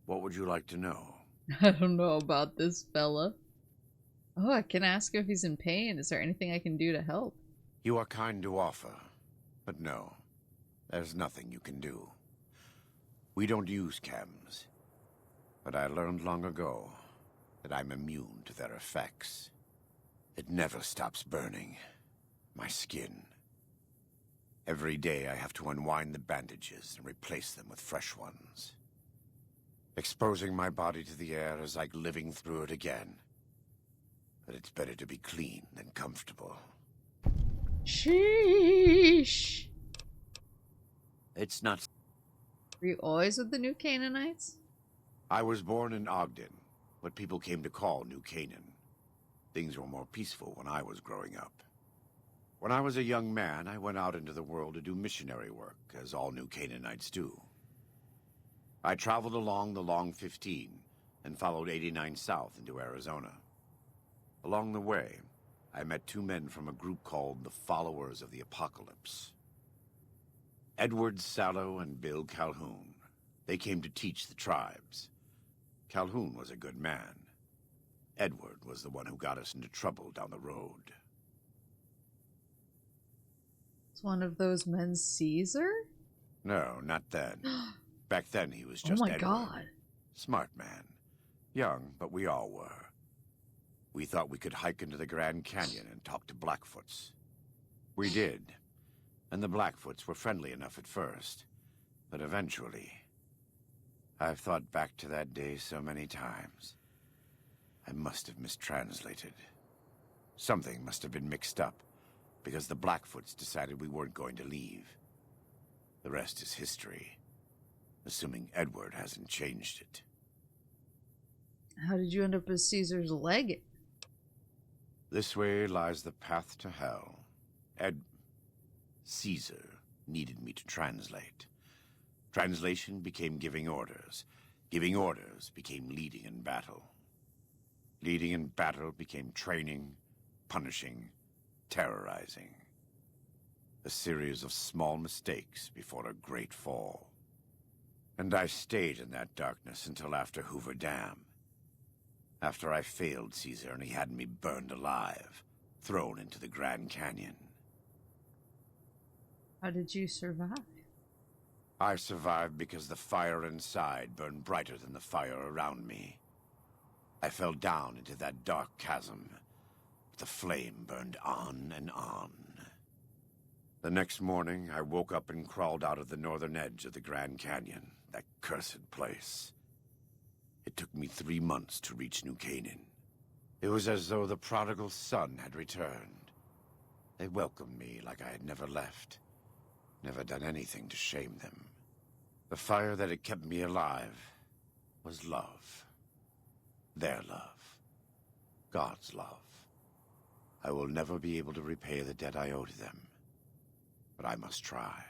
What would you like to know? I don't know about this fella. Oh, I can ask if he's in pain. Is there anything I can do to help? You are kind to offer, but no, there's nothing you can do. We don't use chems, but I learned long ago that I'm immune to their effects. It never stops burning. My skin. Every day I have to unwind the bandages and replace them with fresh ones. Exposing my body to the air is like living through it again. But it's better to be clean than comfortable. Sheesh. It's not... Were you always with the New Canaanites? I was born in Ogden, what people came to call New Canaan. Things were more peaceful when I was growing up. When I was a young man, I went out into the world to do missionary work, as all New Canaanites do. I traveled along the Long 15 and followed 89 south into Arizona. Along the way, I met two men from a group called the Followers of the Apocalypse. Edward Sallow and Bill Calhoun. They came to teach the tribes. Calhoun was a good man. Edward was the one who got us into trouble down the road. It's one of those men Caesar? No, not then. Back then he was just Oh my Edward. God. Smart man. Young, but we all were. We thought we could hike into the Grand Canyon and talk to Blackfoots. We did. And the Blackfoots were friendly enough at first. But eventually... I've thought back to that day so many times. I must have mistranslated. Something must have been mixed up, because the Blackfoots decided we weren't going to leave. The rest is history, assuming Edward hasn't changed it. How did you end up as Caesar's leg? This way lies the path to hell. Caesar needed me to translate. Translation became giving orders. Giving orders became leading in battle. Leading in battle became training, punishing, terrorizing. A series of small mistakes before a great fall. And I stayed in that darkness until after Hoover Dam. After I failed Caesar and he had me burned alive, thrown into the Grand Canyon. How did you survive? I survived because the fire inside burned brighter than the fire around me. I fell down into that dark chasm. The flame burned on and on. The next morning, I woke up and crawled out of the northern edge of the Grand Canyon, that cursed place. It took me 3 months to reach New Canaan. It was as though the prodigal son had returned. They welcomed me like I had never left, never done anything to shame them. The fire that had kept me alive was love. Their love. God's love. I will never be able to repay the debt I owe to them, but I must try.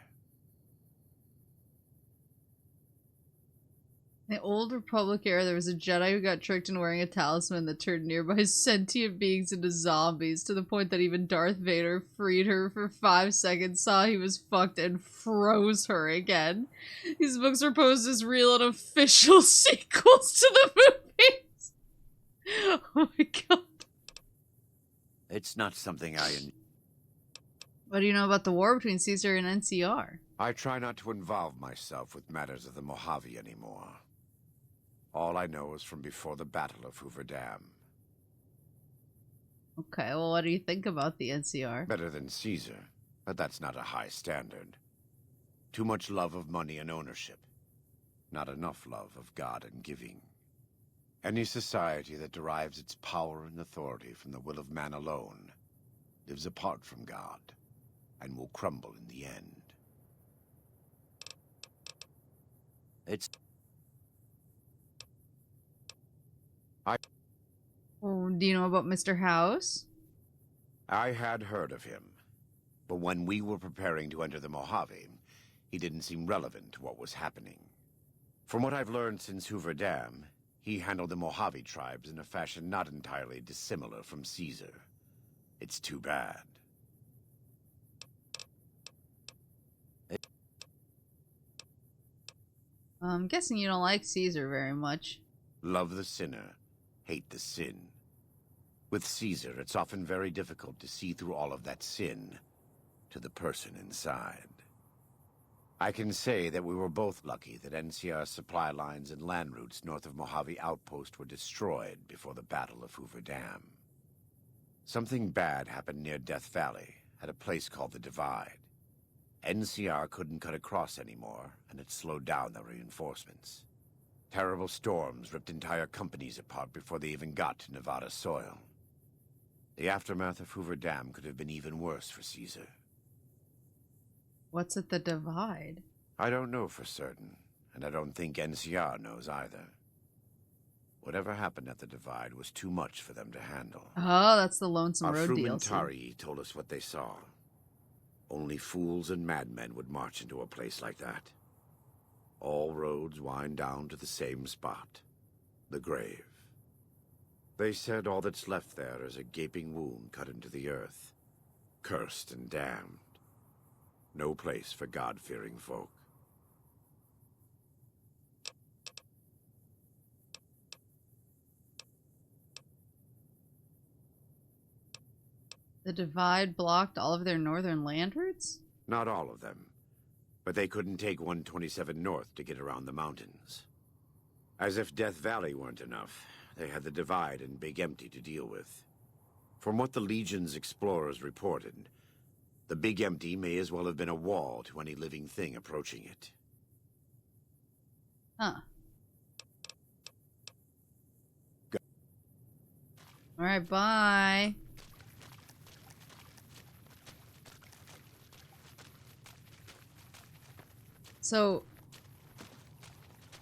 In the old Republic era, there was a Jedi who got tricked into wearing a talisman that turned nearby sentient beings into zombies, to the point that even Darth Vader freed her for 5 seconds, saw he was fucked, and froze her again. These books were posed as real and official sequels to the movies. Oh my god. It's not something What do you know about the war between Caesar and NCR? I try not to involve myself with matters of the Mojave anymore. All I know is from before the Battle of Hoover Dam. Okay, well, what do you think about the NCR? Better than Caesar, but that's not a high standard. Too much love of money and ownership. Not enough love of God and giving. Any society that derives its power and authority from the will of man alone lives apart from God and will crumble in the end. Oh, do you know about Mr. House? I had heard of him, but when we were preparing to enter the Mojave, he didn't seem relevant to what was happening. From what I've learned since Hoover Dam, he handled the Mojave tribes in a fashion not entirely dissimilar from Caesar. It's too bad. I'm guessing you don't like Caesar very much. Love the sinner, hate the sin. With Caesar, it's often very difficult to see through all of that sin to the person inside. I can say that we were both lucky that NCR supply lines and land routes north of Mojave Outpost were destroyed before the Battle of Hoover Dam. Something bad happened near Death Valley, at a place called the Divide. NCR couldn't cut across anymore, and it slowed down the reinforcements. Terrible storms ripped entire companies apart before they even got to Nevada soil. The aftermath of Hoover Dam could have been even worse for Caesar. What's at the Divide? I don't know for certain, and I don't think NCR knows either. Whatever happened at the Divide was too much for them to handle. Oh, that's the Lonesome Our Road DLC. Frumentari told us what they saw. Only fools and madmen would march into a place like that. All roads wind down to the same spot, the grave. They said all that's left there is a gaping wound cut into the earth, cursed and damned. No place for God-fearing folk. The Divide blocked all of their northern land routes? Not all of them, but they couldn't take 127 north to get around the mountains. As if Death Valley weren't enough, they had the Divide and Big Empty to deal with. From what the Legion's explorers reported, the Big Empty may as well have been a wall to any living thing approaching it. Huh. Alright, bye. So,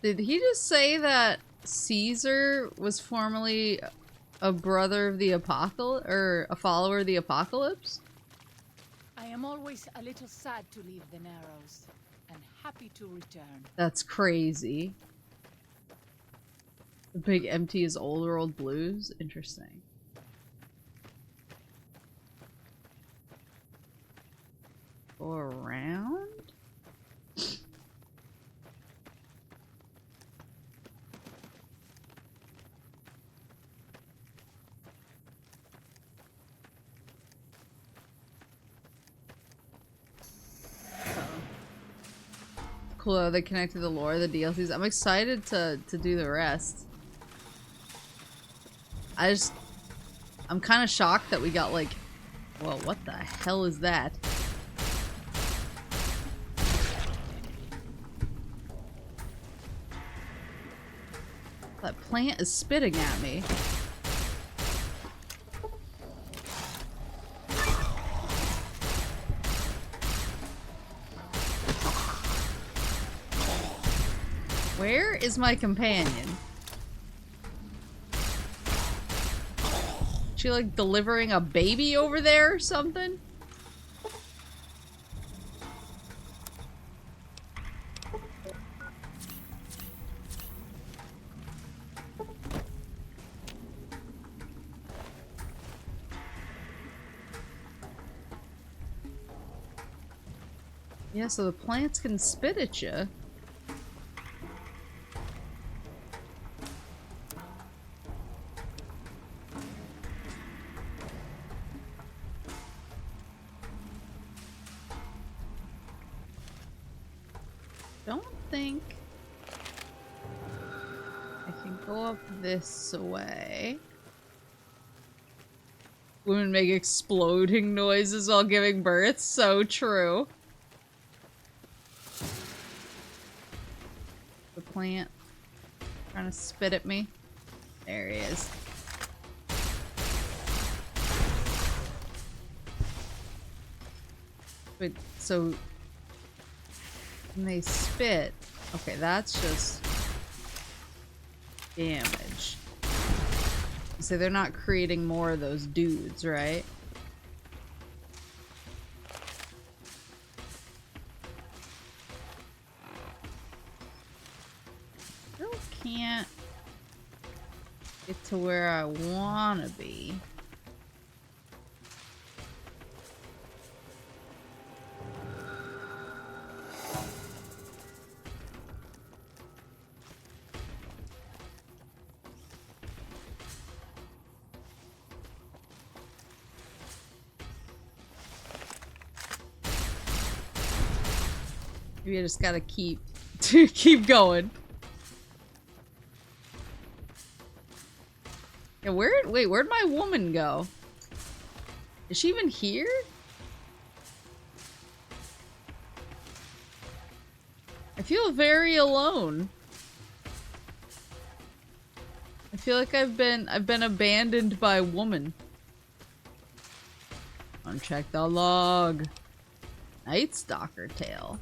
did he just say that Caesar was formerly a brother of the apocalypse, or a follower of the apocalypse? I am always a little sad to leave the Narrows, and happy to return. That's crazy. The big empty is old world blues? Interesting. Go around? Cool, though, they connected the lore, the DLCs. I'm excited to do the rest. I'm kind of shocked that we got like, whoa, what the hell is that? That plant is spitting at me. Where is my companion? She like delivering a baby over there or something? Yeah, so the plants can spit at you. Don't think I can go up this way. Women make exploding noises while giving birth. So true. The plant trying to spit at me. There he is. But so when they spit, okay, that's just damage. So they're not creating more of those dudes, right? Still can't get to where I wanna be. Maybe I just gotta keep going. Yeah, wait, where'd my woman go? Is she even here? I feel very alone. I feel like I've been abandoned by a woman. Uncheck the log. Night Stalker tail.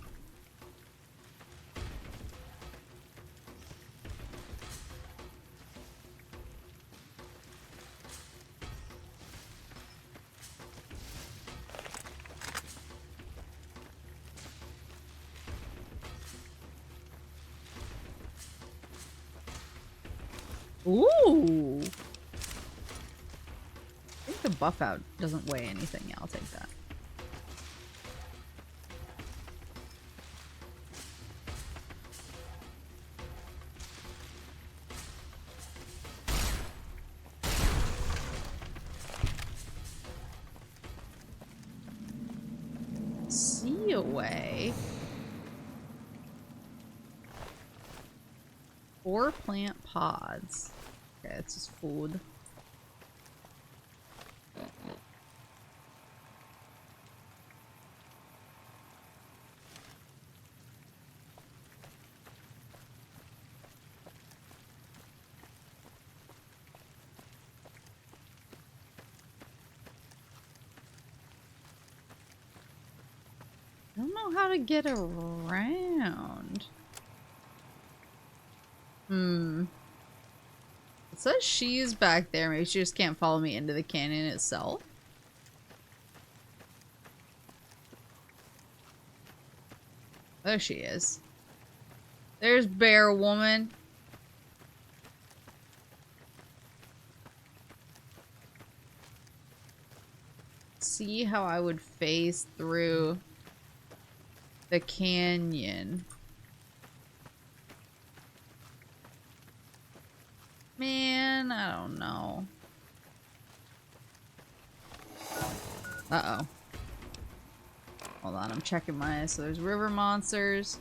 Ooh! I think the buff out doesn't weigh anything. Yeah, I'll take that. See away. 4 plant pods. Okay, it's just food. I don't know know how to get around. It says she's back there. Maybe she just can't follow me into the canyon itself. There she is. There's Bear Woman. See how I would phase through the canyon. Man, I don't know. Uh-oh. Hold on, I'm checking my... So there's river monsters.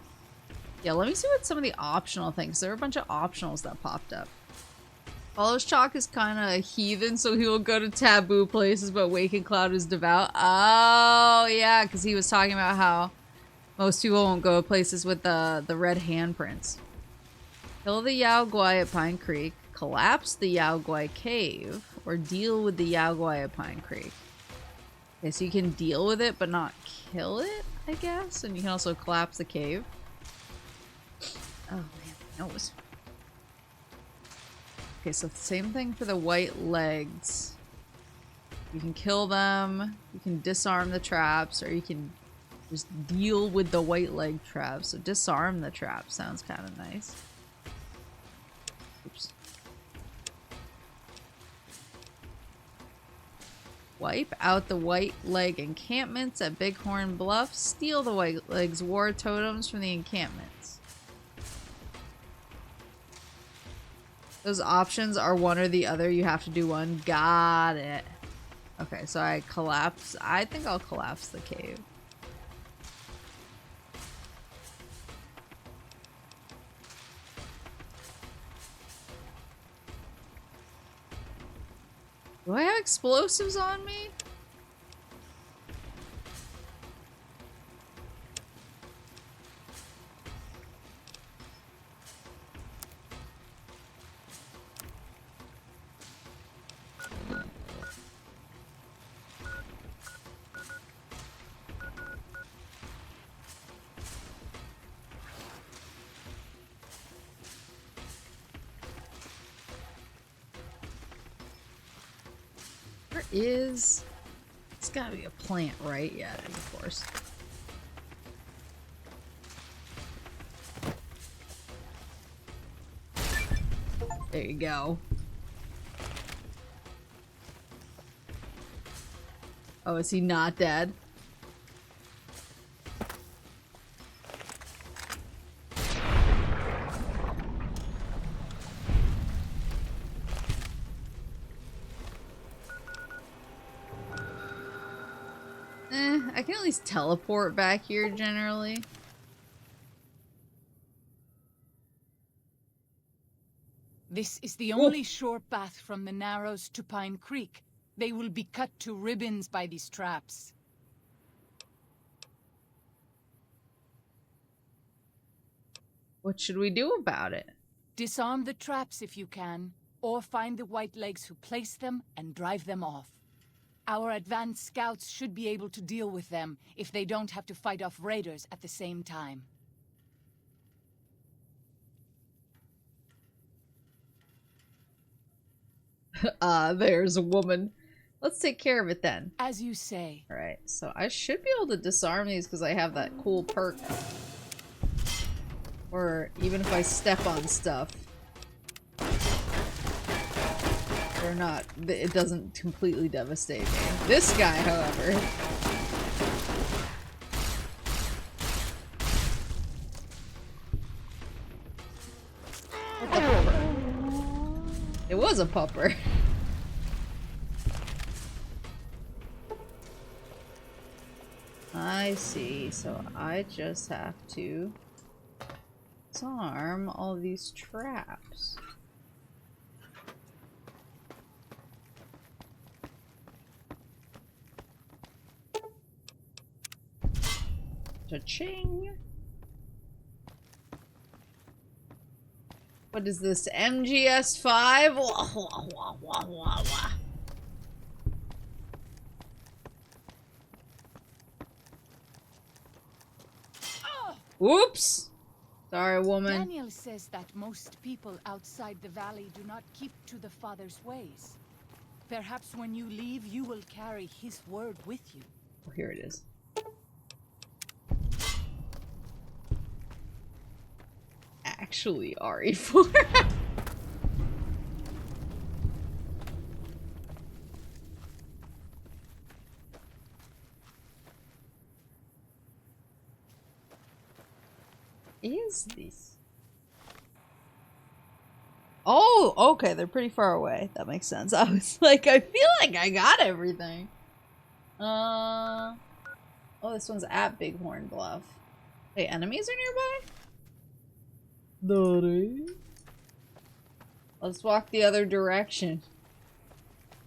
Yeah, let me see what some of the optional things. There were a bunch of optionals that popped up. Follows Chalk is kind of a heathen, so he will go to taboo places, but Waken Cloud is devout. Oh, yeah, because he was talking about how most people won't go to places with the red handprints. Kill the Yao Guai at Pine Creek. Collapse the Yao Guai cave. Or deal with the Yao Guai at Pine Creek. Okay, so you can deal with it, but not kill it, I guess? And you can also collapse the cave. Oh, man, my nose. Okay, so same thing for the white legs. You can kill them, you can disarm the traps, or you can just deal with the white leg traps. So disarm the trap sounds kind of nice. Oops. Wipe out the white leg encampments at Bighorn Bluff. Steal the white leg's war totems from the encampments. Those options are one or the other. You have to do one. Got it. Okay, so I collapse. I think I'll collapse the cave. Do I have explosives on me? It's gotta be a plant, right? Yeah, it is, of course. There you go. Oh, is he not dead? I can at least teleport back here generally. This is the only short path from the Narrows to Pine Creek. They will be cut to ribbons by these traps. What should we do about it? Disarm the traps if you can, or find the white legs who placed them and drive them off. Our advanced scouts should be able to deal with them if they don't have to fight off raiders at the same time. There's a woman. Let's take care of it then. As you say. Alright, so I should be able to disarm these because I have that cool perk. Or even if I step on stuff. Or not, it doesn't completely devastate me. This guy, however. What the pupper? It was a pupper. I see, so I just have to disarm all these traps. Cha-ching! What is this? MGS5? Wah, wah, wah, wah, wah, wah. Oops! Sorry, woman. Daniel says that most people outside the valley do not keep to the Father's ways. Perhaps when you leave, you will carry his word with you. Oh, here it is. Actually, RE4. Is this? Oh, okay, they're pretty far away. That makes sense. I was like, I feel like I got everything. Oh, this one's at Bighorn Bluff. Wait, enemies are nearby? Daddy. Let's walk the other direction.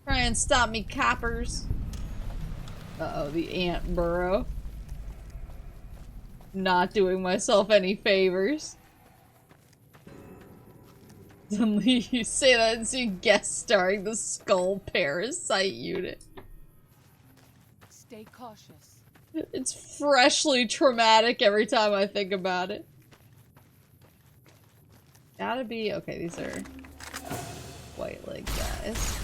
Try and stop me, coppers. Uh-oh, the ant burrow. Not doing myself any favors. Suddenly you say that and see guest starring the Skull Parasite unit. Stay cautious. It's freshly traumatic every time I think about it. Gotta be... Okay, these are white leg guys.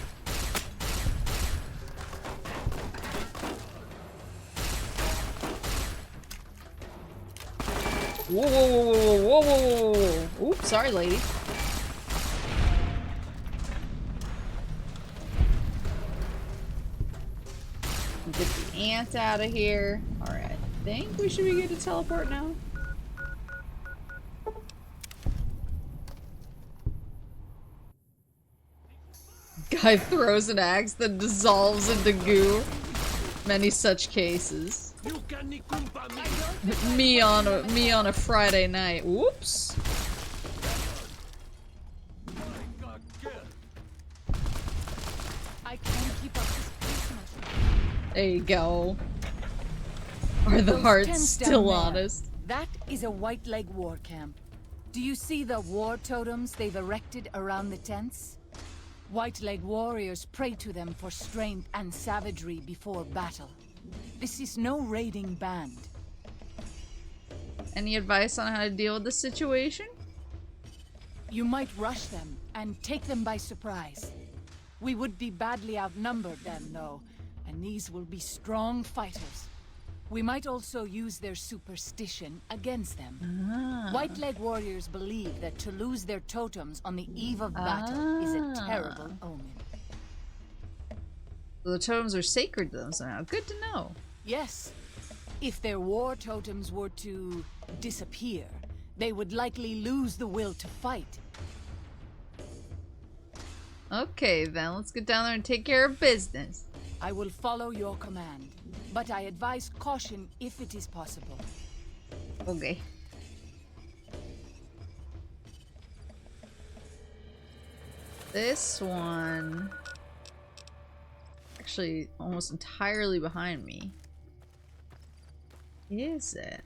Whoa, whoa, whoa, whoa, whoa, whoa, whoa, whoa. Oops, sorry, lady. Get the ant out of here. Alright, I think we should be good to teleport now. Guy throws an axe that dissolves into goo. Many such cases. me on a Friday night. Whoops. I can't keep up this pace much. There you go. Are the Those hearts tents still down there, honest? That is a white leg war camp. Do you see the war totems they've erected around the tents? White leg warriors pray to them for strength and savagery before battle. This is no raiding band. Any advice on how to deal with the situation? You might rush them and take them by surprise. We would be badly outnumbered then, though, and these will be strong fighters. We might also use their superstition against them. White leg warriors believe that to lose their totems on the eve of battle is a terrible omen. So the totems are sacred to them somehow. Good to know. Yes. If their war totems were to disappear, they would likely lose the will to fight. Okay, then let's get down there and take care of business. I will follow your command, but I advise caution if it is possible. Okay. This one... actually almost entirely behind me. Is it?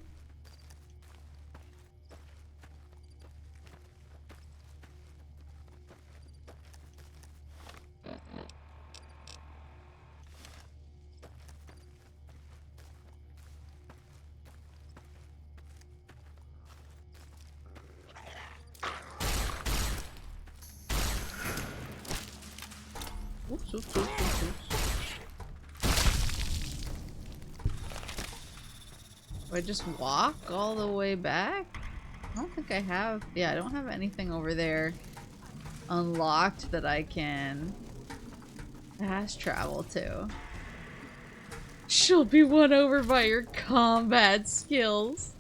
Oops, oops, oops, oops, oops. Do I just walk all the way back? I don't think I have. Yeah, I don't have anything over there unlocked that I can fast travel to. She'll be won over by your combat skills.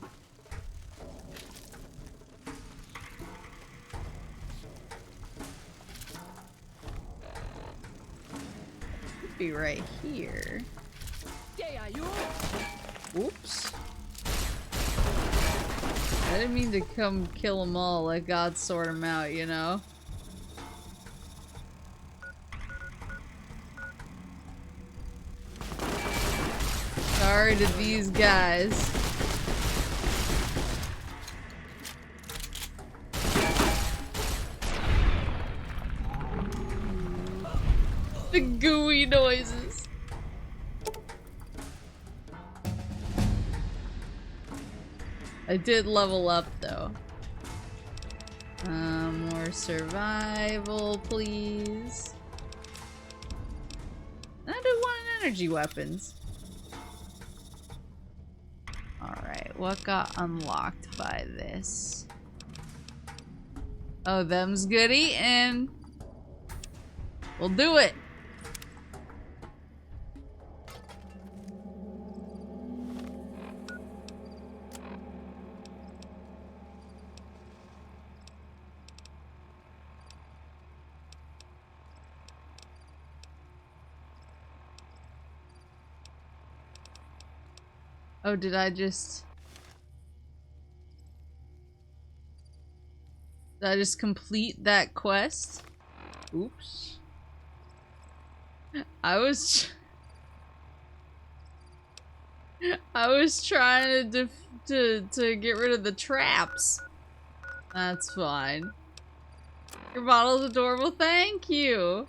Be right here. Oops. I didn't mean to come kill them all, let God sort them out, you know? Sorry to these guys. The gooey noises. I did level up though. More survival, please. I do want an energy weapons. Alright, what got unlocked by this? Oh, them's good eating. We'll do it. Oh, did I just complete that quest? Oops. I was trying to get rid of the traps. That's fine. Your bottle's adorable, thank you.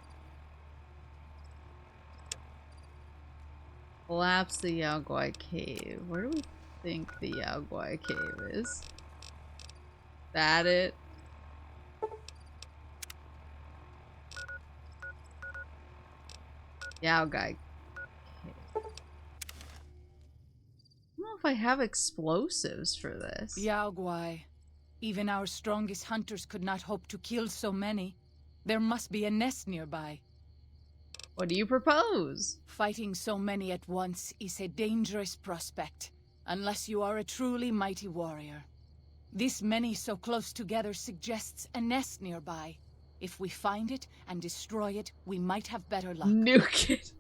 Collapse the Yaoguai cave. Where do we think the Yaoguai cave is? That it? Yaoguai cave. I don't know if I have explosives for this. Yaoguai. Even our strongest hunters could not hope to kill so many. There must be a nest nearby. What do you propose? Fighting so many at once is a dangerous prospect, unless you are a truly mighty warrior. This many so close together suggests a nest nearby. If we find it and destroy it, we might have better luck. Nuke it.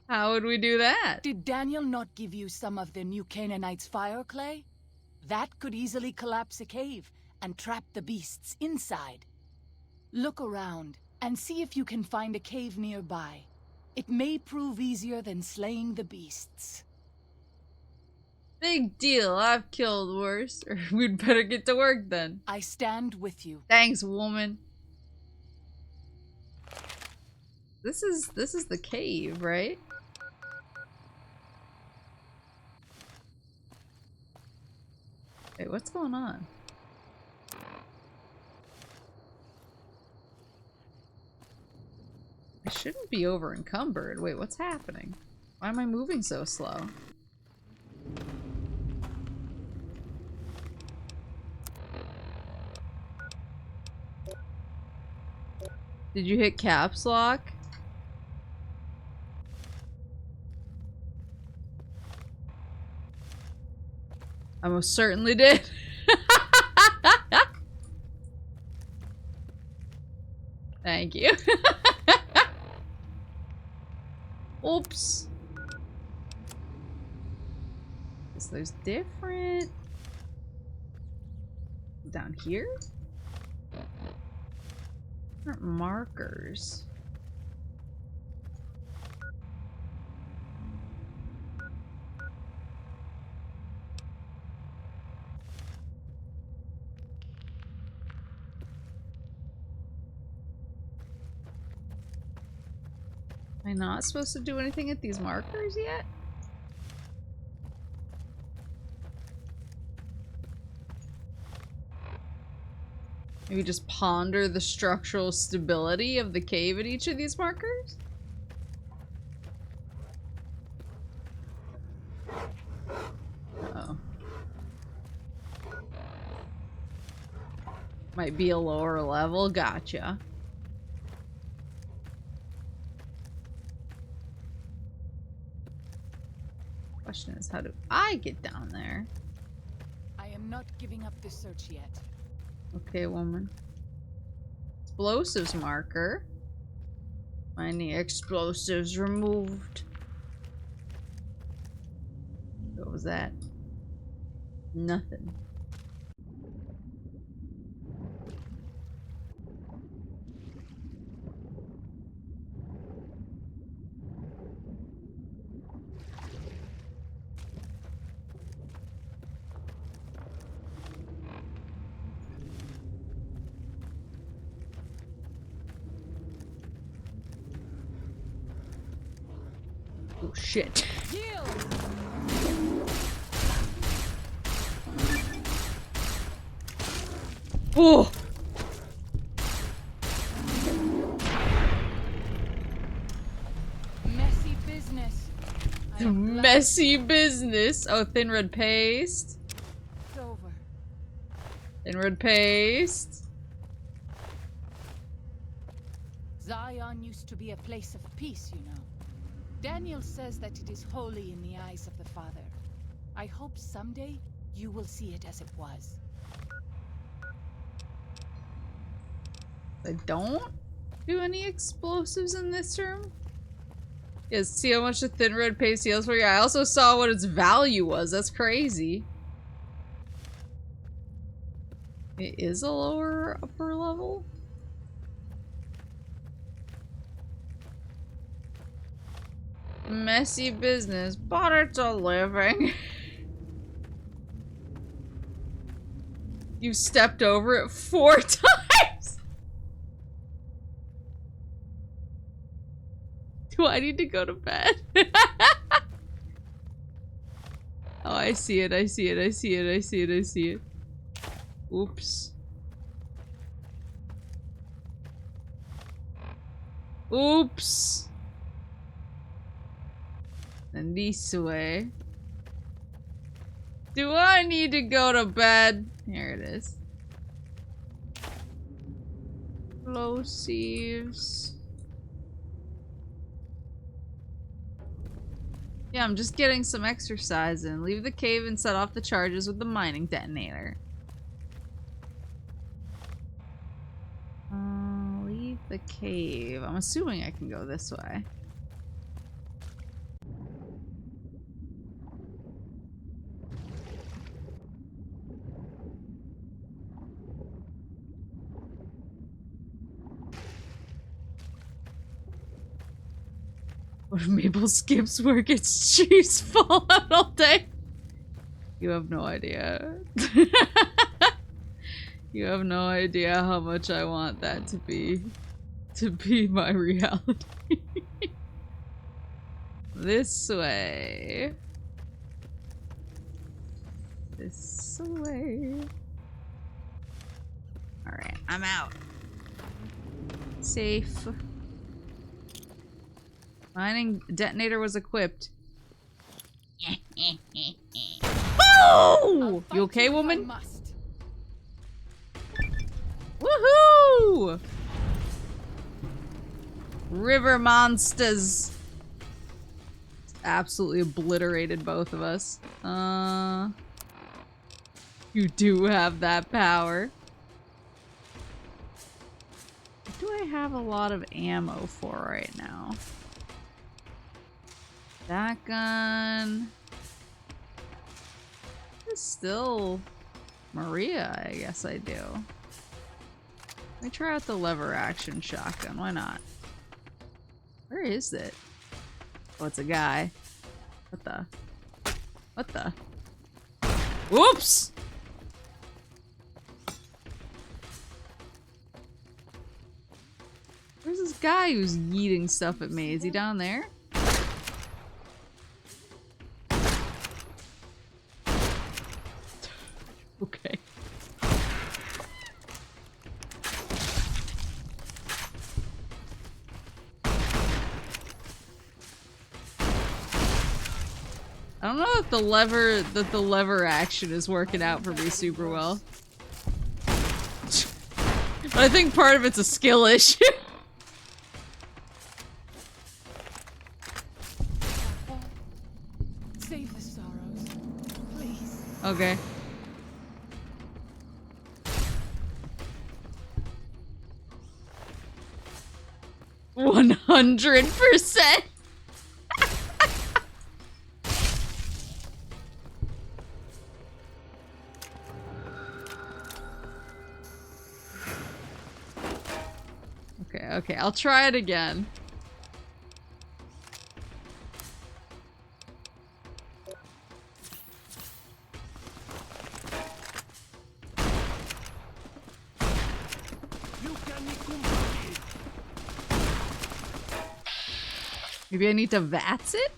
How would we do that? Did Daniel not give you some of the new Canaanites' fire clay? That could easily collapse a cave and trap the beasts inside. Look around and see if you can find a cave nearby. It may prove easier than slaying the beasts. Big deal. I've killed worse. Or we'd better get to work then. I stand with you. Thanks, woman. This is the cave, right? Wait, what's going on? I shouldn't be over encumbered. Wait, what's happening? Why am I moving so slow? Did you hit caps lock? I most certainly did. Thank you. Oops. Guess there's different... Down here? Different markers. Am I not supposed to do anything at these markers yet? Maybe just ponder the structural stability of the cave at each of these markers? Uh-oh. Might be a lower level, gotcha. Question is, how do I get down there? I am not giving up this search yet. Okay, woman. Explosives marker. Any explosives removed. What was that? Nothing. Oh shit. Oh! Messy business. I am glad Messy business. Oh, thin red paste. it's over. Thin red paste. Zion used to be a place of peace, you know. Daniel says that it is holy in the eyes of the Father. I hope someday you will see it as it was. I don't do any explosives in this room. Yeah, see how much the thin red paste heals for you. I also saw what its value was. That's crazy. It is a lower upper level. Messy business, but it's a living. You stepped over it 4 times. Do I need to go to bed? Oh, I see it, I see it, I see it, I see it, I see it. Oops. Oops. And this way. Do I need to go to bed? Here it is. Explosives. Yeah, I'm just getting some exercise in. Leave the cave and set off the charges with the mining detonator. Leave the cave. I'm assuming I can go this way. What if Maple skips work? Its cheese fall out all day. You have no idea. You have no idea how much I want that to be my reality. This way. This way. Alright, I'm out. Safe. Mining detonator was equipped. Oh! You okay, woman? Woohoo! River monsters. Absolutely obliterated both of us. You do have that power. What do I have a lot of ammo for right now? That gun. It's still Maria, I guess I do. Let me try out the lever action shotgun. Why not? Where is it? Oh, it's a guy. What the? What the? Whoops! Where's this guy who's yeeting stuff at me? Is he down there? Okay. I don't know if the lever action is working out for me super well. But I think part of it's a skill issue. Save the sorrows, please. Okay. $100%. Okay, I'll try it again. Maybe I need to VATS it?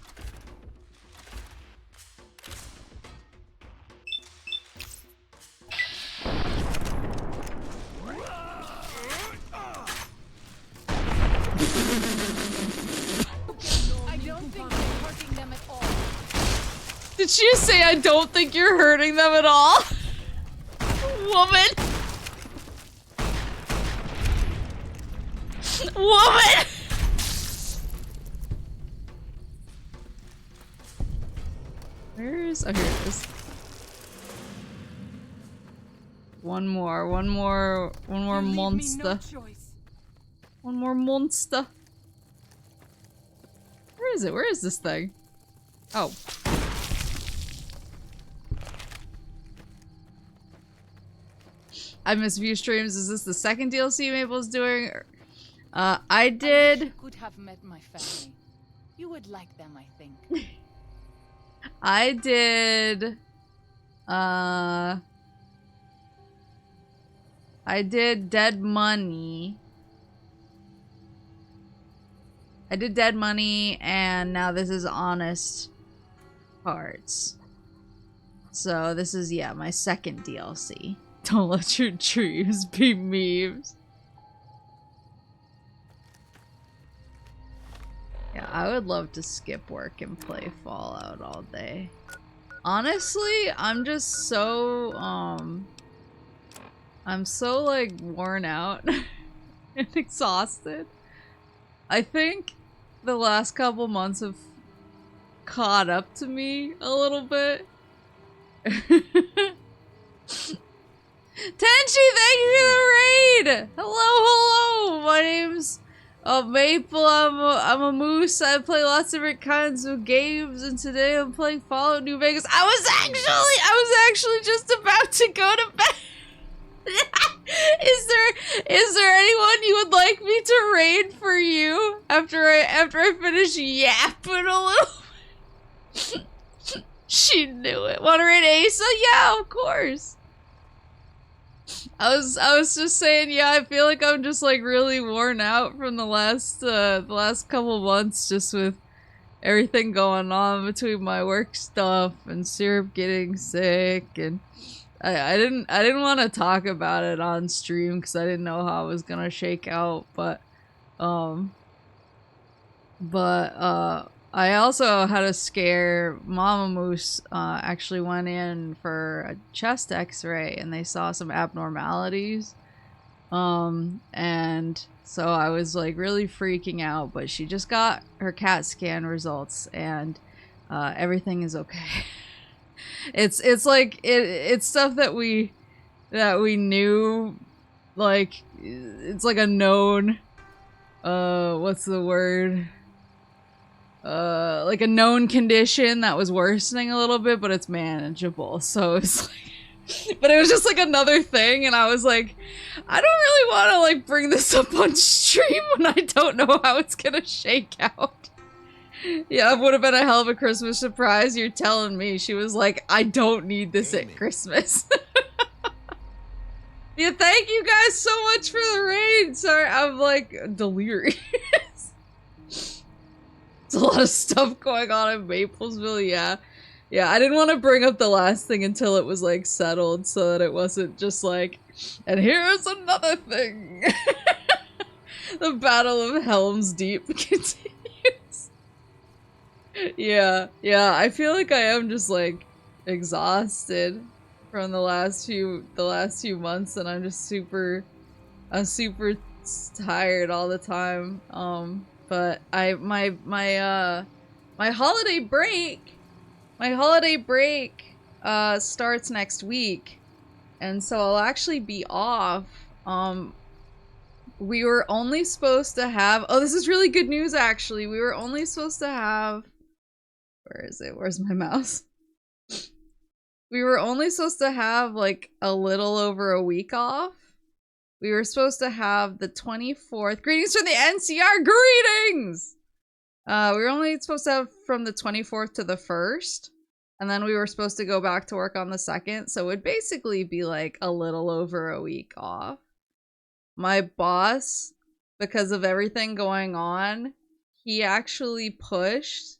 Did she say I don't think you're hurting them at all? Woman! Woman! Where is... oh, here it is. One more monster. One more monster. Where is it? Where is this thing? Oh. I miss view streams. Is this the second DLC Maple's doing? I did. You could have met my family. You would like them, I think. I did. I did Dead Money. I did Dead Money, and now this is Honest Hearts. So this is, yeah, my second DLC. Don't let your dreams be memes. Yeah, I would love to skip work and play Fallout all day. Honestly, I'm just so, I'm so, like, worn out and exhausted. I think the last couple months have caught up to me a little bit. Tenchi, thank you for the raid! Hello, hello! My name's Maple. I'm a moose. I play lots of different kinds of games, and today I'm playing Fallout New Vegas. I was actually just about to go to bed. Is there anyone you would like me to raid for you after I finish yapping a little? She knew it. Want to raid Asa? Yeah, of course. I was just saying, yeah, I feel like I'm just like really worn out from the last couple months, just with everything going on between my work stuff and Syrup getting sick, and I didn't want to talk about it on stream because I didn't know how it was gonna shake out, but I also had a scare. Mama Moose actually went in for a chest x-ray and they saw some abnormalities. And so I was like really freaking out, but she just got her CAT scan results and everything is okay. It's like it's stuff that we knew, like it's like a known what's the word? Like a known condition that was worsening a little bit, but it's manageable. So it's like, but it was just like another thing, and I was like, I don't really want to like bring this up on stream when I don't know how it's gonna shake out. Yeah, it would have been a hell of a Christmas surprise. You're telling me. She was like, I don't need this at Christmas. Yeah, thank you guys so much for the raid. Sorry, I'm like delirious. There's a lot of stuff going on in Maplesville, yeah. Yeah, I didn't want to bring up the last thing until it was, like, settled, so that it wasn't just like, and here's another thing! The Battle of Helm's Deep continues. Yeah, I feel like I am just, like, exhausted from the last few months, and I'm just super tired all the time, but my holiday break starts next week, and so I'll actually be off. We were only supposed to have, oh, this is really good news actually. We were only supposed to have, where is it? Where's my mouse? We were only supposed to have like a little over a week off. We were supposed to have the 24th. Greetings from the NCR. Greetings! We were only supposed to have from the 24th to the 1st. And then we were supposed to go back to work on the 2nd. So it would basically be like a little over a week off. My boss, because of everything going on, he actually pushed.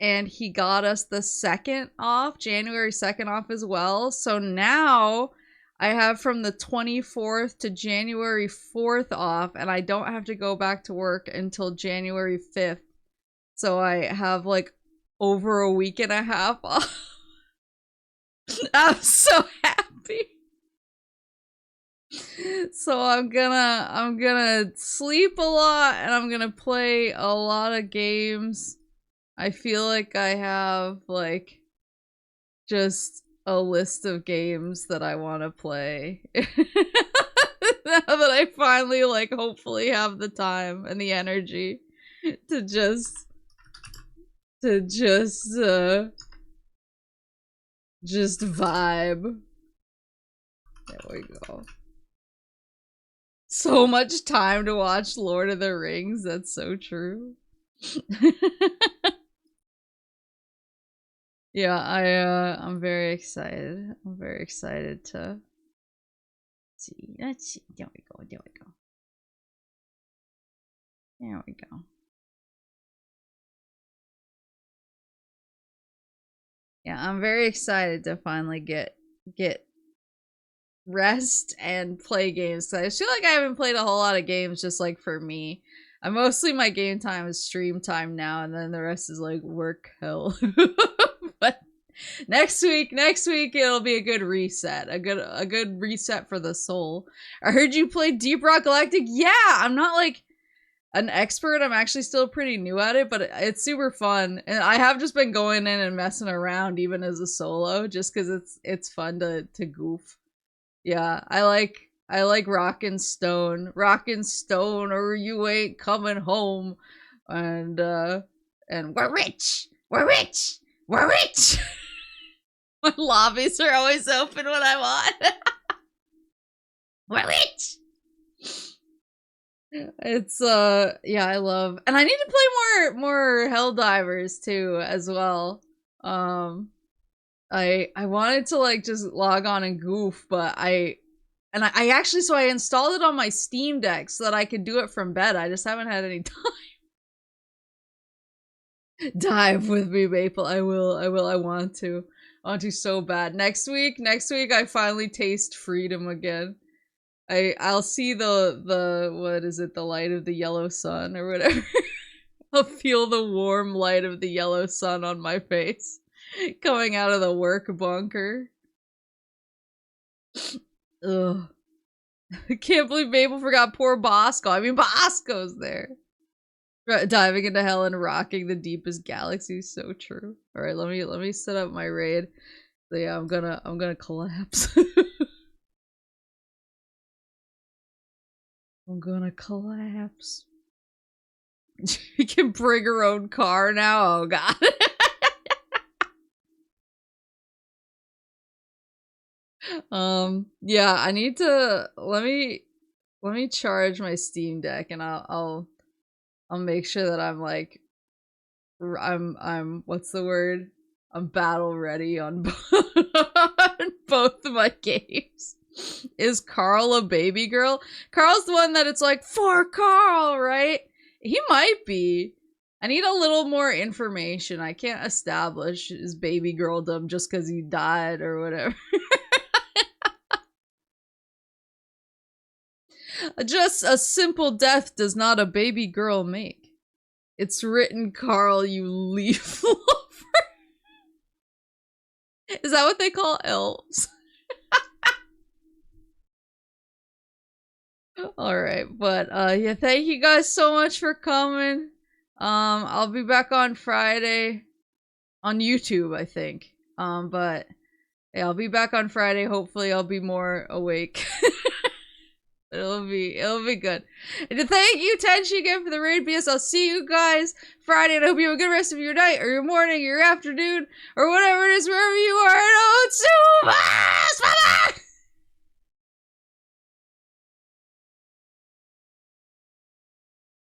And he got us the 2nd off. January 2nd off as well. So now I have from the 24th to January 4th off, and I don't have to go back to work until January 5th. So I have like over a week and a half off. I'm so happy. So I'm gonna sleep a lot and I'm gonna play a lot of games. I feel like I have like just a list of games that I want to play. Now that I finally like hopefully have the time and the energy to just vibe. There we go. So much time to watch Lord of the Rings, that's so true. Yeah, I'm very excited. I'm very excited to see. Let's see. There we go. There we go. There we go. Yeah, I'm very excited to finally get rest and play games. Cause I feel like I haven't played a whole lot of games just like for me. Mostly my game time is stream time now, and then the rest is like work hell. But next week it'll be a good reset. A good reset for the soul. I heard you played Deep Rock Galactic. Yeah, I'm not like an expert. I'm actually still pretty new at it, but it's super fun. And I have just been going in and messing around even as a solo, just because it's fun to goof. Yeah, I like Rockin' Stone, or you ain't coming home, and we're rich. My lobbies are always open when I want. We're rich. It's yeah, I love, and I need to play more Helldivers too as well. I wanted to like just log on and goof, but I actually, so I installed it on my Steam Deck so that I could do it from bed. I just haven't had any time. Dive with me, Maple. I will. I want to so bad. Next week I finally taste freedom again. I'll see the what is it, the light of the yellow sun or whatever. I'll feel the warm light of the yellow sun on my face coming out of the work bunker. Ugh. I can't believe Maple forgot poor Bosco. I mean, Bosco's there. Diving into hell and rocking the deepest galaxies. So true. All right, let me set up my raid. So yeah, I'm gonna collapse. I'm gonna collapse. You can bring her own car now. Oh god. Yeah, I need to let me charge my Steam Deck, and I'll make sure that I'm like I'm what's the word? I'm battle ready on both of my games. Is Carl a baby girl? Carl's the one that it's like, for Carl, right? He might be. I need a little more information. I can't establish his baby girldom just because he died or whatever. Just a simple death does not a baby girl make. It's written, Carl, you leaf lover. Is that what they call elves? Alright, but yeah, thank you guys so much for coming. I'll be back on Friday on YouTube, I think. But yeah, I'll be back on Friday. Hopefully I'll be more awake. It'll be good. And thank you, Tenchi, again for the raid. BS, I'll see you guys Friday, and I hope you have a good rest of your night, or your morning, or your afternoon, or whatever it is, wherever you are. And oh, it's so fast!